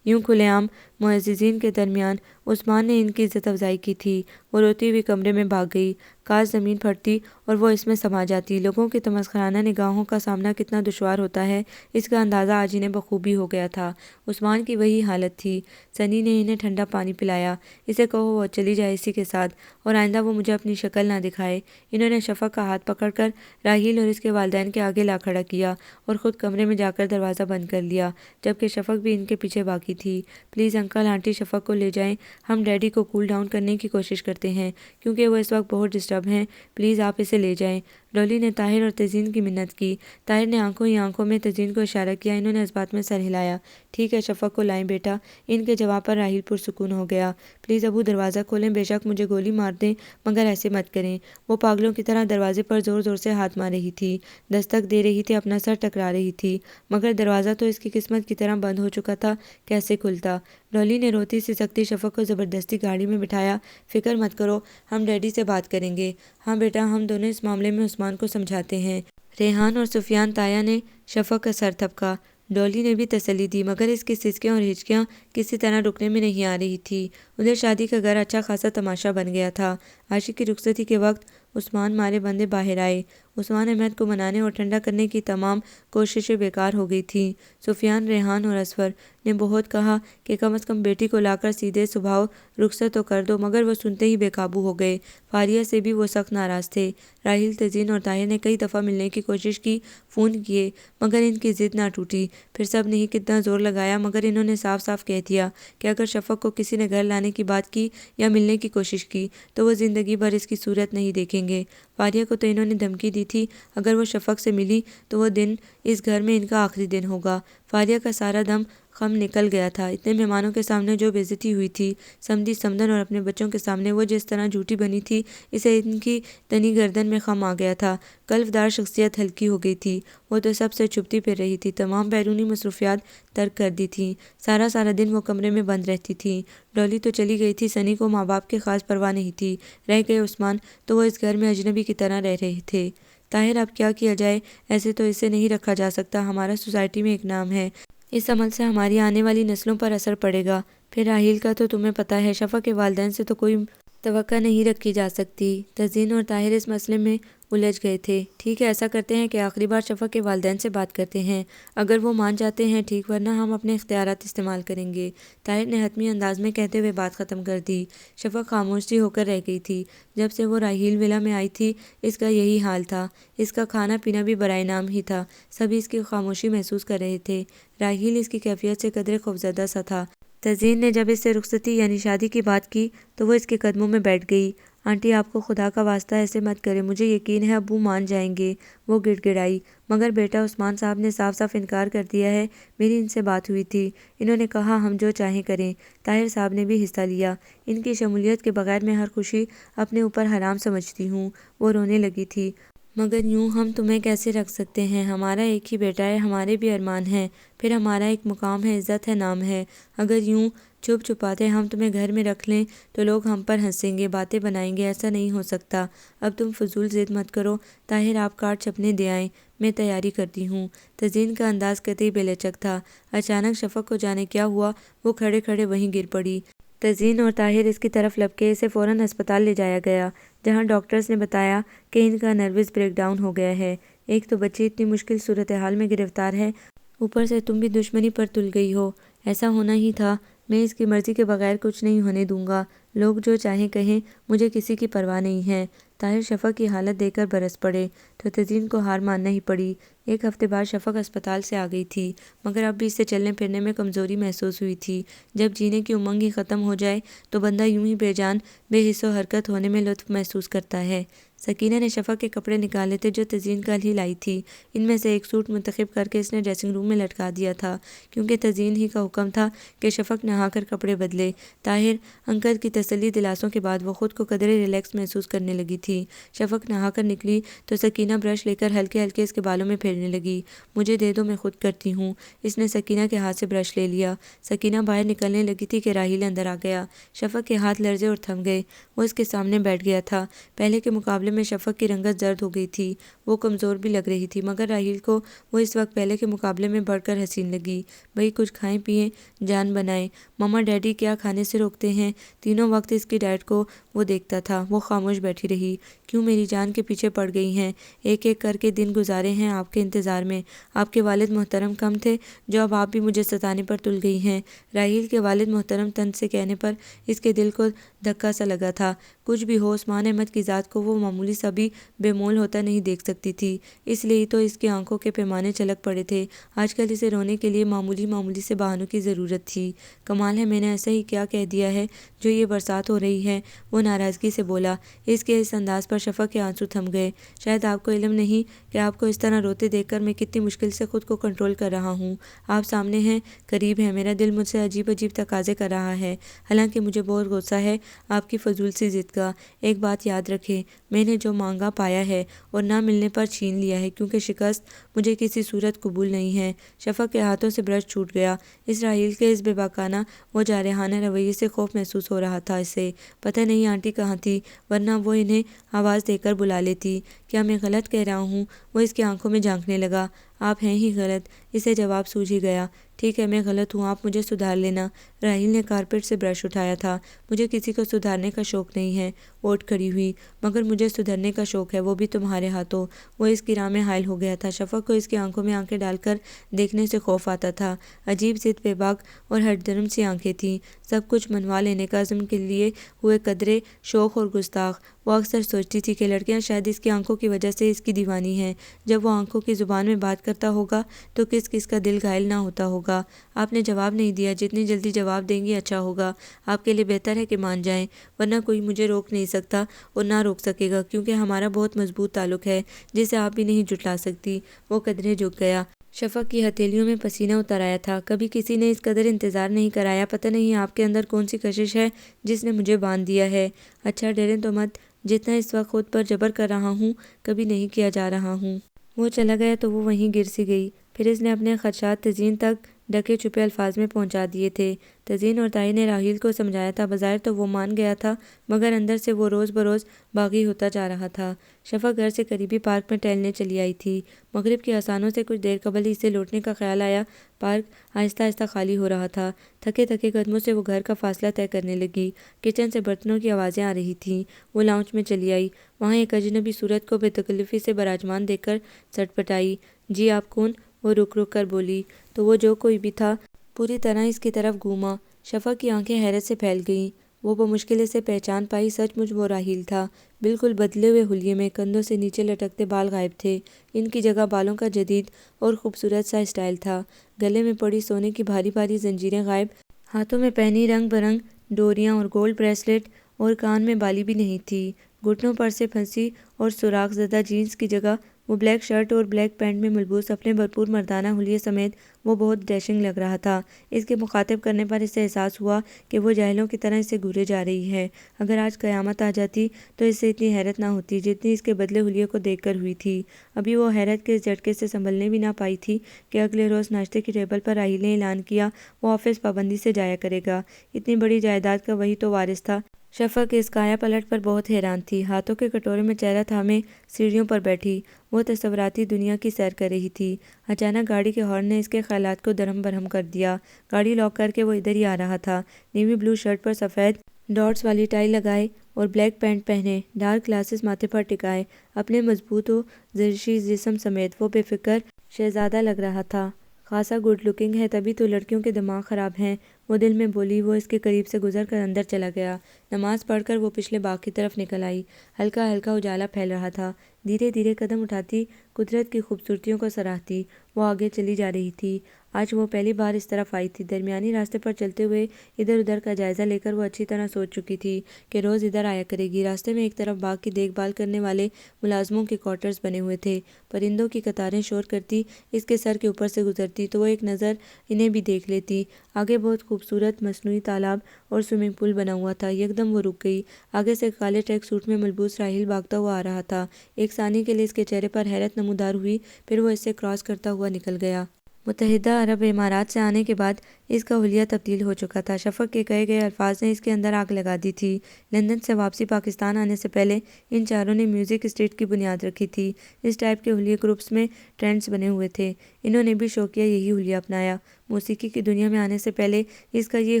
یوں کھلے عام معززین کے درمیان۔ عثمان نے ان کی عزت افزائی کی تھی۔ وہ روتی ہوئی کمرے میں بھاگ گئی۔ کاش زمین پھٹتی اور وہ اس میں سما جاتی۔ لوگوں کی تمسخرانہ نگاہوں کا سامنا کتنا دشوار ہوتا ہے، اس کا اندازہ آج انہیں بخوبی ہو گیا تھا۔ عثمان کی وہی حالت تھی۔ سنی نے انہیں ٹھنڈا پانی پلایا۔ اسے کہو وہ چلی جائے اسی کے ساتھ، اور آئندہ وہ مجھے اپنی شکل نہ دکھائے۔ انہوں نے شفق کا ہاتھ پکڑ کر راحیل اور اس کے والدین کے آگے لا کھڑا کیا اور خود کمرے میں جا کر دروازہ بند کر لیا، جبکہ شفق بھی ان کے پیچھے بھاگی تھی۔ پلیز انکل آنٹی شفق کو لے جائیں، ہم ڈیڈی کو کول ڈاؤن کرنے کی کوشش کرتے ہیں کیونکہ وہ اس وقت بہت ڈسٹرب ہیں۔ پلیز آپ اسے لے جائیں۔ ڈولی نے طاہر اور تزین کی منت کی۔ طاہر نے آنکھوں ہی آنکھوں میں تزین کو اشارہ کیا۔ انہوں نے اس بات میں سر ہلایا۔ ٹھیک ہے، شفق کو لائیں بیٹا۔ ان کے جواب پر راحیل پرسکون ہو گیا۔ پلیز ابو دروازہ کھولیں، بے شک مجھے گولی مار دیں مگر ایسے مت کریں۔ وہ پاگلوں کی طرح دروازے پر زور زور سے ہاتھ مار رہی تھی، دستک دے رہی تھی، اپنا سر ٹکرا رہی تھی، مگر دروازہ تو اس کی قسمت کی طرح بند ہو چکا تھا، کیسے کھلتا؟ ڈولی نے روتی سسکتی شفق کو زبردستی گاڑی میں بٹھایا۔ فکر مت کرو، ہم ڈیڈی سے بات کریں گے۔ ہاں بیٹا، ہم دونوں اس معاملے میں عثمان کو سمجھاتے ہیں۔ ریحان اور سفیان تایا نے شفق کا سر تھپکا۔ ڈولی نے بھی تسلی دی، مگر اس کی سسکیاں اور ہچکیاں کسی طرح رکنے میں نہیں آ رہی تھی۔ ادھر شادی کا گھر اچھا خاصا تماشا بن گیا تھا۔ عاشق کی رخصتی کے وقت عثمان مارے بندے باہر آئے۔ عثمان احمد کو منانے اور ٹھنڈا کرنے کی تمام کوششیں بیکار ہو گئی تھیں۔ سفیان، ریحان اور اصفر نے بہت کہا کہ کم از کم بیٹی کو لا کر سیدھے صبح رخصت تو کر دو، مگر وہ سنتے ہی بے قابو ہو گئے۔ فاریہ سے بھی وہ سخت ناراض تھے۔ راحیل، تزین اور طاہر نے کئی دفعہ ملنے کی کوشش کی، فون کیے، مگر ان کی ضد نہ ٹوٹی۔ پھر سب نے ہی کتنا زور لگایا، مگر انہوں نے صاف صاف کہہ دیا کہ اگر شفق کو کسی نے گھر لانے کی بات کی یا ملنے کی کوشش کی تو وہ زندگی بھر اس کی صورت نہیں دیکھیں گے۔ فاریہ کو تو انہوں نے دھمکی دی تھی اگر وہ شفق سے ملی تو وہ دن اس گھر میں ان کا آخری دن ہوگا۔ فاریہ کا سارا دم خم نکل گیا تھا۔ اتنے مہمانوں کے سامنے جو بے عزتی ہوئی تھی، سمدھی سمدن اور اپنے بچوں کے سامنے وہ جس طرح جھوٹی بنی تھی، اسے ان کی تنی گردن میں خم آ گیا تھا۔ کلف دار شخصیت ہلکی ہو گئی تھی۔ وہ تو سب سے چھپتی پھر رہی تھی، تمام بیرونی مصروفیات ترک کر دی تھیں، سارا دن وہ کمرے میں بند رہتی تھیں۔ ڈولی تو چلی گئی تھی، سنی کو ماں باپ کی خاص پرواہ نہیں تھی۔ رہ گئے عثمان، تو وہ اس گھر میں اجنبی کی طرح رہ رہے تھے۔ طاہر، اب کیا کیا جائے؟ ایسے تو اسے نہیں رکھا جا سکتا، ہمارا سوسائٹی میں ایک نام ہے، اس عمل سے ہماری آنے والی نسلوں پر اثر پڑے گا۔ پھر راحیل کا تو تمہیں پتہ ہے، شفق کے والدین سے تو کوئی توقع نہیں رکھی جا سکتی۔ تزین اور طاہر اس مسئلے میں الجھ گئے تھے۔ ٹھیک ہے، ایسا کرتے ہیں کہ آخری بار شفق کے والدین سے بات کرتے ہیں، اگر وہ مان جاتے ہیں ٹھیک، ورنہ ہم اپنے اختیارات استعمال کریں گے۔ طاہر نے حتمی انداز میں کہتے ہوئے بات ختم کر دی۔ شفق خاموش سی ہو کر رہ گئی تھی۔ جب سے وہ راحیل ولا میں آئی تھی اس کا یہی حال تھا، اس کا کھانا پینا بھی برائے نام ہی تھا، سبھی اس کی خاموشی محسوس کر رہے تھے۔ راحیل اس کی کیفیت سے قدرے خوفزدہ سا تھا۔ تزین نے جب اس سے رخصتی یعنی شادی کی بات کی تو وہ اس کے قدموں میں بیٹھ گئی۔ آنٹی، آپ کو خدا کا واسطہ ایسے مت کریں، مجھے یقین ہے ابو مان جائیں گے، وہ گڑ گڑائی۔ مگر بیٹا، عثمان صاحب نے صاف صاف انکار کر دیا ہے، میری ان سے بات ہوئی تھی، انہوں نے کہا ہم جو چاہیں کریں۔ طاہر صاحب نے بھی حصہ لیا۔ ان کی شمولیت کے بغیر میں ہر خوشی اپنے اوپر حرام سمجھتی ہوں۔ وہ رونے لگی تھی۔ مگر یوں ہم تمہیں کیسے رکھ سکتے ہیں؟ ہمارا ایک ہی بیٹا ہے، ہمارے بھی ارمان ہیں، پھر ہمارا ایک مقام ہے، عزت ہے، نام ہے۔ اگر یوں چھپ چھپاتے ہم تمہیں گھر میں رکھ لیں تو لوگ ہم پر ہنسیں گے، باتیں بنائیں گے، ایسا نہیں ہو سکتا۔ اب تم فضول ضد مت کرو، طاہر آپ کارڈ چھپنے دے آئیں، میں تیاری کرتی ہوں۔ تزئین کا انداز قطعی بے لچک تھا۔ اچانک شفق کو جانے کیا ہوا، وہ کھڑے کھڑے وہیں گر پڑی۔ تزئین اور طاہر اس کی طرف لپکے، اسے فوراً ہسپتال لے جایا گیا، جہاں ڈاکٹرز نے بتایا کہ ان کا نروس بریک ڈاؤن ہو گیا ہے۔ ایک تو بچی اتنی مشکل صورتحال میں گرفتار ہے، اوپر سے تم بھی دشمنی پر تل گئی ہو۔ ایسا ہونا ہی تھا، میں اس کی مرضی کے بغیر کچھ نہیں ہونے دوں گا، لوگ جو چاہیں کہیں، مجھے کسی کی پرواہ نہیں ہے۔ طاہر شفق کی حالت دیکھ کر برس پڑے تو تزئین کو ہار ماننا ہی پڑی۔ ایک ہفتے بعد شفق اسپتال سے آ گئی تھی، مگر اب بھی اسے چلنے پھرنے میں کمزوری محسوس ہوئی تھی۔ جب جینے کی امنگ ہی ختم ہو جائے تو بندہ یوں ہی بے جان، بے حس و حرکت ہونے میں لطف محسوس کرتا ہے۔ سکینہ نے شفق کے کپڑے نکالے تھے جو تزئین کل ہی لائی تھی۔ ان میں سے ایک سوٹ منتخب کر کے اس نے ڈریسنگ روم میں لٹکا دیا تھا، کیونکہ تزئین ہی کا حکم تھا کہ شفق نہا کر کپڑے بدلے۔ طاہر انکل کی تسلی دلاسوں کے بعد وہ خود کو قدرے ریلیکس محسوس کرنے لگی تھی۔ شفق نہا کر نکلی تو سکینہ برش لے کر ہلکے ہلکے اس کے بالوں میں پھیرنے لگی۔ مجھے دے دو، میں خود کرتی ہوں۔ اس نے سکینہ کے ہاتھ سے برش لے لیا۔ سکینہ باہر نکلنے لگی تھی کہ راحیل اندر آ گیا۔ شفق کے ہاتھ لرزے اور تھم گئے، وہ اس کے سامنے بیٹھ گیا تھا۔ پہلے کے مقابلے میں شفق کی رنگت زرد ہو گئی تھی، وہ کمزور بھی لگ رہی تھی، مگر راحیل کو وہ اس وقت پہلے کے مقابلے میں بڑھ کر حسین لگی۔ بھئی کچھ کھائیں پئیں، جان بنائیں، ماما ڈیڈی کیا کھانے سے روکتے ہیں؟ تینوں وقت اس کی ڈائٹ کو وہ دیکھتا تھا۔ وہ خاموش بیٹھی رہی۔ کیوں میری جان کے پیچھے پڑ گئی ہیں؟ ایک ایک کر کے دن گزارے ہیں آپ کے انتظار میں۔ آپ کے والد محترم کم تھے جو اب آپ بھی مجھے ستانے پر تل گئی ہیں؟ راحیل کے والد محترم طنز سے کہنے پر اس کے دل کو دھکا سا لگا تھا۔ کچھ بھی ہو، عثمان احمد کی ذات کو وہ معمولی سا بھی بے مول ہوتا نہیں دیکھ سکتی تھی، اس لیے تو اس کی آنکھوں کے پیمانے چلک پڑے تھے۔ آج کل اسے رونے کے لیے معمولی سے بہانوں کی ضرورت تھی۔ کمال ہے، میں نے ایسا ہی کیا کہہ دیا ہے جو یہ برسات ہو رہی ہے؟ وہ ناراضگی سے بولا۔ اس کے اس انداز پر شفق کے آنسو تھم گئے۔ شاید آپ کو علم نہیں کہ آپ کو اس طرح روتے دیکھ کر میں کتنی مشکل سے خود کو کنٹرول کر رہا ہوں۔ آپ سامنے ہیں، قریب ہیں، میرا دل مجھ سے عجیب عجیب تقاضے کر رہا ہے، حالانکہ مجھے بہت غصہ ہے آپ کی فضول سی ضد کا۔ ایک بات یاد رکھیں، میں نے جو مانگا پایا ہے اور نہ ملنے پر چھین لیا ہے، کیونکہ شکست مجھے کسی صورت قبول نہیں ہے۔ شفق کے ہاتھوں سے برش چھوٹ گیا۔ اس راحیل کے اس بے باکانہ و جارحانہ رویے سے خوف محسوس ہو رہا تھا اسے۔ پتہ نہیں آنٹی کہاں تھی، ورنہ وہ انہیں آواز دے کر بلا لیتی۔ کیا میں غلط کہہ رہا ہوں؟ وہ اس کی آنکھوں میں جھانکنے لگا۔ آپ ہیں ہی غلط، اسے جواب سوجھ ہی گیا۔ ٹھیک ہے، میں غلط ہوں، آپ مجھے سدھار لینا۔ راحیل نے کارپیٹ سے برش اٹھایا تھا۔ مجھے کسی کو سدھارنے کا شوق نہیں ہے، وہ اٹھ کھڑی ہوئی، مگر مجھے سدھرنے کا شوق ہے، وہ بھی تمہارے ہاتھوں۔ وہ اس کی راہ میں حائل ہو گیا تھا۔ شفق کو اس کی آنکھوں میں آنکھیں ڈال کر دیکھنے سے خوف آتا تھا۔ عجیب ضد، بے باک اور ہٹ درم سی آنکھیں تھیں، سب کچھ منوا لینے کا عزم کے لیے ہوئے قدرے شوخ اور گستاخ۔ وہ اکثر سوچتی تھی کہ لڑکیاں شاید اس کی آنکھوں کی وجہ سے اس کی دیوانی ہیں۔ جب وہ آنکھوں کی زبان میں بات کرتا ہوگا تو کس کس کا دل گھائل نہ ہوتا ہوگا۔ آپ نے جواب نہیں دیا، جتنی جلدی جواب دیں گی اچھا ہوگا۔ آپ کے لیے بہتر ہے کہ مان جائیں، ورنہ کوئی مجھے روک نہیں سکتا اور نہ روک سکے گا، کیونکہ ہمارا بہت مضبوط تعلق ہے جسے آپ بھی نہیں جھٹلا سکتی۔ وہ قدرے جھک گیا۔ شفق کی ہتھیلیوں میں پسینہ اتر آیا تھا۔ کبھی کسی نے اس قدر انتظار نہیں کرایا۔ پتہ نہیں آپ کے اندر کون سی کشش ہے جس نے مجھے باندھ دیا ہے۔ اچھا ڈریں تو مت، جتنا اس وقت خود پر جبر کر رہا ہوں کبھی نہیں کیا جا رہا ہوں۔ وہ چلا گیا تو وہ وہیں گر سی گئی۔ پھر اس نے اپنے خدشات تزئین تک ڈھکے چھپے الفاظ میں پہنچا دیے تھے۔ تزئین اور طاہر نے راحیل کو سمجھایا تھا، بظاہر تو وہ مان گیا تھا، مگر اندر سے وہ روز بروز باغی ہوتا جا رہا تھا۔ شفق گھر سے قریبی پارک میں ٹہلنے چلی آئی تھی۔ مغرب کے اذانوں سے کچھ دیر قبل ہی اسے لوٹنے کا خیال آیا۔ پارک آہستہ آہستہ خالی ہو رہا تھا۔ تھکے تھکے قدموں سے وہ گھر کا فاصلہ طے کرنے لگی۔ کچن سے برتنوں کی آوازیں آ رہی تھیں۔ وہ لاؤنج میں چلی آئی، وہاں ایک اجنبی صورت کو بے تکلفی سے براجمان دیکھ کر سٹ پٹائی۔ جی آپ کون؟ وہ رک رک کر بولی، تو وہ جو کوئی بھی تھا پوری طرح اس کی طرف گھوما۔ شفق کی آنکھیں حیرت سے پھیل گئیں۔ وہ بمشکل اسے پہچان پائی، سچ مچ وہ راحیل تھا، بالکل بدلے ہوئے حلیے میں، کندھوں سے نیچے لٹکتے بال غائب تھے، ان کی جگہ بالوں کا جدید اور خوبصورت سا اسٹائل تھا۔ گلے میں پڑی سونے کی بھاری بھاری زنجیریں غائب، ہاتھوں میں پہنی رنگ برنگ ڈوریاں اور گولڈ بریسلیٹ، اور کان میں بالی بھی نہیں تھی۔ گھٹنوں پر سے پھنسی اور سوراخ زدہ جینس کی جگہ وہ بلیک شرٹ اور بلیک پینٹ میں ملبوس اپنے بھرپور مردانہ حلیے سمیت وہ بہت ڈیشنگ لگ رہا تھا۔ اس کے مخاطب کرنے پر اسے احساس ہوا کہ وہ جاہلوں کی طرح اسے گھورے جا رہی ہے۔ اگر آج قیامت آ جاتی تو اس سے اتنی حیرت نہ ہوتی جتنی اس کے بدلے حلیے کو دیکھ کر ہوئی تھی۔ ابھی وہ حیرت کے اس جھٹکے سے سنبھلنے بھی نہ پائی تھی کہ اگلے روز ناشتے کی ٹیبل پر راحیل نے اعلان کیا وہ آفس پابندی سے جایا کرے گا۔ اتنی بڑی جائیداد کا وہی تو وارث تھا۔ شفق اس کایا پلٹ پر بہت حیران تھی۔ ہاتھوں کے کٹورے میں چہرہ تھامے سیڑھیوں پر بیٹھی وہ تصوراتی دنیا کی سیر کر رہی تھی۔ اچانک گاڑی کے ہارن نے اس کے خیالات کو درہم برہم کر دیا۔ گاڑی لاک کر کے وہ ادھر ہی آ رہا تھا۔ نیوی بلو شرٹ پر سفید ڈاٹس والی ٹائی لگائے اور بلیک پینٹ پہنے، ڈارک گلاسز ماتھے پر ٹکائے، اپنے مضبوط و زرشی جسم سمیت وہ بے فکر شہزادہ لگ رہا تھا۔ خاصا گڈ لکنگ ہے تبھی تو لڑکیوں کے دماغ خراب ہیں، وہ دل میں بولی۔ وہ اس کے قریب سے گزر کر اندر چلا گیا۔ نماز پڑھ کر وہ پچھلے باغ کی طرف نکل آئی۔ ہلکا ہلکا اجالا پھیل رہا تھا۔ دھیرے دھیرے قدم اٹھاتی، قدرت کی خوبصورتیوں کو سراہتی وہ آگے چلی جا رہی تھی۔ آج وہ پہلی بار اس طرف آئی تھی۔ درمیانی راستے پر چلتے ہوئے ادھر ادھر کا جائزہ لے کر وہ اچھی طرح سوچ چکی تھی کہ روز ادھر آیا کرے گی۔ راستے میں ایک طرف باغ کی دیکھ بھال کرنے والے ملازموں کے کوارٹرز بنے ہوئے تھے۔ پرندوں کی قطاریں شور کرتی اس کے سر کے اوپر سے گزرتی تو وہ ایک نظر انہیں بھی دیکھ لیتی۔ آگے بہت خوبصورت مصنوعی تالاب اور سوئمنگ پول بنا ہوا تھا۔ یکدم وہ رک گئی۔ آگے سے کالے ٹریک سوٹ میں ملبوس راحیل بھاگتا ہوا آ رہا تھا۔ ایک ثانیے کے لیے اس کے چہرے پر حیرت نمودار ہوئی، پھر وہ اس سے کراس کرتا ہوا نکل گیا۔ متحدہ عرب امارات سے آنے کے بعد اس کا حلیہ تبدیل ہو چکا تھا۔ شفق کے کہے گئے الفاظ نے اس کے اندر آگ لگا دی تھی۔ لندن سے واپسی پاکستان آنے سے پہلے ان چاروں نے میوزک اسٹریٹ کی بنیاد رکھی تھی۔ اس ٹائپ کے حلیے گروپس میں ٹرینڈز بنے ہوئے تھے۔ انہوں نے بھی شوقیہ یہی حلیہ اپنایا۔ موسیقی کی دنیا میں آنے سے پہلے اس کا یہ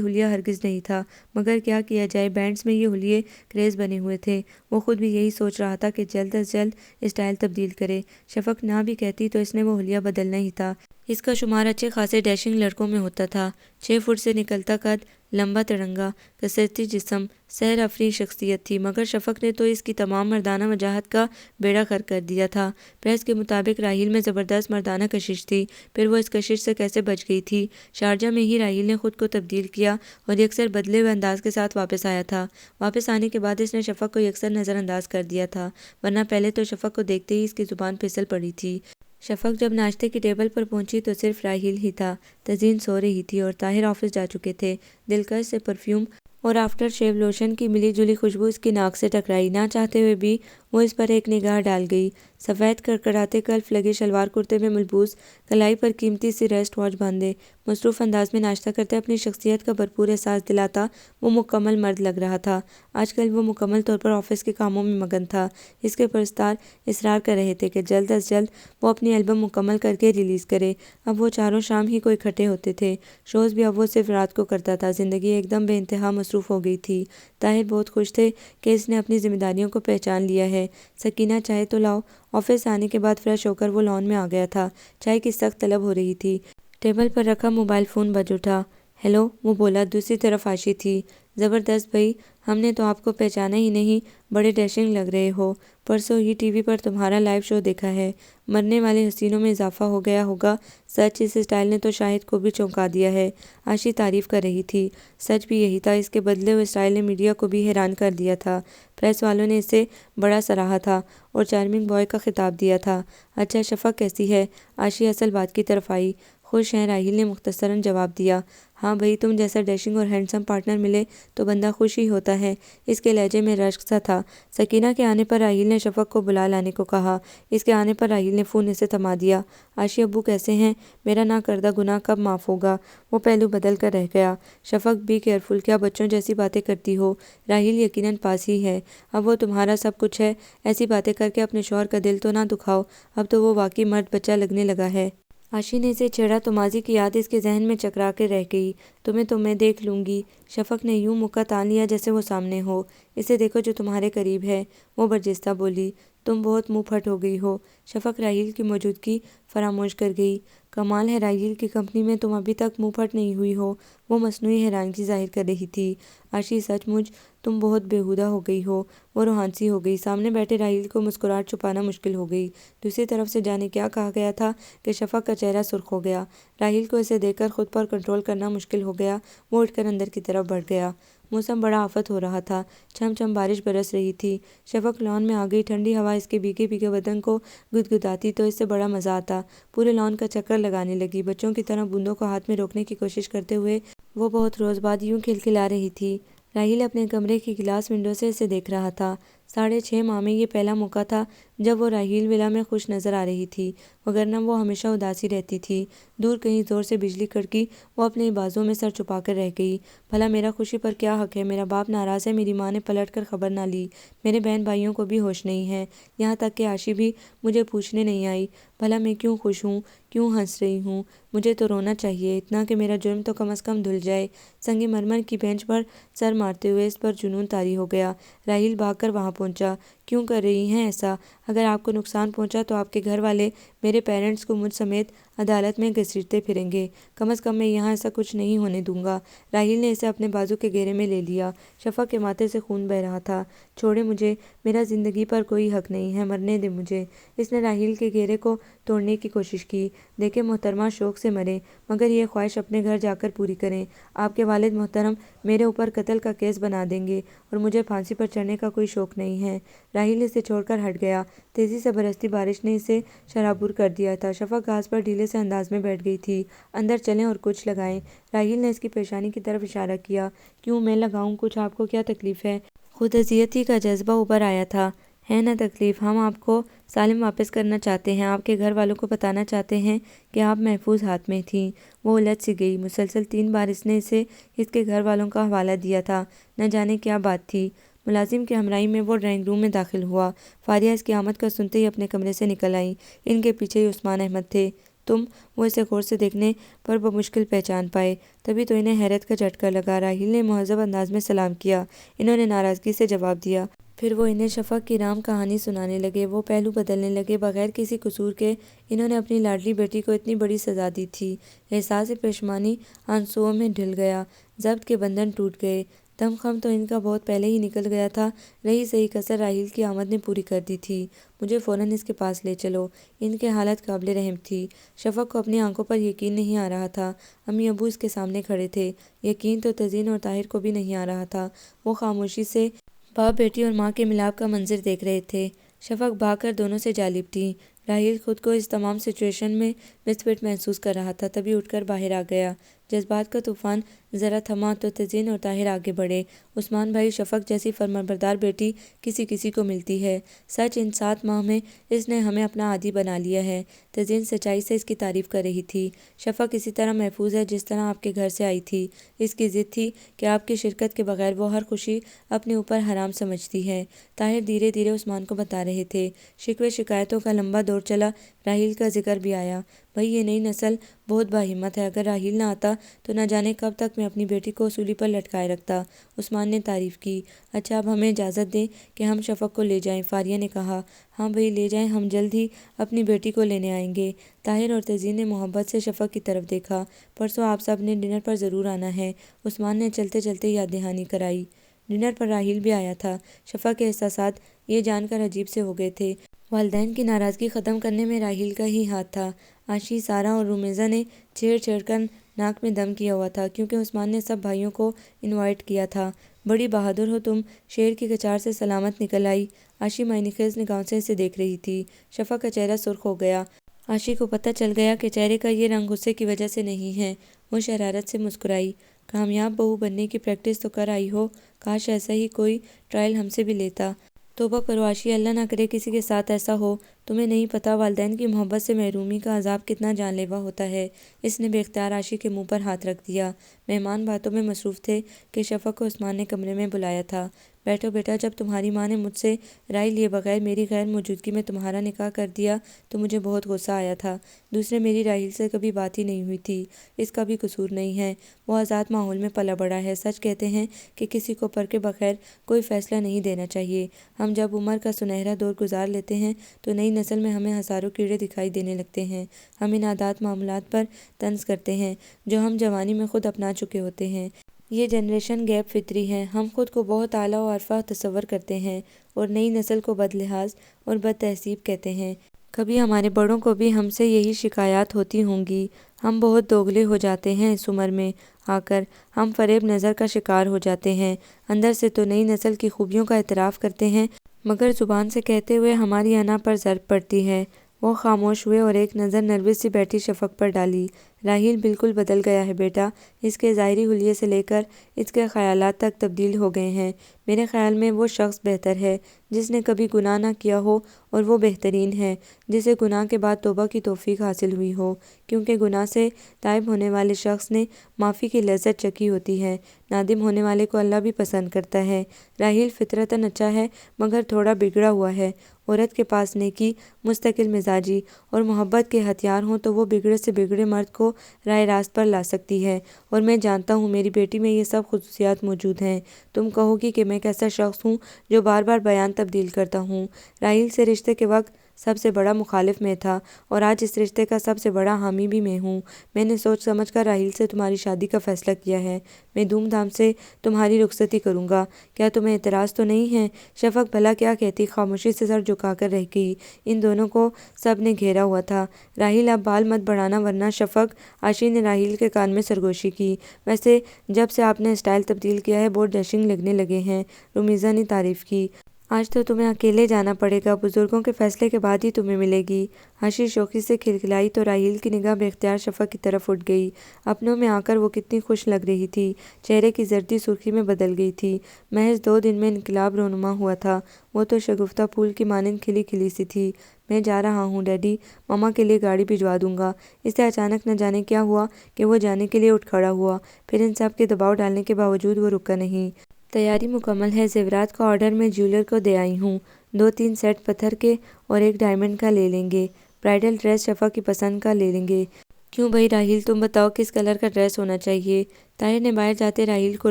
حلیہ ہرگز نہیں تھا، مگر کیا کیا جائے بینڈز میں یہ حلیے کریز بنے ہوئے تھے۔ وہ خود بھی یہی سوچ رہا تھا کہ جلد از جلد اسٹائل تبدیل کرے۔ شفق نہ بھی کہتی تو اس نے وہ حلیہ بدلنا ہی تھا۔ اس کا شمار اچھے خاصے ڈیشنگ لڑکوں میں ہوتا تھا۔ 6 فٹ سے نکلتا قد، لمبا تڑنگا، کثرتی جسم، سحر آفریں شخصیت تھی، مگر شفق نے تو اس کی تمام مردانہ وجاہت کا بیڑا غرق کر دیا تھا۔ پریس کے مطابق راحیل میں زبردست مردانہ کشش تھی، پھر وہ اس کشش سے کیسے بچ گئی تھی۔ شارجہ میں ہی راحیل نے خود کو تبدیل کیا اور یکسر بدلے ہوئے انداز کے ساتھ واپس آیا تھا۔ واپس آنے کے بعد اس نے شفق کو یکسر نظر انداز کر دیا تھا، ورنہ پہلے تو شفق کو دیکھتے ہی اس کی زبان پھسل پڑی تھی۔ شفق جب ناشتے کی ٹیبل پر پہنچی تو صرف راحیل ہی تھا۔ تزین سو رہی تھی اور طاہر آفس جا چکے تھے۔ دلکش سے پرفیوم اور آفٹر شیو لوشن کی ملی جلی خوشبو اس کی ناک سے ٹکرائی۔ نہ چاہتے ہوئے بھی وہ اس پر ایک نگاہ ڈال گئی۔ سفید کڑکڑاتے کلف لگے شلوار کرتے میں ملبوس، کلائی پر قیمتی سی ریسٹ واچ باندھے، مصروف انداز میں ناشتہ کرتے اپنی شخصیت کا بھرپور احساس دلاتا وہ مکمل مرد لگ رہا تھا۔ آج کل وہ مکمل طور پر آفس کے کاموں میں مگن تھا۔ اس کے پرستار اصرار کر رہے تھے کہ جلد از جلد وہ اپنی البم مکمل کر کے ریلیز کرے۔ اب وہ چاروں شام ہی کو اکٹھے ہوتے تھے۔ شوز بھی اب وہ صرف رات کو کرتا تھا۔ زندگی ایک دم بے انتہا مصروف ہو گئی تھی۔ طاہر بہت خوش تھے کہ اس نے اپنی ذمہ داریوں کو پہچان لیا ہے۔ سکینہ چائے تو لاؤ۔ آفس سے آنے کے بعد فریش ہو کر وہ لان میں آ گیا تھا۔ چائے کی سخت طلب ہو رہی تھی۔ ٹیبل پر رکھا موبائل فون بج اٹھا۔ ہیلو، وہ بولا۔ دوسری طرف آشی تھی۔ زبردست بھائی، ہم نے تو آپ کو پہچانا ہی نہیں، بڑے ڈیشنگ لگ رہے ہو۔ پرسوں ہی ٹی وی پر تمہارا لائیو شو دیکھا ہے۔ مرنے والے حسینوں میں اضافہ ہو گیا ہوگا۔ سچ اس اسٹائل نے تو شاہد کو بھی چونکا دیا ہے۔ آشی تعریف کر رہی تھی۔ سچ بھی یہی تھا، اس کے بدلے ہوئے اسٹائل نے میڈیا کو بھی حیران کر دیا تھا۔ پریس والوں نے اسے بڑا سراہا تھا اور چارمنگ بوائے کا خطاب دیا تھا۔ اچھا شفق کیسی ہے؟ آشی اصل بات کی طرف آئی۔ خوش ہیں، راحیل نے مختصراً جواب دیا۔ ہاں بھائی، تم جیسا ڈیشنگ اور ہینڈسم پارٹنر ملے تو بندہ خوش ہی ہوتا ہے۔ اس کے لہجے میں رشک سا تھا۔ سکینہ کے آنے پر راحیل نے شفق کو بلا لانے کو کہا۔ اس کے آنے پر راحیل نے فون اسے تھما دیا۔ آشی ابو کیسے ہیں؟ میرا نہ کردہ گناہ کب معاف ہوگا؟ وہ پہلو بدل کر رہ گیا۔ شفق بی کیئرفل، کیا بچوں جیسی باتیں کرتی ہو؟ راحیل یقیناً پاس ہی ہے، اب وہ تمہارا سب کچھ ہے۔ ایسی باتیں کر کے اپنے شوہر کا دل تو نہ دکھاؤ، اب تو وہ واقعی مرد بچہ لگنے لگا ہے۔ آشی نے اسے چھیڑا تو ماضی کی یاد اس کے ذہن میں چکرا کے رہ گئی۔ تمہیں تو میں دیکھ لوں گی۔ شفق نے یوں مکہ تان لیا جیسے وہ سامنے ہو۔ اسے دیکھو جو تمہارے قریب ہے، وہ برجستہ بولی۔ تم بہت منہ پھٹ ہو گئی ہو۔ شفق راحیل کی موجودگی فراموش کر گئی۔ کمال ہے، راحیل کی کمپنی میں تم ابھی تک منہ پھٹ نہیں ہوئی ہو۔ وہ مصنوعی حیرانگی ظاہر کر رہی تھی۔ آشی سچ مچ تم بہت بےہودہ ہو گئی ہو۔ وہ روحانسی ہو گئی۔ سامنے بیٹھے راحیل کو مسکراہٹ چھپانا مشکل ہو گئی۔ دوسری طرف سے جانے کیا کہا گیا تھا کہ شفق کا چہرہ سرخ ہو گیا۔ راحیل کو اسے دیکھ کر خود پر کنٹرول کرنا مشکل ہو گیا۔ وہ اٹھ کر اندر کی طرف بڑھ گیا۔ موسم بڑا آفت ہو رہا تھا، چھم چھم بارش برس رہی تھی۔ شفق لان میں آ گئی، ٹھنڈی ہوا اس کے بھیگے بھیگے بدن کو گدگداتی تو اس سے بڑا مزہ آتا۔ پورے لان کا چکر لگانے لگی، بچوں کی طرح بوندوں کو ہاتھ میں روکنے کی کوشش کرتے ہوئے وہ بہت روز بعد یوں کھلکھلا رہی تھی۔ راحیل اپنے کمرے کی گلاس ونڈو سے اسے دیکھ رہا تھا۔ 6.5 ماہ میں یہ پہلا موقع تھا جب وہ راحیل ولا میں خوش نظر آ رہی تھی، وگرنہ وہ ہمیشہ اداسی رہتی تھی۔ دور کہیں زور سے بجلی کڑکی، وہ اپنے بازوں میں سر چھپا کر رہ گئی۔ بھلا میرا خوشی پر کیا حق ہے؟ میرا باپ ناراض ہے، میری ماں نے پلٹ کر خبر نہ لی، میرے بہن بھائیوں کو بھی ہوش نہیں ہے، یہاں تک کہ عاشی بھی مجھے پوچھنے نہیں آئی۔ بھلا میں کیوں خوش ہوں، کیوں ہنس رہی ہوں؟ مجھے تو رونا چاہیے، اتنا کہ میرا جرم تو کم از کم دھل جائے۔ سنگ مرمر کی بینچ پر سر مارتے ہوئے اس پر جنون طاری ہو گیا۔ راحیل بھاگ کر وہاں پہنچا۔ کیوں کر رہی ہیں ایسا؟ اگر آپ کو نقصان پہنچا تو آپ کے گھر والے میرے پیرنٹس کو مجھ سمیت عدالت میں گھسیٹتے پھریں گے، کم از کم میں یہاں ایسا کچھ نہیں ہونے دوں گا۔ راحیل نے اسے اپنے بازو کے گھیرے میں لے لیا۔ شفق کے ماتھے سے خون بہہ رہا تھا۔ چھوڑے مجھے، میرا زندگی پر کوئی حق نہیں ہے، مرنے دے مجھے۔ اس نے راحیل کے گھیرے کو توڑنے کی کوشش کی۔ دیکھیں محترمہ، شوق سے مریں، مگر یہ خواہش اپنے گھر جا کر پوری کریں۔ آپ کے والد محترم میرے اوپر قتل کا کیس بنا دیں گے اور مجھے پھانسی پر چڑھنے کا کوئی شوق نہیں ہے۔ راحیل اسے چھوڑ کر ہٹ گیا۔ تیزی سے برستی بارش نے اسے شرابور کر دیا تھا۔ شفق گھاس پر ڈھیلے سے انداز میں بیٹھ گئی تھی۔ اندر چلیں اور کچھ لگائیں۔ راحیل نے اس کی پیشانی کی طرف اشارہ کیا۔ کیوں میں لگاؤں کچھ؟ آپ کو کیا تکلیف ہے؟ خود اذیتی کا جذبہ اوپر آیا تھا۔ ہے نہ تکلیف، ہم آپ کو سالم واپس کرنا چاہتے ہیں، آپ کے گھر والوں کو بتانا چاہتے ہیں کہ آپ محفوظ ہاتھ میں تھیں۔ وہ الجھ سی گئی۔ مسلسل 3 بار اس نے اسے اس کے گھر والوں کا حوالہ دیا تھا، نہ جانے کیا بات تھی۔ ملازم کی ہمراہی میں وہ ڈرائنگ روم میں داخل ہوا۔ فاریہ اس کی آمد کا سنتے ہی اپنے کمرے سے نکل آئیں۔ ان کے پیچھے ہی عثمان احمد تھے۔ تم؟ وہ اسے غور سے دیکھنے پر بمشکل پہچان پائے۔ تبھی تو انہیں حیرت کا جھٹکا لگا۔ راحیل نے مہذب انداز میں سلام کیا۔ انہوں نے ناراضگی سے جواب دیا۔ پھر وہ انہیں شفق کی رام کہانی سنانے لگے۔ وہ پہلو بدلنے لگے۔ بغیر کسی قصور کے انہوں نے اپنی لاڈلی بیٹی کو اتنی بڑی سزا دی تھی۔ احساس پشیمانی آنسوؤں میں ڈھل گیا۔ ضبط کے بندھن ٹوٹ گئے۔ دم خم تو ان کا بہت پہلے ہی نکل گیا تھا، رہی صحیح کسر راحیل کی آمد نے پوری کر دی تھی۔ مجھے فوراً اس کے پاس لے چلو۔ ان کی حالت قابل رحم تھی۔ شفق کو اپنی آنکھوں پر یقین نہیں آ رہا تھا۔ امی ابو اس کے سامنے کھڑے تھے۔ یقین تو تزین اور طاہر کو بھی نہیں آ رہا تھا۔ وہ خاموشی سے باپ بیٹی اور ماں کے ملاپ کا منظر دیکھ رہے تھے۔ شفق بھاگ کر دونوں سے جا لپٹی۔ راحیل خود کو اس تمام سچویشن میں مصفٹ محسوس کر رہا تھا، تبھی اٹھ کر باہر آ گیا۔ جذبات کا طوفان ذرا تھما تو تزین اور طاہر آگے بڑھے۔ عثمان بھائی، شفق جیسی فرمانبردار بیٹی کسی کسی کو ملتی ہے۔ سچ ان 7 ماہ میں اس نے ہمیں اپنا عادی بنا لیا ہے۔ تزین سچائی سے اس کی تعریف کر رہی تھی۔ شفق اسی طرح محفوظ ہے جس طرح آپ کے گھر سے آئی تھی۔ اس کی ضد تھی کہ آپ کی شرکت کے بغیر وہ ہر خوشی اپنے اوپر حرام سمجھتی ہے۔ طاہر دھیرے دھیرے عثمان کو بتا رہے تھے۔ شکوے شکایتوں کا لمبا دور چلا۔ راحیل کا ذکر بھی آیا۔ بھئی یہ نئی نسل بہت باہمت ہے، اگر راحیل نہ آتا تو نہ جانے کب تک میں اپنی بیٹی کو سولی پر لٹکائے رکھتا۔ عثمان نے تعریف کی۔ اچھا اب ہمیں اجازت دیں کہ ہم شفق کو لے جائیں، فاریہ نے کہا۔ ہاں بھئی لے جائیں، ہم جلد ہی اپنی بیٹی کو لینے آئیں گے۔ طاہر اور تزین نے محبت سے شفق کی طرف دیکھا۔ پرسوں آپ سب نے ڈنر پر ضرور آنا ہے، عثمان نے چلتے چلتے یاد دہانی کرائی۔ ڈنر پر راحیل بھی آیا تھا۔ شفق کے احساسات یہ جان کر عجیب سے ہو گئے تھے۔ والدین کی ناراضگی ختم کرنے میں راحیل کا ہی ہاتھ تھا۔ عاشی، سارہ اور رومیزہ نے چھیڑ چھیڑ کر ناک میں دم کیا ہوا تھا، کیونکہ عثمان نے سب بھائیوں کو انوائٹ کیا تھا۔ بڑی بہادر ہو تم، شیر کی کچار سے سلامت نکل آئی۔ عاشی معنی خیز نگاہوں سے اسے دیکھ رہی تھی۔ شفق کا چہرہ سرخ ہو گیا۔ عاشی کو پتہ چل گیا کہ چہرے کا یہ رنگ غصے کی وجہ سے نہیں ہے۔ وہ شرارت سے مسکرائی۔ کامیاب بہو بننے کی پریکٹس تو کر آئی ہو، کاش ایسا ہی کوئی ٹرائل ہم سے بھی لیتا۔ توبہ کرو عاشی، اللہ نہ کرے کسی کے ساتھ ایسا ہو۔ تمہیں نہیں پتہ والدین کی محبت سے محرومی کا عذاب کتنا جان لیوا ہوتا ہے۔ اس نے بے اختیار عاشی کے منہ پر ہاتھ رکھ دیا۔ مہمان باتوں میں مصروف تھے کہ شفق کو عثمان نے کمرے میں بلایا تھا۔ بیٹھو بیٹا، جب تمہاری ماں نے مجھ سے رائے لیے بغیر میری غیر موجودگی میں تمہارا نکاح کر دیا تو مجھے بہت غصہ آیا تھا۔ دوسرے میری راحیل سے کبھی بات ہی نہیں ہوئی تھی۔ اس کا بھی قصور نہیں ہے، وہ آزاد ماحول میں پلا بڑا ہے۔ سچ کہتے ہیں کہ کسی کو پرکھے بغیر کوئی فیصلہ نہیں دینا چاہیے۔ ہم جب عمر کا سنہرا دور گزار لیتے ہیں تو نئی نسل میں ہمیں ہزاروں کیڑے دکھائی دینے لگتے ہیں۔ ہم ان عادات معمولات پر طنز کرتے ہیں جو ہم جوانی میں خود اپنا چکے ہوتے ہیں۔ یہ جنریشن گیپ فطری ہے۔ ہم خود کو بہت اعلیٰ و عرفہ تصور کرتے ہیں اور نئی نسل کو بد لحاظ اور بد تہذیب کہتے ہیں۔ کبھی ہمارے بڑوں کو بھی ہم سے یہی شکایات ہوتی ہوں گی۔ ہم بہت دوگلے ہو جاتے ہیں اس عمر میں آ کر، ہم فریب نظر کا شکار ہو جاتے ہیں۔ اندر سے تو نئی نسل کی خوبیوں کا اعتراف کرتے ہیں، مگر زبان سے کہتے ہوئے ہماری انا پر ضرب پڑتی ہے۔ وہ خاموش ہوئے اور ایک نظر نروس سی بیٹھی شفق پر ڈالی۔ راحیل بالکل بدل گیا ہے بیٹا، اس کے ظاہری حلیے سے لے کر اس کے خیالات تک تبدیل ہو گئے ہیں۔ میرے خیال میں وہ شخص بہتر ہے جس نے کبھی گناہ نہ کیا ہو، اور وہ بہترین ہے جسے گناہ کے بعد توبہ کی توفیق حاصل ہوئی ہو، کیونکہ گناہ سے تائب ہونے والے شخص نے معافی کی لذت چکھی ہوتی ہے۔ نادم ہونے والے کو اللہ بھی پسند کرتا ہے۔ راحیل فطرتاً اچھا ہے مگر تھوڑا بگڑا ہوا ہے۔ عورت کے پاس نیکی، مستقل مزاجی اور محبت کے ہتھیار ہوں تو وہ بگڑے سے بگڑے مرد کو راہ راست پر لا سکتی ہے، اور میں جانتا ہوں میری بیٹی میں یہ سب خصوصیات موجود ہیں۔ تم کہو گی کہ میں کیسا شخص ہوں جو بار بار بیان تبدیل کرتا ہوں۔ راحیل سے رشتے کے وقت سب سے بڑا مخالف میں تھا، اور آج اس رشتے کا سب سے بڑا حامی بھی میں ہوں۔ میں نے سوچ سمجھ کر راحیل سے تمہاری شادی کا فیصلہ کیا ہے۔ میں دھوم دھام سے تمہاری رخصتی کروں گا۔ کیا تمہیں اعتراض تو نہیں ہے؟ شفق بھلا کیا کہتی، خاموشی سے سر جھکا کر رہ گئی۔ ان دونوں کو سب نے گھیرا ہوا تھا۔ راحیل اب بال مت بڑھانا ورنہ شفق، عاشی نے راحیل کے کان میں سرگوشی کی۔ ویسے جب سے آپ نے اسٹائل تبدیل کیا ہے بہت ڈیشنگ لگنے لگے ہیں، رومیزہ نے تعریف کی۔ آج تو تمہیں اکیلے جانا پڑے گا، بزرگوں کے فیصلے کے بعد ہی تمہیں ملے گی۔ عاشی شوخی سے کھلکھلائی تو راحیل کی نگاہ بے اختیار شفق کی طرف اٹھ گئی۔ اپنوں میں آ کر وہ کتنی خوش لگ رہی تھی، چہرے کی زردی سرخی میں بدل گئی تھی۔ محض 2 دن میں انقلاب رونما ہوا تھا۔ وہ تو شگفتہ پھول کی مانند کھلی کھلی سی تھی۔ میں جا رہا ہوں ڈیڈی، ماما کے لیے گاڑی بھجوا دوں گا۔ اس سے اچانک نہ جانے کیا ہوا کہ وہ جانے کے لیے اٹھ کھڑا ہوا، پھر ان سب کے دباؤ ڈالنے کے باوجود وہ رکا نہیں۔ تیاری مکمل ہے، زیورات کا آرڈر میں جیولر کو دے آئی ہوں۔ 2-3 سیٹ پتھر کے اور ایک ڈائمنڈ کا لے لیں گے۔ برائڈل ڈریس شفق کی پسند کا لے لیں گے۔ کیوں بھئی راحیل، تم بتاؤ کس کلر کا ڈریس ہونا چاہیے؟ طاہر نے باہر جاتے راحیل کو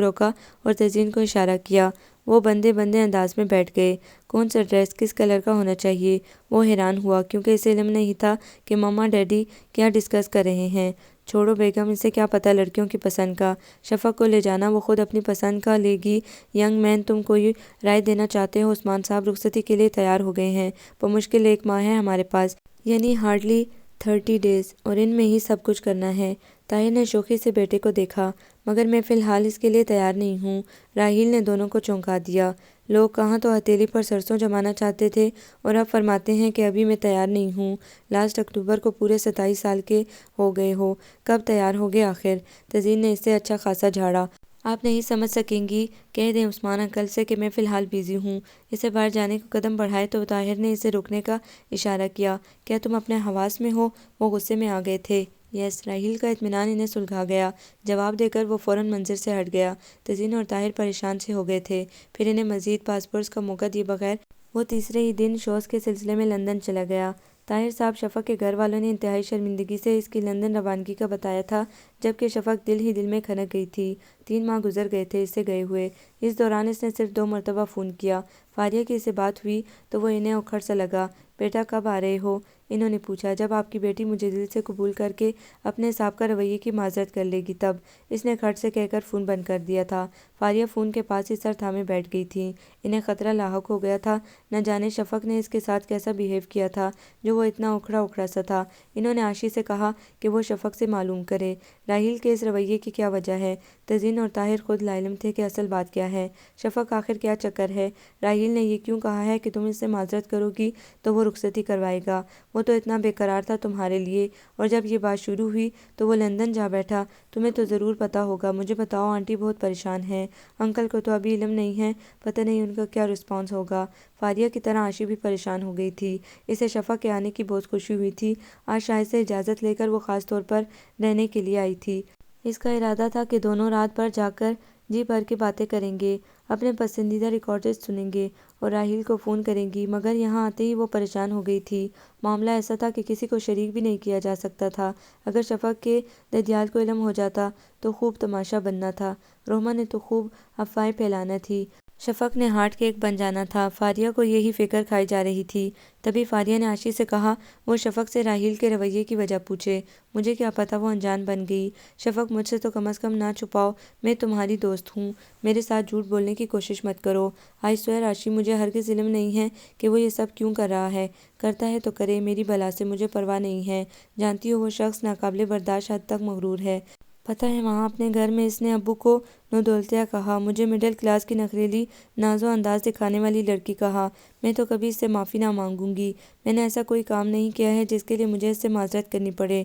روکا اور تزئین کو اشارہ کیا۔ وہ بندے انداز میں بیٹھ گئے۔ کون سا ڈریس کس کلر کا ہونا چاہیے؟ وہ حیران ہوا کیونکہ اسے علم نہیں تھا کہ ماما ڈیڈی کیا ڈسکس کر رہے ہیں۔ چھوڑو بیگم، اسے کیا پتہ لڑکیوں کی پسند کا۔ شفق کو لے جانا، وہ خود اپنی پسند کا لے گی۔ ینگ مین، تم کوئی رائے دینا چاہتے ہو؟ عثمان صاحب رخصتی کے لیے تیار ہو گئے ہیں۔ بمشکل 1 ماہ ہے ہمارے پاس، یعنی ہارڈلی 30 ڈیز، اور ان میں ہی سب کچھ کرنا ہے۔ طاہر نے شوخی سے بیٹے کو دیکھا۔ مگر میں فی الحال اس کے لیے تیار نہیں ہوں۔ راحیل نے دونوں کو چونکا دیا۔ لوگ کہاں تو ہتھیلی پر سرسوں جمانا چاہتے تھے اور اب فرماتے ہیں کہ ابھی میں تیار نہیں ہوں۔ لاسٹ اکتوبر کو پورے 27 سال کے ہو گئے ہو، کب تیار ہوگے آخر؟ تزئین نے اس سے اچھا خاصا جھاڑا۔ آپ نہیں سمجھ سکیں گی، کہہ دیں عثمان انکل سے کہ میں فی الحال بیزی ہوں۔ اسے باہر جانے کو قدم بڑھائے تو طاہر نے اسے روکنے کا اشارہ کیا۔ کیا تم اپنے حواس میں ہو؟ وہ غصے میں آ گئے تھے۔ یس، راحیل کا اطمینان انہیں سلجھا گیا۔ جواب دے کر وہ فوراً منظر سے ہٹ گیا۔ تزئین اور طاہر پریشان سے ہو گئے تھے۔ پھر انہیں مزید پاسپورٹس کا موقع دیے بغیر وہ تیسرے ہی دن شوز کے سلسلے میں لندن چلا گیا۔ طاہر صاحب، شفق کے گھر والوں نے انتہائی شرمندگی سے اس کی لندن روانگی کا بتایا تھا، جبکہ شفق دل ہی دل میں کھنک گئی تھی۔ 3 ماہ گزر گئے تھے اس سے گئے ہوئے۔ اس دوران اس نے صرف 2 مرتبہ فون کیا۔ فاریہ کی اس سے بات ہوئی تو وہ انہیں اکھڑ سا لگا۔ بیٹا کب آ رہے ہو؟ انہوں نے پوچھا۔ جب آپ کی بیٹی مجھے دل سے قبول کر کے اپنے صاحب کا رویے کی معذرت کر لے گی تب، اس نے کھٹ سے کہہ کر فون بند کر دیا تھا۔ فاریہ فون کے پاس ہی سر تھامے بیٹھ گئی تھیں۔ انہیں خطرہ لاحق ہو گیا تھا، نہ جانے شفق نے اس کے ساتھ کیسا بیہیو کیا تھا جو وہ اتنا اکھڑا اکھڑا سا تھا۔ انہوں نے عاشی سے کہا کہ وہ شفق سے معلوم کرے راحیل کے اس رویے کی کیا وجہ ہے۔ تزئین اور طاہر خود لاعلم تھے کہ اصل بات کیا ہے۔ شفق، آخر کیا چکر ہے؟ راحیل نے یہ کیوں کہا ہے کہ تم اس سے معذرت کرو گی تو وہ رخصتی کروائے گا؟ وہ تو اتنا بے قرار تھا تمہارے لیے، اور جب یہ بات شروع ہوئی تو وہ لندن جا بیٹھا۔ تمہیں تو ضرور پتہ ہوگا۔ مجھے بتاؤ، آنٹی بہت پریشان ہیں۔ انکل کو تو ابھی علم نہیں ہے، پتہ نہیں ان کا کیا رسپانس ہوگا۔ فاریہ کی طرح عاشی بھی پریشان ہو گئی تھی۔ اسے شفق کے آنے کی بہت خوشی ہوئی تھی۔ آج شاہد سے اجازت لے کر وہ خاص طور پر رہنے کے لیے آئی تھی۔ اس کا ارادہ تھا کہ دونوں رات بھر جا کر جی بھر کے باتیں کریں گے، اپنے پسندیدہ ریکارڈز سنیں گے اور راحیل کو فون کریں گی، مگر یہاں آتے ہی وہ پریشان ہو گئی تھی۔ معاملہ ایسا تھا کہ کسی کو شریک بھی نہیں کیا جا سکتا تھا۔ اگر شفق کے ددیال کو علم ہو جاتا تو خوب تماشا بننا تھا۔ روما نے تو خوب افواہیں پھیلانا تھی۔ شفق نے ہارٹ کیک بن جانا تھا۔ فاریہ کو یہی فکر کھائی جا رہی تھی۔ تبھی فاریہ نے عاشی سے کہا وہ شفق سے راحیل کے رویے کی وجہ پوچھے۔ مجھے کیا پتا وہ انجان بن گئی۔ شفق مجھ سے تو کم از کم نہ چھپاؤ، میں تمہاری دوست ہوں، میرے ساتھ جھوٹ بولنے کی کوشش مت کرو۔ آئی سوئر عاشی مجھے ہرگز علم نہیں ہے کہ وہ یہ سب کیوں کر رہا ہے، کرتا ہے تو کرے، میری بلا سے مجھے پرواہ نہیں ہے۔ جانتی ہو وہ شخص ناقابل برداشت حد تک مغرور ہے۔ پتہ ہے وہاں اپنے گھر میں اس نے ابو کو نودولتیا کہا، مجھے مڈل کلاس کی نخریلی ناز و انداز دکھانے والی لڑکی کہا۔ میں تو کبھی اس سے معافی نہ مانگوں گی۔ میں نے ایسا کوئی کام نہیں کیا ہے جس کے لیے مجھے اس سے معذرت کرنی پڑے۔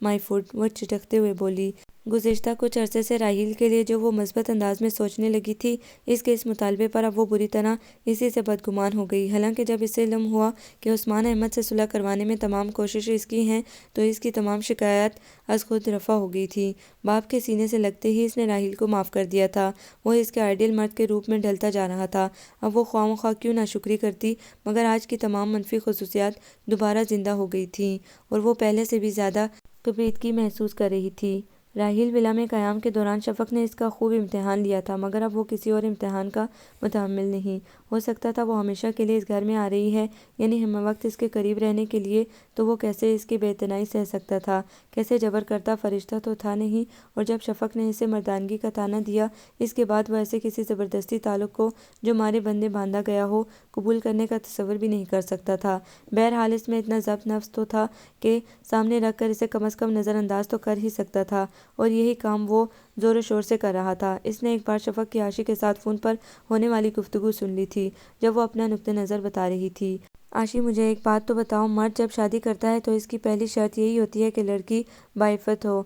مائی فوٹ، وہ چٹکتے ہوئے بولی۔ گزشتہ کچھ عرصے سے راحیل کے لیے جو وہ مثبت انداز میں سوچنے لگی تھی، اس کے اس مطالبے پر اب وہ بری طرح اسی سے بدگمان ہو گئی۔ حالانکہ جب اسے علم ہوا کہ عثمان احمد سے صلح کروانے میں تمام کوششیں اس کی ہیں، تو اس کی تمام شکایات از خود رفع ہو گئی تھی۔ باپ کے سینے سے لگتے ہی اس نے راحیل کو معاف کر دیا تھا۔ وہ اس کے آئیڈیل مرد کے روپ میں ڈھلتا جا رہا تھا۔ اب وہ خواہ مخواہ کیوں ناشکری کرتی، مگر آج کی تمام منفی خصوصیات دوبارہ زندہ ہو گئی تھیں اور وہ پہلے سے بھی زیادہ کشیدگی محسوس کر رہی تھی۔ راحیل ولا میں قیام کے دوران شفق نے اس کا خوب امتحان لیا تھا، مگر اب وہ کسی اور امتحان کا متحمل نہیں۔ ہو سکتا تھا وہ ہمیشہ کے لیے اس گھر میں آ رہی ہے، یعنی ہم وقت اس کے قریب رہنے کے لیے، تو وہ کیسے اس کی بے اعتنائی سہ سکتا تھا، کیسے جبر کرتا فرشتہ تو تھا نہیں، اور جب شفق نے اسے مردانگی کا طعنہ دیا، اس کے بعد وہ ایسے کسی زبردستی تعلق کو جو مارے بندے باندھا گیا ہو، قبول کرنے کا تصور بھی نہیں کر سکتا تھا۔ بہرحال اس میں اتنا ضبط نفس تو تھا کہ سامنے رکھ کر اسے کم از کم نظر انداز تو کر ہی سکتا تھا، اور یہی کام وہ زور و شور سے کر رہا تھا۔ اس نے ایک بار شفق کی عاشی کے ساتھ فون پر ہونے والی گفتگو سن لی تھی، جب وہ اپنا نقطہ نظر بتا رہی تھی۔ عاشی مجھے ایک بات تو بتاؤ، مرد جب شادی کرتا ہے تو اس کی پہلی شرط یہی ہوتی ہے کہ لڑکی باعفت ہو،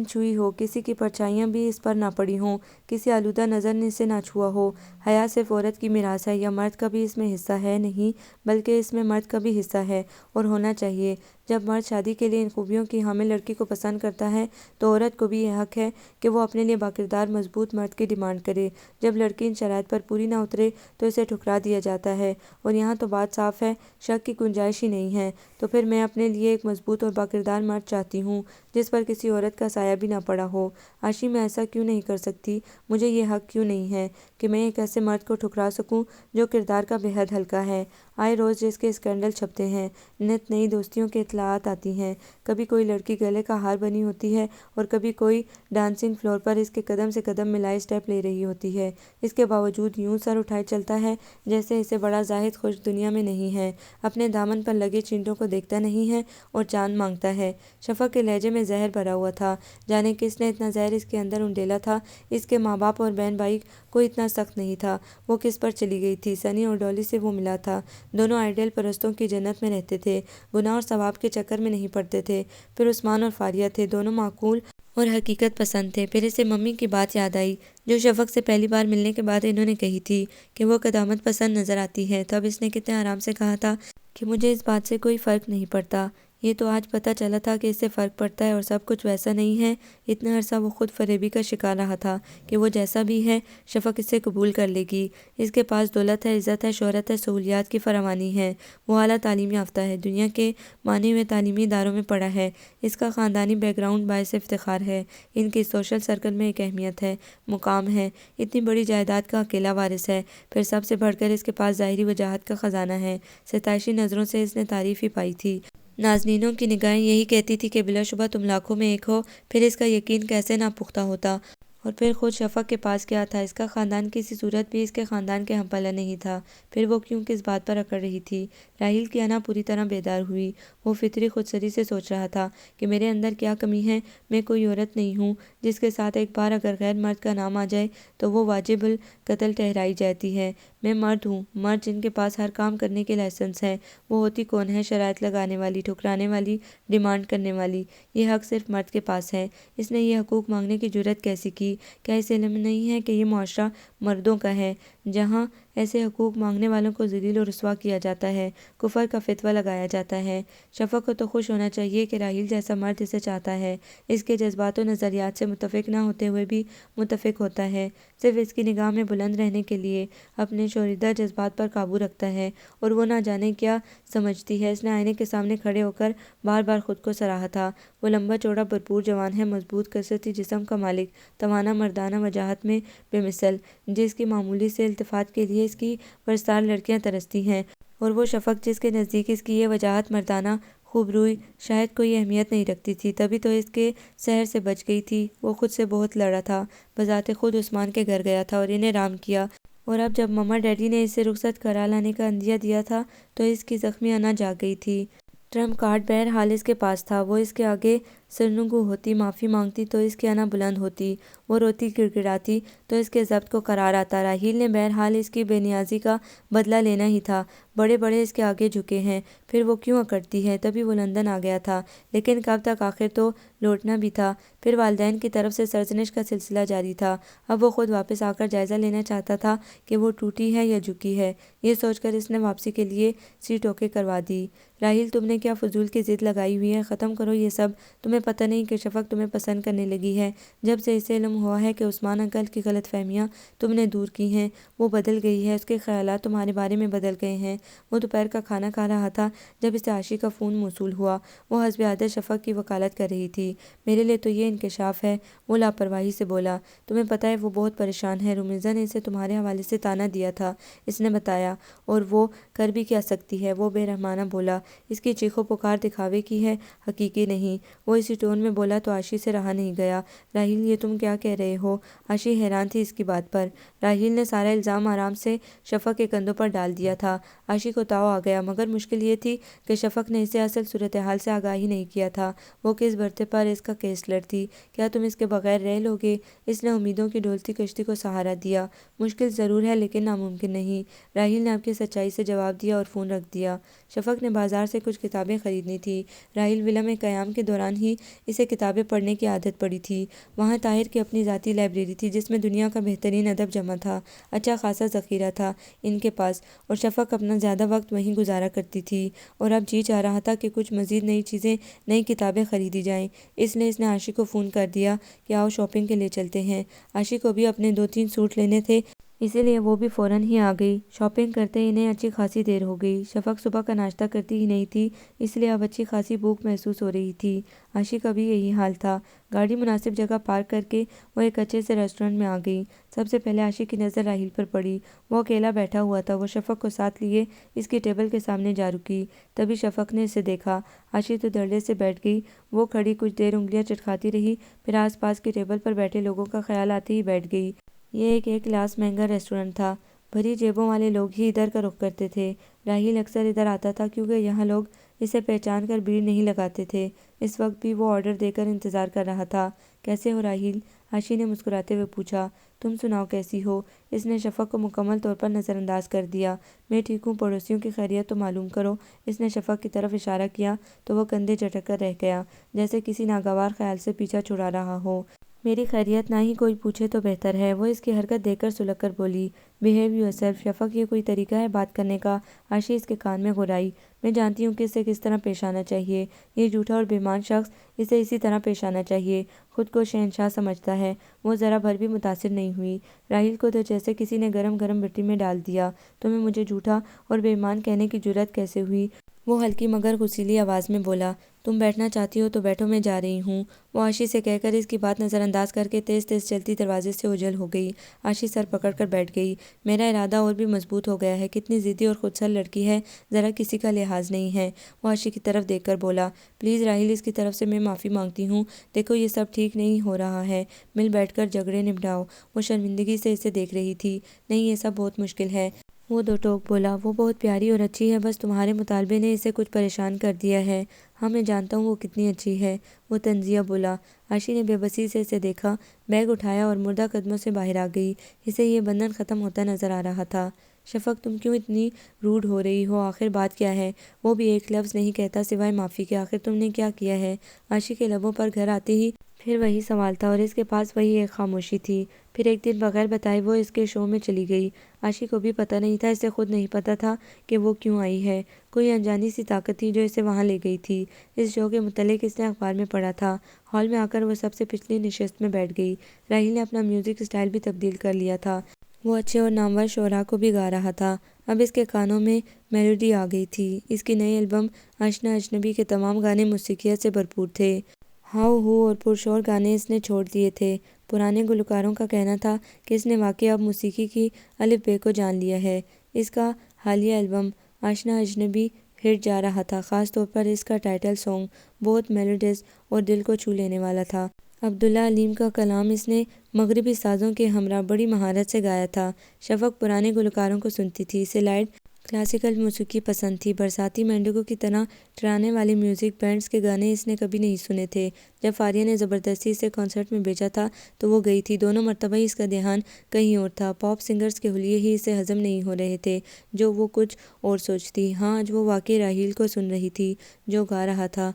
چھوئی ہو، کسی کی پرچھائیاں بھی اس پر نہ پڑی ہوں، کسی آلودہ نظر نے اسے نہ چھوا ہو۔ حیا صرف عورت کی میراث ہے، یا مرد کا بھی اس میں حصہ ہے؟ نہیں، بلکہ اس میں مرد کا بھی حصہ ہے، اور ہونا چاہیے۔ جب مرد شادی کے لیے ان خوبیوں کی حامل لڑکی کو پسند کرتا ہے تو عورت کو بھی یہ حق ہے کہ وہ اپنے لیے باکردار مضبوط مرد کی ڈیمانڈ کرے۔ جب لڑکی ان شرائط پر پوری نہ اترے تو اسے ٹھکرا دیا جاتا ہے، اور یہاں تو بات صاف ہے، شک کی گنجائش ہی نہیں ہے۔ تو پھر میں اپنے لیے ایک مضبوط اور باکردار مرد چاہتی ہوں، جس پر کسی عورت کا سایہ بھی نہ پڑا ہو۔ عاشی میں ایسا کیوں نہیں کر سکتی؟ مجھے یہ حق کیوں نہیں ہے کہ میں ایک ایسے مرد کو ٹھکرا سکوں جو کردار کا بے حد ہلکا ہے؟ آئے روز جس کے اسکینڈل چھپتے ہیں، نت نئی دوستیوں کے اطلاعات آتی ہیں، کبھی کوئی لڑکی گلے کا ہار بنی ہوتی ہے اور کبھی کوئی ڈانسنگ فلور پر اس کے قدم سے قدم ملائے اسٹیپ لے رہی ہوتی ہے۔ اس کے باوجود یوں سر اٹھائے چلتا ہے جیسے اسے بڑا زاہد خوش دنیا میں نہیں ہے، اپنے دامن پر لگے چینٹوں کو دیکھتا نہیں ہے اور چاند مانگتا ہے۔ شفق کے لہجے میں زہر بھرا ہوا تھا، جانے کس نے اتنا زہر اس کے اندر انڈیلا تھا۔ اس کے ماں باپ اور بہن بھائی کو اتنا سخت نہیں تھا، وہ کس پر چلی گئی تھی؟ سنی اور ڈولی سے وہ ملا تھا، دونوں آئیڈیل پرستوں کی جنت میں رہتے تھے، گناہ اور ثواب کے چکر میں نہیں پڑتے تھے۔ پھر عثمان اور فاریہ تھے، دونوں معقول اور حقیقت پسند تھے۔ پھر اسے ممی کی بات یاد آئی جو شفق سے پہلی بار ملنے کے بعد انہوں نے کہی تھی کہ وہ قدامت پسند نظر آتی ہے۔ تب اس نے کتنے آرام سے کہا تھا کہ مجھے اس بات سے کوئی فرق نہیں پڑتا۔ یہ تو آج پتہ چلا تھا کہ اس سے فرق پڑتا ہے اور سب کچھ ویسا نہیں ہے۔ اتنا عرصہ وہ خود فریبی کا شکار رہا تھا کہ وہ جیسا بھی ہے شفق اس سے قبول کر لے گی۔ اس کے پاس دولت ہے، عزت ہے، شہرت ہے، سہولیات کی فراوانی ہے، وہ اعلیٰ تعلیم یافتہ ہے، دنیا کے مانے ہوئے تعلیمی اداروں میں پڑھا ہے، اس کا خاندانی بیک گراؤنڈ باعث افتخار ہے، ان کی سوشل سرکل میں ایک اہمیت ہے، مقام ہے، اتنی بڑی جائیداد کا اکیلا وارث ہے، پھر سب سے بڑھ کر اس کے پاس ظاہری وجاہت کا خزانہ ہے۔ ستائشی نظروں سے اس نے تعریف ہی پائی تھی۔ ناظرینوں کی نگاہیں یہی کہتی تھی کہ بلا شبہ تم لاکھوں میں ایک ہو، پھر اس کا یقین کیسے نہ پختہ ہوتا؟ اور پھر خود شفق کے پاس کیا تھا؟ اس کا خاندان کسی صورت بھی اس کے خاندان کے ہم پلہ نہیں تھا، پھر وہ کیوں کس بات پر اکڑ رہی تھی؟ راحیل کی انا پوری طرح بیدار ہوئی۔ وہ فطری خودسری سے سوچ رہا تھا کہ میرے اندر کیا کمی ہے؟ میں کوئی عورت نہیں ہوں جس کے ساتھ ایک بار اگر غیر مرد کا نام آ جائے تو وہ واجب القتل ٹہرائی جاتی ہے۔ میں مرد ہوں، مرد جن کے پاس ہر کام کرنے کے لائسنس ہیں۔ وہ ہوتی کون ہے؟ شرائط لگانے والی، ٹھکرانے والی، ڈیمانڈ کرنے والی۔ یہ حق صرف مرد کے پاس ہے۔ اس نے یہ حقوق مانگنے کی جرأت کیسی کی؟ کیا اسے علم نہیں ہے کہ یہ معاشرہ مردوں کا ہے، جہاں ایسے حقوق مانگنے والوں کو ذلیل و رسوا کیا جاتا ہے، کفر کا فتویٰ لگایا جاتا ہے۔ شفق کو تو خوش ہونا چاہیے کہ راحیل جیسا مرد اسے چاہتا ہے، اس کے جذبات و نظریات سے متفق نہ ہوتے ہوئے بھی متفق ہوتا ہے، صرف اس کی نگاہ میں بلند رہنے کے لیے اپنے شوریدہ جذبات پر قابو رکھتا ہے، اور وہ نہ جانے کیا سمجھتی ہے۔ اس نے آئینے کے سامنے کھڑے ہو کر بار بار خود کو سراہا تھا۔ وہ لمبا چوڑا بھرپور جوان ہے، مضبوط کثرتی جسم کا مالک، توانا مردانہ وجاہت میں بے مثل، جس کی معمولی سے التفات کے لیے اس کی پرستار لڑکیاں ترستی ہیں، اور وہ شفق جس کے نزدیک اس کی یہ وجاہت مردانہ خوبروئی شاید کوئی اہمیت نہیں رکھتی تھی، تبھی تو اس کے سحر سے بچ گئی تھی۔ وہ خود سے بہت لڑا تھا، بذات خود عثمان کے گھر گیا تھا اور انہیں رام کیا، اور اب جب مما ڈیڈی نے اسے رخصت کرا لانے کا عندیہ دیا تھا تو اس کی زخمی انا جاگ گئی تھی۔ ٹرمپ کارڈ بہرحال اس کے پاس تھا۔ وہ اس کے آگے سرنگوں ہوتی، معافی مانگتی تو اس کی انا بلند ہوتی، وہ روتی گڑ گڑاتی تو اس کے ضبط کو قرار آتا۔ راحیل نے بہرحال اس کی بے نیازی کا بدلہ لینا ہی تھا، بڑے بڑے اس کے آگے جھکے ہیں، پھر وہ کیوں اکڑتی ہے؟ تبھی وہ لندن آ گیا تھا، لیکن کب تک؟ آخر تو لوٹنا بھی تھا۔ پھر والدین کی طرف سے سرزنش کا سلسلہ جاری تھا۔ اب وہ خود واپس آ کر جائزہ لینا چاہتا تھا کہ وہ ٹوٹی ہے یا جھکی ہے۔ یہ سوچ کر اس نے واپسی کے لیے سی ٹوکے کروا دی۔ راحیل، تم نے کیا فضول کی ضد لگائی ہوئی ہے؟ ختم کرو یہ سب۔ تمہیں پتہ نہیں کہ شفق تمہیں پسند کرنے لگی ہے؟ جب سے اسے علم ہوا ہے کہ عثمان انکل کی غلط فہمیاں تم نے دور کی ہیں، وہ بدل گئی ہے، اس کے خیالات تمہارے بارے میں بدل گئے ہیں۔ وہ دوپہر کا کھانا کھا رہا تھا جب اسے عاشق کا فون موصول ہوا۔ وہ حسب عادت شفق کی وکالت کر رہی تھی۔ میرے لیے تو یہ انکشاف ہے، وہ لاپرواہی سے بولا۔ تمہیں پتہ ہے وہ بہت پریشان ہے، رومیزا نے اسے تمہارے حوالے سے طعنہ دیا تھا، اس نے بتایا، اور وہ کر بھی کیا سکتی ہے؟ وہ بے رحمانہ بولا۔ اس کی چیخو پکار دکھاوے کی ہے، حقیقی نہیں۔ وہ اسی ٹون میں بولا تو عاشی سے رہا نہیں گیا۔ راحیل، یہ تم کیا کہہ رہے ہو؟ عاشی حیران تھی اس کی بات پر۔ راحیل نے سارا الزام آرام سے شفق کے کندھوں پر ڈال دیا تھا۔ عاشی کو تاؤ آ گیا، مگر مشکل یہ تھی کہ شفق نے اسے اصل صورتحال سے آگاہ ہی نہیں کیا تھا۔ وہ کس برتے پر اس کا کیس لڑتی؟ کیا تم اس کے بغیر رہ لوگے؟ اس نے امیدوں کی ڈولتی کشتی کو سہارا دیا۔ مشکل ضرور ہے لیکن ناممکن نہیں، راحیل نے اب کی سچائی سے جواب دیا اور فون رکھ دیا۔ شفق نے بازار سے کچھ کتابیں خریدنی تھی۔ راحیل ولا میں قیام کے دوران ہی اسے کتابیں پڑھنے کی عادت پڑی تھی۔ وہاں طاہر کی اپنی ذاتی لائبریری تھی جس میں دنیا کا بہترین ادب جمع تھا، اچھا خاصا ذخیرہ تھا ان کے پاس، اور شفق اپنا زیادہ وقت وہیں گزارا کرتی تھی، اور اب جی چاہ رہا تھا کہ کچھ مزید نئی چیزیں، نئی کتابیں خریدی جائیں۔ اس لیے اس نے عاشق کو فون کر دیا کہ آؤ شاپنگ کے لیے چلتے ہیں۔ عاشق کو بھی اپنے 2-3 سوٹ لینے تھے، اسی لیے وہ بھی فوراً ہی آ گئی۔ شاپنگ کرتے انہیں اچھی خاصی دیر ہو گئی۔ شفق صبح کا ناشتہ کرتی ہی نہیں تھی، اس لیے اب اچھی خاصی بھوک محسوس ہو رہی تھی۔ عاشق کا بھی یہی حال تھا۔ گاڑی مناسب جگہ پارک کر کے وہ ایک اچھے سے ریسٹورنٹ میں آ گئی۔ سب سے پہلے عاشق کی نظر راحیل پر پڑی۔ وہ اکیلا بیٹھا ہوا تھا۔ وہ شفق کو ساتھ لیے اس کی ٹیبل کے سامنے جا رکی۔ تبھی شفق نے اسے دیکھا۔ عاشق تو دھڑلے سے بیٹھ گئی۔ وہ کھڑی کچھ دیر انگلیاں چٹکاتی رہی، پھر آس پاس کی ٹیبل پر بیٹھے لوگوں کا خیال آتے ہی بیٹھ گئی۔ یہ ایک کلاس مہنگا ریسٹورنٹ تھا، بھری جیبوں والے لوگ ہی ادھر کا رخ کرتے تھے۔ راحیل اکثر ادھر آتا تھا کیونکہ یہاں لوگ اسے پہچان کر بھیڑ نہیں لگاتے تھے۔ اس وقت بھی وہ آرڈر دے کر انتظار کر رہا تھا۔ کیسے ہو راحیل؟ عاشق نے مسکراتے ہوئے پوچھا۔ تم سناؤ کیسی ہو؟ اس نے شفق کو مکمل طور پر نظر انداز کر دیا۔ میں ٹھیک ہوں، پڑوسیوں کی خیریت تو معلوم کرو۔ اس نے شفق کی طرف اشارہ کیا تو وہ کندھے جھٹک کر رہ گیا، جیسے کسی ناگوار خیال سے پیچھا چھڑا رہا ہو۔ میری خیریت نہ ہی کوئی پوچھے تو بہتر ہے، وہ اس کی حرکت دیکھ کر سلگ کر بولی۔ بہیو یور سیلف شفق، یہ کوئی طریقہ ہے بات کرنے کا؟ عاشق اس کے کان میں غرائی۔ میں جانتی ہوں کہ اسے کس طرح پیش آنا چاہیے، یہ جھوٹا اور بےمان شخص اسے اسی طرح پیش آنا چاہیے، خود کو شہنشاہ سمجھتا ہے۔ وہ ذرا بھر بھی متاثر نہیں ہوئی۔ راحیل کو تو جیسے کسی نے گرم گرم مٹی میں ڈال دیا۔ تمہیں مجھے جھوٹا اور بے ایمان کہنے کی جرأت کیسے ہوئی؟ وہ ہلکی مگر غصیلی آواز میں بولا۔ تم بیٹھنا چاہتی ہو تو بیٹھو، میں جا رہی ہوں۔ وہ عاشق سے کہہ کر اس کی بات نظر انداز کر کے تیز تیز چلتی دروازے سے اوجھل ہو گئی۔ عاشق سر پکڑ کر بیٹھ گئی۔ میرا ارادہ اور بھی مضبوط ہو گیا ہے، کتنی ضدی اور خودسر لڑکی ہے، ذرا کسی کا لحاظ نہیں ہے۔ وہ عاشق کی طرف دیکھ کر بولا۔ پلیز راحیل، اس کی طرف سے میں معافی مانگتی ہوں، دیکھو یہ سب ٹھیک نہیں ہو رہا ہے، مل بیٹھ کر جھگڑے نمٹاؤ۔ وہ شرمندگی سے اسے دیکھ رہی تھی۔ نہیں، یہ سب بہت مشکل ہے، وہ دو ٹوک بولا۔ وہ بہت پیاری اور اچھی ہے، بس تمہارے مطالبے نے اسے کچھ پریشان کر دیا ہے۔ ہاں میں جانتا ہوں وہ کتنی اچھی ہے، وہ طنزیہ بولا۔ عاشق نے بے بسی سے اسے دیکھا، بیگ اٹھایا اور مردہ قدموں سے باہر آ گئی۔ اسے یہ بندھن ختم ہوتا نظر آ رہا تھا۔ شفق، تم کیوں اتنی روڈ ہو رہی ہو؟ آخر بات کیا ہے؟ وہ بھی ایک لفظ نہیں کہتا سوائے معافی کے۔ آخر تم نے کیا کیا ہے؟ عاشق کے لبوں پر گھر آتے ہی پھر وہی سوال تھا اور اس کے پاس وہی ایک خاموشی تھی۔ پھر ایک دن بغیر بتائے وہ اس کے شو میں چلی گئی۔ عاشق کو بھی پتہ نہیں تھا، اسے خود نہیں پتہ تھا کہ وہ کیوں آئی ہے۔ کوئی انجانی سی طاقت تھی جو اسے وہاں لے گئی تھی۔ اس شو کے متعلق اس نے اخبار میں پڑھا تھا۔ ہال میں آ کر وہ سب سے پچھلی نشست میں بیٹھ گئی۔ راحیل نے اپنا میوزک اسٹائل بھی تبدیل کر لیا تھا۔ وہ اچھے اور نامور شعراء کو بھی گا رہا تھا۔ اب اس کے کانوں میں میلوڈی آ گئی تھی۔ اس کی نئی البم آشنا اجنبی کے تمام گانے موسیقیت سے بھرپور تھے۔ ہاؤ ہو اور پرشور گانے اس نے چھوڑ دیے تھے۔ پرانے گلوکاروں کا کہنا تھا کہ اس نے واقعی اب موسیقی کی الف بے کو جان لیا ہے۔ اس کا حالیہ البم آشنا اجنبی ہٹ جا رہا تھا، خاص طور پر اس کا ٹائٹل سانگ بہت میلوڈیس اور دل کو چھو لینے والا تھا۔ عبداللہ علیم کا کلام اس نے مغربی سازوں کے ہمراہ بڑی مہارت سے گایا تھا۔ شفق پرانے گلوکاروں کو سنتی تھی، اسے لائٹ کلاسیکل موسیقی پسند تھی۔ برساتی مینڈکوں کی طرح ٹرانے والی میوزک بینڈز کے گانے اس نے کبھی نہیں سنے تھے۔ جب فاریہ نے زبردستی اسے کنسرٹ میں بھیجا تھا تو وہ گئی تھی۔ دونوں مرتبہ ہی اس کا دھیان کہیں اور تھا۔ پاپ سنگرز کے حلیے ہی اسے ہضم نہیں ہو رہے تھے جو وہ کچھ اور سوچتی۔ ہاں، آج وہ واقعی راحیل کو سن رہی تھی جو گا رہا تھا۔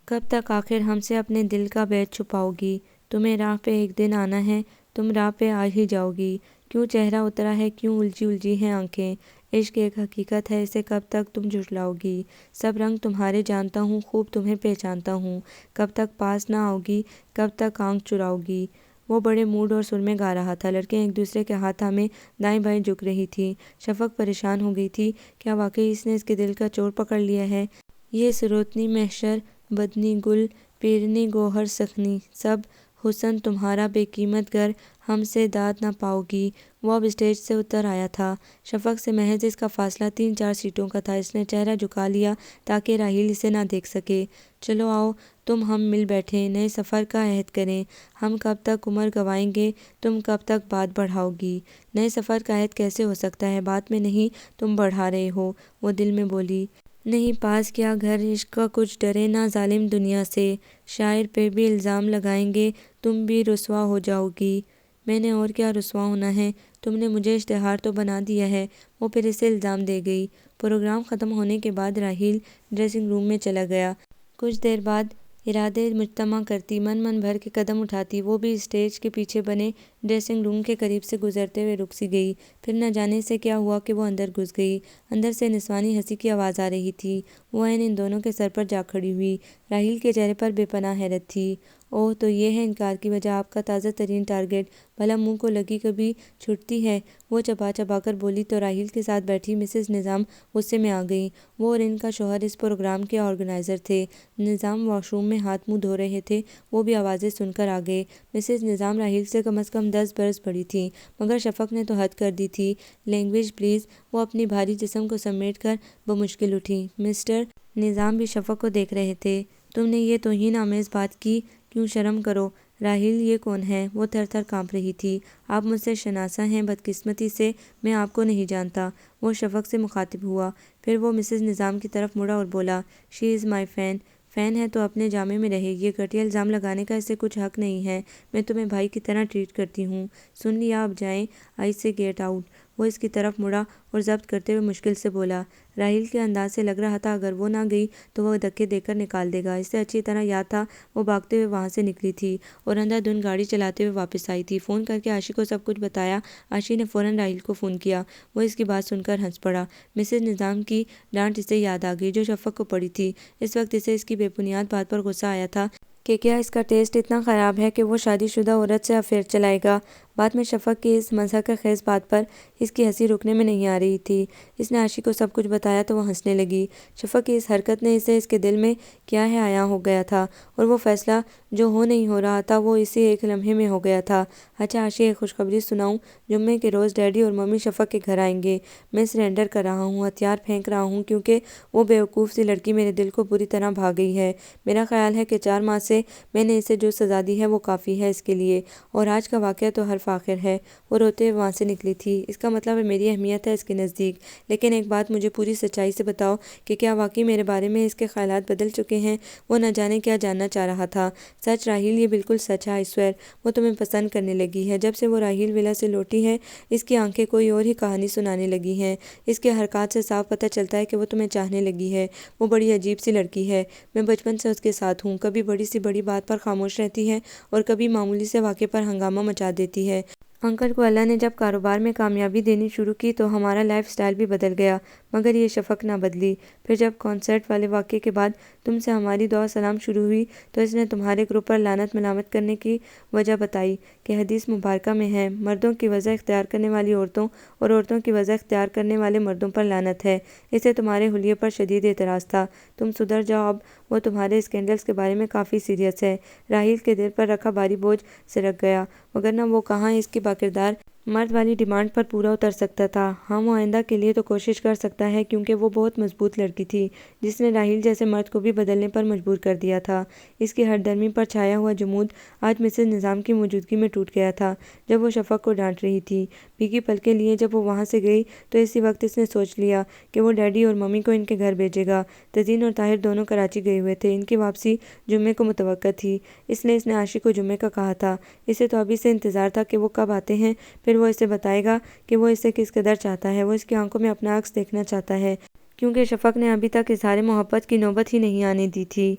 کب تک آخر ہم سے اپنے دل کا بیت چھپاؤ گی؟ تمہیں راہ پہ ایک دن آنا ہے، تم راہ پہ آ ہی جاؤ گی۔ کیوں چہرہ اترا ہے، کیوں الجھی الجھی ہیں آنکھیں؟ عشق ایک حقیقت ہے، اسے کب تک تم جھٹلاؤ گی؟ سب رنگ تمہارے جانتا ہوں، خوب تمہیں پہچانتا ہوں۔ کب تک پاس نہ آؤ گی، کب تک آنکھ چراؤ گی؟ وہ بڑے موڈ اور سر میں گا رہا تھا۔ لڑکیاں ایک دوسرے کے ہاتھ تھامے دائیں بائیں جھک رہی تھیں۔ شفق پریشان ہو گئی تھی۔ کیا واقعی اس نے اس کے دل کا چور پکڑ لیا ہے؟ یہ سروتنی محشر بدنی گل پیرنی گوہر سخنی، سب حسن تمہارا بے قیمت گر ہم سے داد نہ پاؤ گی۔ وہ اب اسٹیج سے اتر آیا تھا۔ شفق سے محض اس کا فاصلہ 3-4 سیٹوں کا تھا۔ اس نے چہرہ جھکا لیا تاکہ راحیل اسے نہ دیکھ سکے۔ چلو آؤ تم ہم مل بیٹھیں، نئے سفر کا عہد کریں۔ ہم کب تک عمر گنوائیں گے، تم کب تک بات بڑھاؤ گی؟ نئے سفر کا عہد کیسے ہو سکتا ہے؟ بات میں نہیں، تم بڑھا رہے ہو، وہ دل میں بولی۔ نہیں پاس کیا گھر عشق کا کچھ ڈرے نہ ظالم دنیا سے، شاعر پہ بھی الزام لگائیں گے، تم بھی رسوا ہو جاؤ گی۔ میں نے اور کیا رسوا ہونا ہے؟ تم نے مجھے اشتہار تو بنا دیا ہے، وہ پھر اسے الزام دے گئی۔ پروگرام ختم ہونے کے بعد راحیل ڈریسنگ روم میں چلا گیا۔ کچھ دیر بعد ارادے مجتمع کرتی، من بھر کے قدم اٹھاتی، وہ بھی اسٹیج کے پیچھے بنے ڈریسنگ روم کے قریب سے گزرتے ہوئے رک سی گئی۔ پھر نہ جانے سے کیا ہوا کہ وہ اندر گھس گئی۔ اندر سے نسوانی ہنسی کی آواز آ رہی تھی۔ وہ عین ان دونوں کے سر پر جا کھڑی ہوئی۔ راحیل کے چہرے پر بے پناہ حیرت تھی۔ اوہ، تو یہ ہے انکار کی وجہ، آپ کا تازہ ترین ٹارگٹ۔ بھلا منہ کو لگی کبھی چھٹتی ہے؟ وہ چبا چبا کر بولی تو راحیل کے ساتھ بیٹھی مسز نظام غصے میں آ گئیں۔ وہ اور ان کا شوہر اس پروگرام کے آرگنائزر تھے۔ نظام واش روم میں ہاتھ منہ دھو رہے تھے، وہ بھی آوازیں سن کر آ گئے۔ مسز نظام راحیل سے کم از کم 10 برس بڑی تھیں، مگر شفق نے تو حد کر دی تھی۔ Language please. وہ اپنی بھاری جسم کو سمیٹ کر بمشکل اٹھی۔ مسٹر نظام بھی شفق کو دیکھ رہے تھے۔ تم نے یہ توہین آمیز بات کی، کیوں شرم کرو۔ راحیل یہ کون ہے؟ وہ تھر تھر کانپ رہی تھی۔ آپ مجھ سے شناسا ہیں، بدقسمتی سے میں آپ کو نہیں جانتا۔ وہ شفق سے مخاطب ہوا، پھر وہ مسز نظام کی طرف مڑا اور بولا، شی از مائی فین۔ فین ہے تو اپنے جامے میں رہے، یہ گھٹیا الزام لگانے کا اسے کچھ حق نہیں ہے۔ میں تمہیں بھائی کی طرح ٹریٹ کرتی ہوں۔ سن لیا، اب جائیں، آئی سے گیٹ آؤٹ۔ وہ اس کی طرف مڑا اور ضبط کرتے ہوئے مشکل سے بولا۔ راحیل کے انداز سے لگ رہا تھا اگر وہ نہ گئی تو وہ دھکے دے کر نکال دے گا۔ اسے اچھی طرح یاد تھا وہ بھاگتے ہوئے وہاں سے نکلی تھی اور اندھا دھند گاڑی چلاتے ہوئے واپس آئی تھی۔ فون کر کے عاشق کو سب کچھ بتایا۔ عاشق نے فوراً راحیل کو فون کیا۔ وہ اس کی بات سن کر ہنس پڑا۔ مسز نظام کی ڈانٹ اسے یاد آ گئی جو شفق کو پڑی تھی۔ اس وقت اسے اس کی بے بنیاد بات پر غصہ آیا تھا کہ کیا اس کا ٹیسٹ اتنا خراب ہے کہ وہ شادی شدہ عورت سے افیئر چلائے گا۔ بعد میں شفق کی اس مضحکہ خیز بات پر اس کی ہنسی رکنے میں نہیں آ رہی تھی۔ اس نے عاشق کو سب کچھ بتایا تو وہ ہنسنے لگی۔ شفق کی اس حرکت نے اسے اس کے دل میں کیا ہے عیاں ہو گیا تھا اور وہ فیصلہ جو ہو نہیں ہو رہا تھا وہ اسی ایک لمحے میں ہو گیا تھا۔ اچھا عاشق، ایک خوشخبری سناؤں؟ جمعے کے روز ڈیڈی اور ممی شفق کے گھر آئیں گے۔ میں سرنڈر کر رہا ہوں، ہتھیار پھینک رہا ہوں کیونکہ وہ بیوقوف سی لڑکی میرے دل کو بری طرح بھا گئی ہے۔ میرا خیال ہے کہ 4 ماہ سے میں نے اسے جو سزا دی ہے وہ کافی ہے اس کے لیے، اور آج کا واقعہ تو ہر فاخر ہے۔ وہ روتے ہوئے وہاں سے نکلی تھی۔ اس کا مطلب ہے میری اہمیت ہے اس کے نزدیک۔ لیکن ایک بات مجھے پوری سچائی سے بتاؤ کہ کیا واقعی میرے بارے میں اس کے خیالات بدل چکے ہیں؟ وہ نہ جانے کیا جاننا چاہ رہا تھا۔ سچ راہیل، یہ بالکل سچ ہے آئیسویر، وہ تمہیں پسند کرنے لگی ہے۔ جب سے وہ راہیل ولا سے لوٹی ہے اس کی آنکھیں کوئی اور ہی کہانی سنانے لگی ہیں۔ اس کے حرکات سے صاف پتہ چلتا ہے کہ وہ تمہیں چاہنے لگی ہے۔ وہ بڑی عجیب سی لڑکی ہے۔ میں بچپن سے اس کے ساتھ ہوں، کبھی بڑی سی بڑی بات پر خاموش رہتی ہے اور کبھی معمولی سے واقعے پر ہنگامہ مچا دیتی ہے۔ انکل کو اللہ نے جب کاروبار میں کامیابی دینی شروع کی تو ہمارا لائف سٹائل بھی بدل گیا، مگر یہ شفق نہ بدلی۔ پھر جب کانسرٹ والے واقعے کے بعد تم سے ہماری دعا سلام شروع ہوئی تو اس نے تمہارے گروپ پر لعنت ملامت کرنے کی وجہ بتائی کہ حدیث مبارکہ میں ہے، مردوں کی وضع اختیار کرنے والی عورتوں اور عورتوں کی وضع اختیار کرنے والے مردوں پر لعنت ہے۔ اسے تمہارے حلیے پر شدید اعتراض تھا۔ تم سدھر جاؤ اب، وہ تمہارے اسکینڈلز کے بارے میں کافی سیریس ہے۔ راہیل کے دل پر رکھا بھاری بوجھ سرک گیا، وگرنہ وہ کہاں اس کی باکردار مرد والی ڈیمانڈ پر پورا اتر سکتا تھا۔ ہاں، وہ آئندہ کے لیے تو کوشش کر سکتا ہے، کیونکہ وہ بہت مضبوط لڑکی تھی جس نے راہیل جیسے مرد کو بھی بدلنے پر مجبور کر دیا تھا۔ اس کی ہر درمی پر چھایا ہوا جمود آج مسز نظام کی موجودگی میں ٹوٹ گیا تھا جب وہ شفق کو ڈانٹ رہی تھی۔ بھیگی پلکیں لیے جب وہ وہاں سے گئی تو اسی وقت اس نے سوچ لیا کہ وہ ڈیڈی اور ممی کو ان کے گھر بھیجے گا۔ تزین اور طاہر دونوں کراچی گئے ہوئے تھے، ان کی واپسی جمعے کو متوقع تھی، اس لیے اس نے عاشق کو جمعے کا کہا تھا۔ اسے تو ابھی سے انتظار تھا کہ وہ کب آتے ہیں، پھر وہ اسے بتائے گا کہ وہ اسے کس قدر چاہتا ہے۔ وہ اس کی آنکھوں میں اپنا عکس دیکھنا چاہتا ہے، کیونکہ شفق نے ابھی تک اظہار محبت کی نوبت ہی نہیں آنے دی تھی۔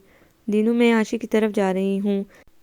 دینو، میں عاشق کی طرف جا رہی ہوں،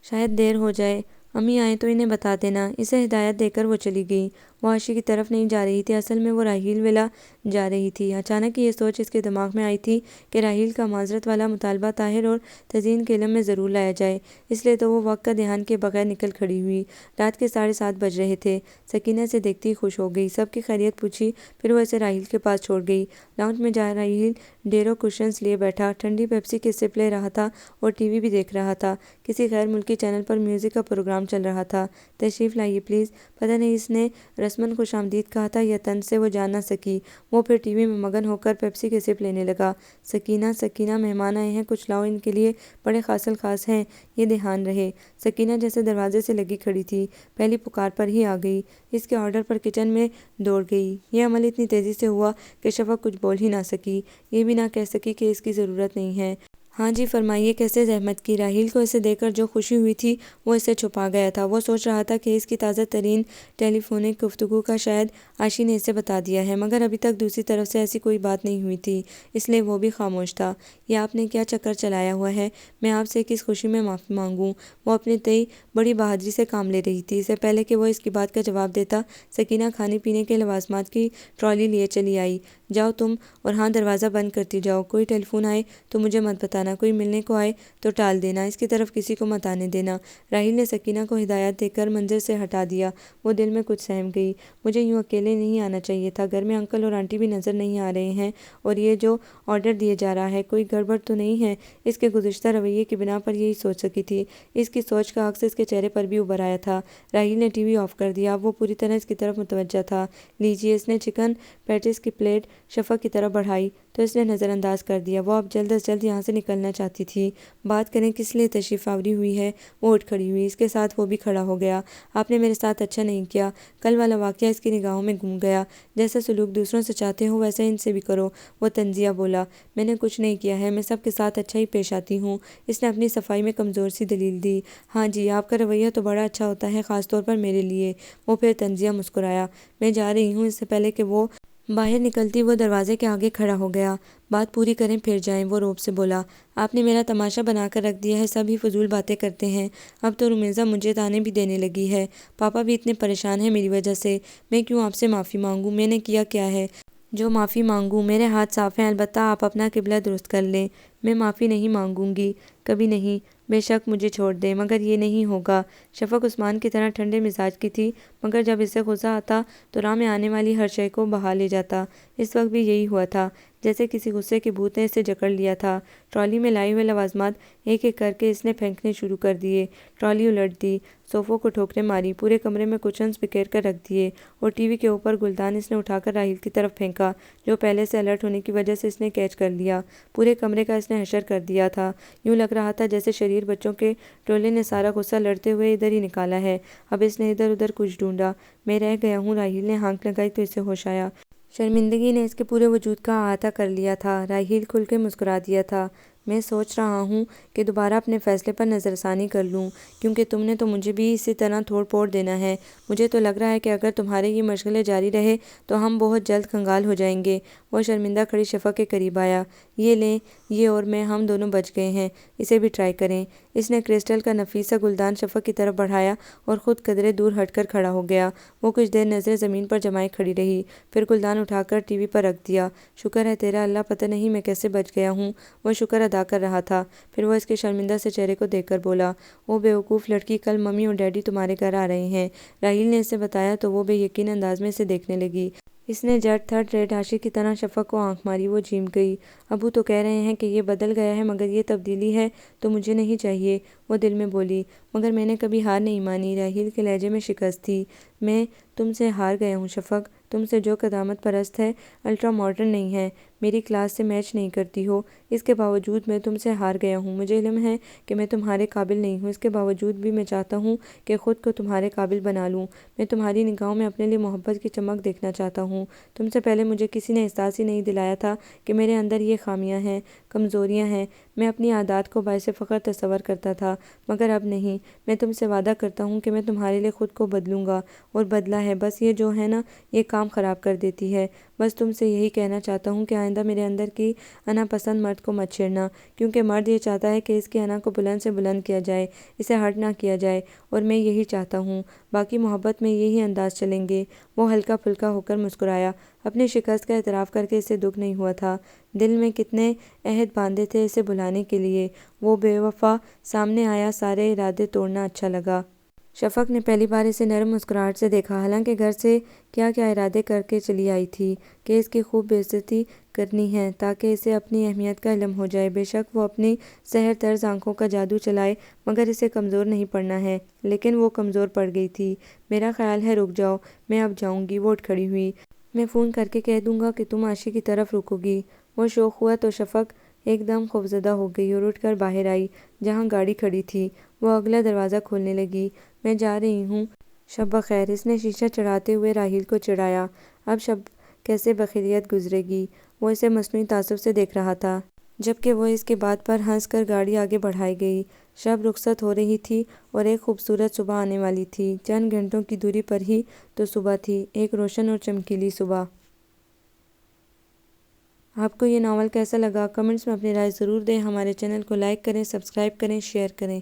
شاید دیر ہو جائے، امی آئیں تو انہیں بتا دینا۔ اسے ہدایت دے کر وہ چلی گئی۔ وہ عاشق کی طرف نہیں جا رہی تھی، اصل میں وہ راہیل ولا جا رہی تھی۔ اچانک یہ سوچ اس کے دماغ میں آئی تھی کہ راہیل کا معذرت والا مطالبہ طاہر اور تزین کے علم میں ضرور لایا جائے، اس لیے تو وہ وقت کا دھیان کیے بغیر نکل کھڑی ہوئی۔ رات کے 7:30 بج رہے تھے۔ سکینہ اسے دیکھتی ہی خوش ہو گئی، سب کی خیریت پوچھی، پھر وہ اسے راہیل کے پاس چھوڑ گئی۔ لاؤنج میں جا راہیل ڈیروں کشنز لیے بیٹھا، ٹھنڈی پیپسی کے سپ لے رہا تھا اور ٹی وی بھی دیکھ رہا تھا۔ کسی غیر ملکی چینل پر میوزک کا پروگرام چل رہا تھا۔ تشریف لائیے پلیز۔ پتہ نہیں اس نے رسماً خوش آمدید کہا تھا یا طنز سے، وہ جان نہ سکی۔ وہ پھر ٹی وی میں مگن ہو کر پیپسی کے سپ لینے لگا۔ سکینہ، سکینہ، مہمان آئے ہیں، کچھ لاؤ ان کے لیے، بڑے خاص الخاص ہیں، یہ دھیان رہے۔ سکینہ جیسے دروازے سے لگی کھڑی تھی، پہلی پکار پر ہی آ گئی۔ اس کے آرڈر پر کچن میں دوڑ گئی۔ یہ عمل اتنی تیزی سے ہوا کہ شفق کچھ بول ہی نہ سکی، یہ بھی نہ کہہ سکی کہ اس کی ضرورت نہیں ہے۔ ہاں جی فرمائیے، کیسے زحمت کی؟ راہیل کو اسے دیکھ کر جو خوشی ہوئی تھی وہ اسے چھپا گیا تھا۔ وہ سوچ رہا تھا کہ اس کی تازہ ترین ٹیلی فونک گفتگو کا شاید عاشی نے اسے بتا دیا ہے، مگر ابھی تک دوسری طرف سے ایسی کوئی بات نہیں ہوئی تھی، اس لیے وہ بھی خاموش تھا۔ یہ آپ نے کیا چکر چلایا ہوا ہے؟ میں آپ سے کس خوشی میں معافی مانگوں؟ وہ اپنے تئیں بڑی بہادری سے کام لے رہی تھی۔ اس سے پہلے کہ وہ اس کی بات کا جواب دیتا، سکینہ کھانے پینے کے لوازمات کی ٹرالی لیے چلی آئی۔ جاؤ تم، اور ہاں دروازہ بند کرتی جاؤ، کوئی ٹیلی فون آئے تو مجھے مت بتانا، کوئی ملنے کو آئے تو ٹال دینا، اس کی طرف کسی کو مت آنے دینا۔ راہیل نے سکینہ کو ہدایت دے کر منظر سے ہٹا دیا۔ وہ دل میں کچھ سہم گئی، مجھے یوں اکیلے نہیں آنا چاہیے تھا، گھر میں انکل اور آنٹی بھی نظر نہیں آ رہے ہیں، اور یہ جو آرڈر دیے جا رہا ہے کوئی گڑبڑ تو نہیں ہے؟ اس کے گزشتہ رویے کی بنا پر یہی سوچ سکی تھی۔ اس کی سوچ کا عکس اس کے چہرے پر بھی ابھر آیا تھا۔ راہیل نے ٹی وی آف کر دیا، اب وہ پوری طرح اس کی طرف متوجہ تھا۔ لیجیے، اس نے چکن پیٹیز کی پلیٹ شفق کی طرف بڑھائی تو اس نے نظر انداز کر دیا۔ وہ اب جلد از جلد یہاں سے نکلنا چاہتی تھی۔ بات کریں کس لیے تشریف آوری ہوئی ہے؟ وہ اٹھ کھڑی ہوئی، اس کے ساتھ وہ بھی کھڑا ہو گیا۔ آپ نے میرے ساتھ اچھا نہیں کیا۔ کل والا واقعہ اس کی نگاہوں میں گم گیا۔ جیسا سلوک دوسروں سے چاہتے ہو ویسا ان سے بھی کرو، وہ طنزیہ بولا۔ میں نے کچھ نہیں کیا ہے، میں سب کے ساتھ اچھا ہی پیش آتی ہوں، اس نے اپنی صفائی میں کمزور سی دلیل دی۔ ہاں جی، آپ کا رویہ تو بڑا اچھا ہوتا ہے، خاص طور پر میرے لیے۔ وہ پھر طنزیہ مسکرایا۔ میں جا رہی ہوں۔ اس سے پہلے کہ وہ باہر نکلتی وہ دروازے کے آگے کھڑا ہو گیا۔ بات پوری کریں پھر جائیں، وہ روب سے بولا۔ آپ نے میرا تماشا بنا کر رکھ دیا ہے، سب ہی فضول باتیں کرتے ہیں۔ اب تو رومیزہ مجھے تانے بھی دینے لگی ہے، پاپا بھی اتنے پریشان ہیں میری وجہ سے۔ میں کیوں آپ سے معافی مانگوں؟ میں نے کیا کیا ہے جو معافی مانگوں؟ میرے ہاتھ صاف ہیں، البتہ آپ اپنا قبلہ درست کر لیں۔ میں معافی نہیں مانگوں گی، کبھی نہیں۔ بے شک مجھے چھوڑ دیں، مگر یہ نہیں ہوگا۔ شفق عثمان کی طرح ٹھنڈے مزاج کی تھی، مگر جب اسے غصہ آتا تو راہ میں آنے والی ہر شے کو بہا لے جاتا۔ اس وقت بھی یہی ہوا تھا، جیسے کسی غصے کے بھوت نے اسے جکڑ لیا تھا۔ ٹرالی میں لائے ہوئے لوازمات ایک ایک کر کے اس نے پھینکنے شروع کر دیے۔ ٹرالی الٹ دی، صوفوں کو ٹھوکریں ماری، پورے کمرے میں کشنز بکھیر کر رکھ دیے، اور ٹی وی کے اوپر گلدان اس نے اٹھا کر راہیل کی طرف پھینکا، جو پہلے سے الرٹ ہونے کی وجہ سے اس نے کیچ کر لیا۔ پورے کمرے کا اس نے حشر کر دیا تھا۔ یوں لگ رہا تھا جیسے شریعت فقیر بچوں کے ٹولے نے سارا غصہ لڑتے ہوئے ادھر ہی نکالا ہے۔ اب اس نے ادھر ادھر کچھ ڈھونڈا۔ میں رہ گیا ہوں۔ راہیل نے ہانک لگائی تو اسے ہوش آیا۔ شرمندگی نے اس کے پورے وجود کا احاطہ کر لیا تھا۔ راہیل کھل کے مسکرا دیا تھا۔ میں سوچ رہا ہوں کہ دوبارہ اپنے فیصلے پر نظر ثانی کر لوں، کیونکہ تم نے تو مجھے بھی اسی طرح تھوڑ پھوڑ دینا ہے۔ مجھے تو لگ رہا ہے کہ اگر تمہارے یہ مشغلے جاری رہے تو ہم بہت جلد کنگال ہو جائیں گے۔ وہ شرمندہ کھڑی شفق کے قریب آیا۔ یہ لیں، یہ اور میں، ہم دونوں بچ گئے ہیں، اسے بھی ٹرائی کریں۔ اس نے کرسٹل کا نفیس سا گلدان شفق کی طرف بڑھایا اور خود قدرے دور ہٹ کر کھڑا ہو گیا۔ وہ کچھ دیر نظریں زمین پر جمائے کھڑی رہی، پھر گلدان اٹھا کر ٹی وی پر رکھ دیا۔ شکر ہے تیرا اللہ، پتہ نہیں میں کیسے بچ گیا ہوں۔ وہ شکر ادا کر رہا تھا۔ پھر وہ اس کے شرمندہ سے چہرے کو دیکھ کر بولا، او بے وقوف لڑکی، کل ممی اور ڈیڈی تمہارے گھر آ رہے ہیں۔ راہیل نے اسے بتایا تو وہ بے یقین انداز میں اسے دیکھنے لگی۔ اس نے جٹ تھرڈ ریٹ عاشق کی طرح شفق کو آنکھ ماری۔ وہ جھیم گئی۔ ابو تو کہہ رہے ہیں کہ یہ بدل گیا ہے، مگر یہ تبدیلی ہے تو مجھے نہیں چاہیے، وہ دل میں بولی۔ مگر میں نے کبھی ہار نہیں مانی۔ راہیل کے لہجے میں شکست تھی۔ میں تم سے ہار گیا ہوں شفق، تم سے جو قدامت پرست ہے، الٹرا ماڈرن نہیں ہے، میری کلاس سے میچ نہیں کرتی ہو، اس کے باوجود میں تم سے ہار گیا ہوں۔ مجھے علم ہے کہ میں تمہارے قابل نہیں ہوں، اس کے باوجود بھی میں چاہتا ہوں کہ خود کو تمہارے قابل بنا لوں۔ میں تمہاری نگاہوں میں اپنے لیے محبت کی چمک دیکھنا چاہتا ہوں۔ تم سے پہلے مجھے کسی نے احساس ہی نہیں دلایا تھا کہ میرے اندر یہ خامیاں ہیں، کمزوریاں ہیں۔ میں اپنی عادات کو باعث فخر تصور کرتا تھا، مگر اب نہیں۔ میں تم سے وعدہ کرتا ہوں کہ میں تمہارے لیے خود کو بدلوں گا، اور بدلا ہے، بس یہ جو ہے نا، یہ کام خراب کر دیتی ہے۔ بس تم سے یہی کہنا چاہتا ہوں کہ آئندہ میرے اندر کی انا پسند مرد کو مت چھیڑنا، کیونکہ مرد یہ چاہتا ہے کہ اس کی انا کو بلند سے بلند کیا جائے، اسے ہرٹ نہ کیا جائے، اور میں یہی چاہتا ہوں۔ باقی محبت میں یہی انداز چلیں گے۔ وہ ہلکا پھلکا ہو کر مسکرایا۔ اپنی شکست کا اعتراف کر کے اسے دکھ نہیں ہوا تھا۔ دل میں کتنے عہد باندھے تھے اسے بھلانے کے لیے۔ وہ بے وفا سامنے آیا، سارے ارادے توڑنا اچھا لگا۔ شفق نے پہلی بار اسے نرم مسکراہٹ سے دیکھا، حالانکہ گھر سے کیا کیا ارادے کر کے چلی آئی تھی کہ اس کی خوب بےعزتی کرنی ہے تاکہ اسے اپنی اہمیت کا علم ہو جائے۔ بے شک وہ اپنی سحر طرز آنکھوں کا جادو چلائے، مگر اسے کمزور نہیں پڑنا ہے۔ لیکن وہ کمزور پڑ گئی تھی۔ میرا خیال ہے رک جاؤ، میں اب جاؤں گی۔ وہ اٹھ کھڑی ہوئی۔ میں فون کر کے کہہ دوں گا کہ تم عاشق کی طرف رکو گی۔ وہ شوق ہوا تو شفق ایک دم خوفزدہ ہو گئی اور اٹھ کر باہر آئی جہاں گاڑی کھڑی تھی۔ وہ اگلا دروازہ کھولنے لگی۔ میں جا رہی ہوں، شب بخیر۔ اس نے شیشہ چڑھاتے ہوئے راہیل کو چڑھایا۔ اب شب کیسے بخیریت گزرے گی؟ وہ اسے مصنوعی تعصب سے دیکھ رہا تھا، جبکہ وہ اس کے بات پر ہنس کر گاڑی آگے بڑھائی گئی۔ شب رخصت ہو رہی تھی اور ایک خوبصورت صبح آنے والی تھی۔ چند گھنٹوں کی دوری پر ہی تو صبح تھی، ایک روشن اور چمکیلی صبح۔ آپ کو یہ ناول کیسا لگا؟ کمنٹس میں اپنی رائے ضرور دیں۔ ہمارے چینل کو لائک کریں، سبسکرائب کریں، شیئر کریں۔